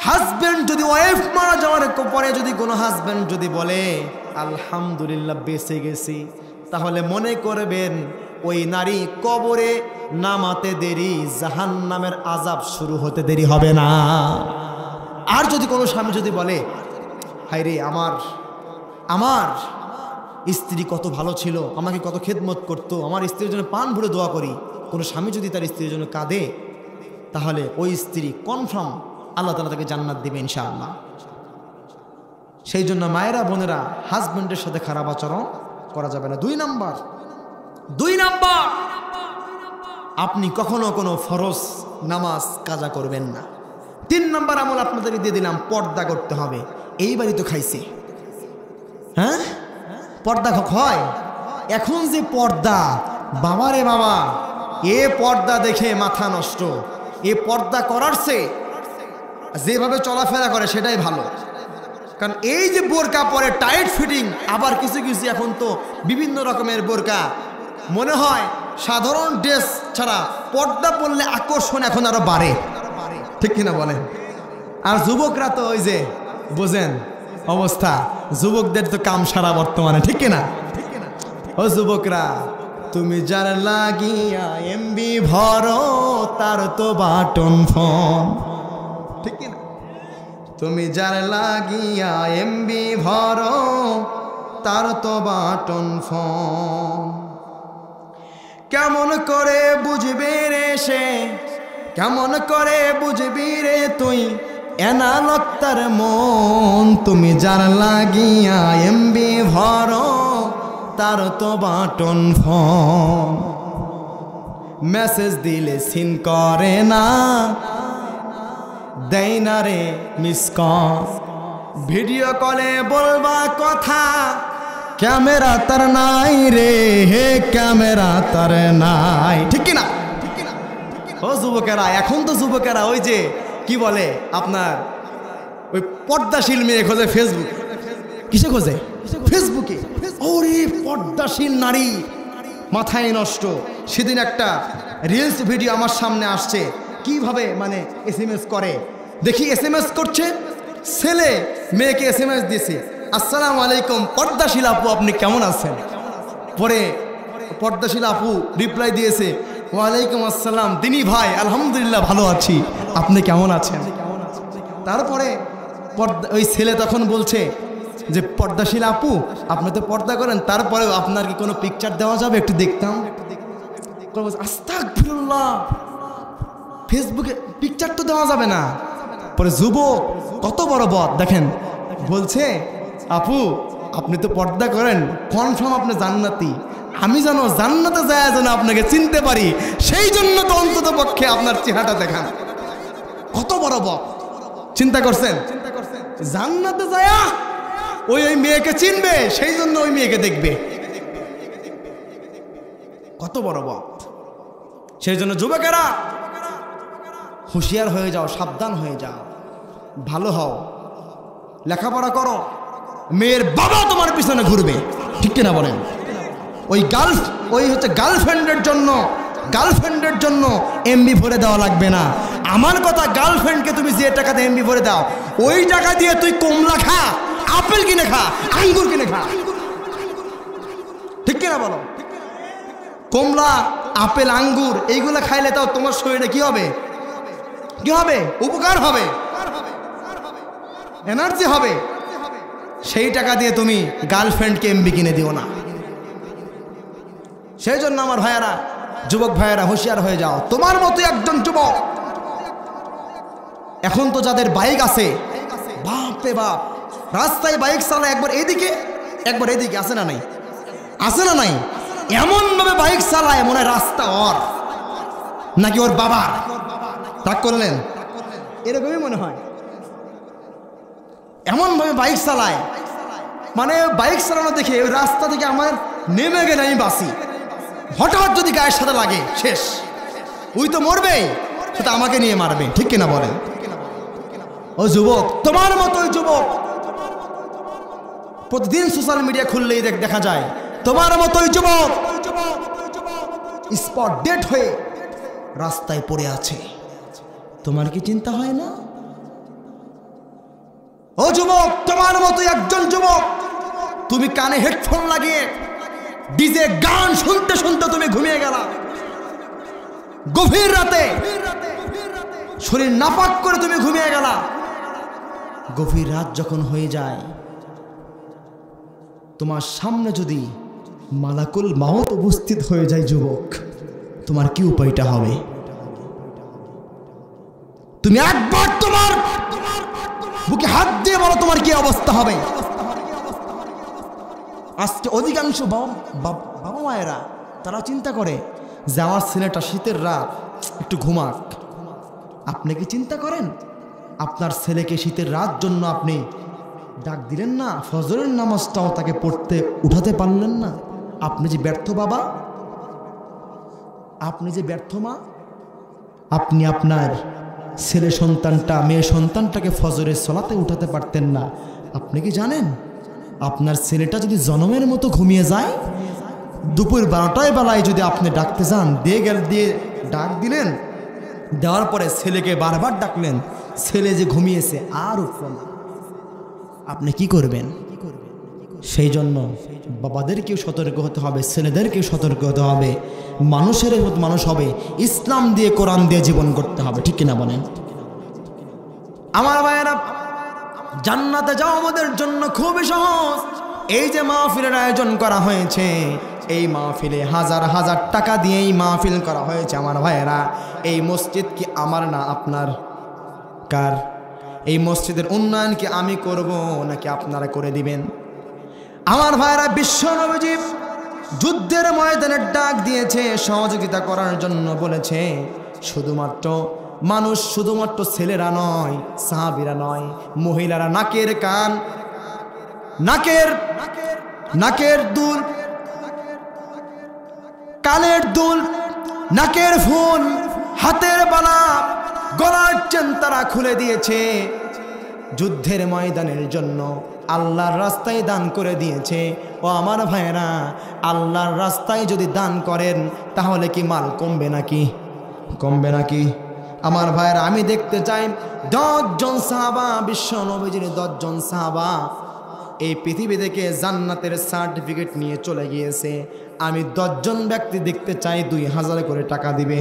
Speaker 1: হাজবেন্ড যদি ওয়াইফ মারা যাওয়ার পরে যদি কোনো হাজবেন্ড যদি বলে আলহামদুলিল্লাহ বেঁচে গেছি, তাহলে মনে করবেন ওই নারী কবরে নামাতে দেরি, জাহান্নামের আযাব শুরু হতে দেরি হবে না। আর যদি কোনো স্বামী যদি বলে, হায় রে, আমার স্ত্রী কত ভালো ছিল, আমাকে কত খেদমত করতো, আমার স্ত্রীর জন্য প্রাণ ভরে দোয়া করি। কোনো স্বামী যদি তার স্ত্রীর জন্য কাঁদে, তাহলে ওই স্ত্রী কনফার্ম আল্লাহ তাআলা তাকে জান্নাত দিবে ইনশাআল্লাহ। সেই জন্য মায়েরা বোনেরা, হাজব্যান্ডের সাথে খারাপ আচরণ করা যাবে না। 2 নাম্বার, আপনি কখনো কোনো ফরজ নামাজ কাজা করবেন না। 3 নাম্বার আমল আপনাদেরকে দিয়ে দিলাম, পর্দা করতে হবে। এইবারই তো খাইছে, হ্যাঁ পর্দা হয়। এখন যে পর্দা, বাবারে বাবা, এ পর্দা দেখে মাথা নষ্ট। এ পর্দা করার চেয়ে যেভাবে চলাফেরা করে সেটাই ভালো। কারণ এই যে বোরকা পরে টাইট ফিটিং, আবার কিছু কিছু এখন তো বিভিন্ন রকমের বোরকা, মনে হয় সাধারণ ড্রেস ছাড়া পর্দা পরলে আকর্ষণ এখন আরো বাড়ে, ঠিক কিনা বলেন? আর যুবকরা তো ওই যে বোঝেন অবস্থা, যুবকদের তো কাম সারা বর্তমানে, ঠিক কিনা? ও যুবকরা, তুমি যার লাগিয়া এমবি ভরো তার তো বাটন ফোন, ঠিক কিনা? তুমি যার লাগিয়া এমবি ভরো তার তো বাটন ফোন। কেমন করে বুঝবি রে সে, কেমন করে বুঝবি রে তুই এনালক তার মন। তুমি যার লাগিয়া এমবি ভরো তার তো বাটন ফোন। মেসেজ দিলে সিন করে না, দেয় না রে মিস কল। ভিডিও কলে বলবা কথা, ক্যামেরা তার নাই রে, হে ক্যামেরা তার নাই, ঠিক কিনা? ও যুবকেরা, এখন তো যুবকেরা ওই যে কি বলে আপনার ওই পর্দাশীল মেয়ে খোঁজে ফেসবুক। কিসে খোঁজে? ফেসবুকে। ওরে পর্দাশীল নারী, মাথায় নষ্ট। সেদিন একটা রিলস ভিডিও আমার সামনে আসছে, কিভাবে মানে SMS করে দেখি। SMS করছে ছেলে, মেয়েকে SMS দিয়েছে, আসসালামু আলাইকুম পর্দাশীল আপু, আপনি কেমন আছেন? পরে পর্দাশীল আপু রিপ্লাই দিয়েছে, ওয়ালাইকুম আসসালাম দিনী ভাই, আলহামদুলিল্লাহ ভালো আছি, আপনি কেমন আছেন? তারপরে ওই ছেলে তখন বলছে যে পর্দাশীল আপু, আপনি তো পর্দা করেন, তারপরে আপনার কি কোনো পিকচার দেওয়া যাবে, একটু দেখতাম। আস্তাগফিরুল্লাহ, ফেসবুকে পিকচার তো দেওয়া যাবে না। পরে যুবক কত বড় বদ দেখেন, বলছে আপু আপনি তো পর্দা করেন, কনফার্ম আপনি জান্নাতি, আমি যেন জান্নাতে যায় যেন আপনাকে চিনতে পারি, সেই জন্য তো অন্তত পক্ষে আপনার চেহারাটা দেখান। কত বড় বদ, চিন্তা করছেন? জান্নাতে যায় ওই মেয়েকে চিনবে, সেই জন্য ওই মেয়েকে দেখবে। কত বড় বদ। সেই জন্য যুবকেরা হুঁশিয়ার হয়ে যাও, সাবধান হয়ে যাও, ভালো হও, লেখাপড়া করো। মেয়ের বাবা তোমার পিছনে ঘুরবে, ঠিক কিনা বলেন? ওই হচ্ছে গার্লফ্রেন্ডের জন্য এমবি ভরে দেওয়া লাগবে না। আমার কথা, গার্লফ্রেন্ডকে তুমি যে টাকাতে এমবি ভরে দাও, ওই টাকা দিয়ে তুই কমলা খা, আপেল কিনে খা, আঙ্গুর কিনে খা, ঠিক কিনা বলো? কমলা, আপেল, আঙ্গুর এইগুলো খাইলে তাও তোমার শরীরে কি হবে? কি হবে? উপকার হবে, এনার্জি হবে। সেই টাকা দিয়ে তুমি গার্লফ্রেন্ডকে এমবি কিনে দিও না। সেই জন্য আমার ভাইয়ারা, যুবক ভাইয়ারা হুঁশিয়ার হয়ে যাও। তোমার মতো একজন যুবক, এখন তো যাদের বাইক আছে, বাপ রে বাপ, রাস্তায় বাইক চালায়, একবার এদিকে একবার এদিকে, আছে না নাই? আছে না নাই? এমন ভাবে বাইক চালায় মনে হয় রাস্তা ওর নাকি ওর বাবার। রাগ করলেন? এরকমই মনে হয়। এমন ভাবে বাইক চালায়, মানে বাইক চালানো দেখে ওই রাস্তা থেকে আমার নেমে গেলে আমি বাঁচি, হঠাৎ যদি গায়ের সাথে লাগে শেষ, ওই তো মরবেই, সেটা আমাকে নিয়ে মারবে, ঠিক কিনা বলেন? ও যুবক, তোমার মতো ওই যুবক প্রতিদিন সোশ্যাল মিডিয়া খুললেই দেখা যায় তোমার মতো ওই যুবক স্পট ডেট হয়ে রাস্তায় পড়ে আছে। তোমার কি চিন্তা হয় না? ও যুবক, তোমার মতো একজন যুবক, তুমি কানে হেডফোন লাগিয়ে ডিজে গান শুনতে শুনতে তুমি ঘুমিয়ে গেলা গভীর রাতে, শরীর নাপাক করে তুমি ঘুমিয়ে গেলা। গভীর রাত যখন হয়ে যায়, তোমার সামনে যদি মালাকুল মাউত উপস্থিত হয়ে যায় যুবক, তোমার কি উপায়টা হবে? তুমি একবার তোমার বুকে হাত দিয়ে বলো তোমার কি অবস্থা হবে। আজকে অধিকাংশ বাবা মায়েরা তারা চিন্তা করে যে আমার ছেলেটা শীতের রাত একটু ঘুমাক। আপনি কি চিন্তা করেন আপনার ছেলেকে শীতের রাত জন্য আপনি ডাক দিলেন না, ফজরের নামাজটাও তাকে পড়তে উঠাতে পারলেন না? আপনি যে ব্যর্থ বাবা, আপনি যে ব্যর্থ মা, আপনি আপনার ছেলে সন্তানটা মেয়ে সন্তানটাকে ফজরের সলাতে উঠাতে পারতেন না। আপনি কি জানেন আপনার ছেলেটা যদি জনমের মতো ঘুমিয়ে যায়, দুপুর 12টায় বেলায় যদি আপনি ডাকতে যান, দিয়ে ডাক দিলেন, দেওয়ার পরে ছেলেকে বারবার ডাকলেন, ছেলে যে ঘুমিয়েছে আর উঠল না, আপনি কি করবেন? সেই জন্য বাবাদেরকেও সতর্ক হতে হবে, ছেলেদেরকেও সতর্ক হতে হবে। মানুষের মতো মানুষ হবে, ইসলাম দিয়ে কোরআন দিয়ে জীবন করতে হবে, ঠিক কিনা বলেন? আমার ভাইয়েরা, জান্নাতে যাওয়া আমাদের জন্য খুবই সহজ। এই যে মাহফিলের আয়োজন করা হয়েছে, এই মাহফিলে হাজার হাজার টাকা দিয়ে এই মাহফিল করা হয়েছে। আমার ভাইয়েরা, এই মসজিদ কি আমার না আপনার? কার? এই মসজিদের উন্নয়ন কি আমি করব নাকি আপনারা করে দিবেন? আমার ভাইয়েরা, বিশ্ব নবীজি যুদ্ধের ময়দানের ডাক দিয়েছে, সহযোগিতা করার জন্য বলেছে। শুধুমাত্র মানুষ, শুধুমাত্র ছেলেরা নয়, সাহাবীরা নয়, মহিলারা নাকের কান, নাকের দুল, কানের দুল, নাকের ফুল, হাতের বালা, গলার চেন তারা খুলে দিয়েছে। যুদ্ধের ময়দানের জন্য আল্লাহর রাস্তায় দান করে দিয়েছে। ও আমার ভাইয়েরা, আল্লাহর রাস্তায় যদি দান করেন তাহলে কি মাল কমবে নাকি? কমবে নাকি? আমার ভাইয়েরা, আমি দেখতে চাই 10 জন সাহাবা, বিশ্ব নবীজির 10 জন সাহাবা এই পৃথিবী থেকে জান্নাতের সার্টিফিকেট নিয়ে চলে গিয়েছে। আমি 10 জন ব্যক্তি দেখতে চাই 2000 করে টাকা দিবে।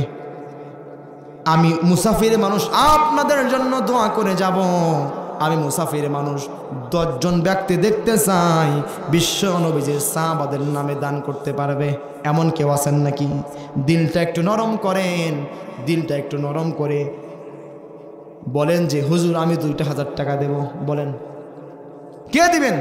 Speaker 1: আমি মুসাফির মানুষ, আপনাদের জন্য দোয়া করে যাব। আমি মুসাফির মানুষ, 10 জন ব্যক্তি দেখতে চাই বিশ্ব নবীজির সাহাবাদের নামে দান করতে পারবে। এমন কেউ আছেন নাকি? দিলটা একটু নরম করেন, দিলটা একটু নরম করে বলেন যে হুজুর আমি 2000 টাকা দেব। বলেন, কে দিবেন?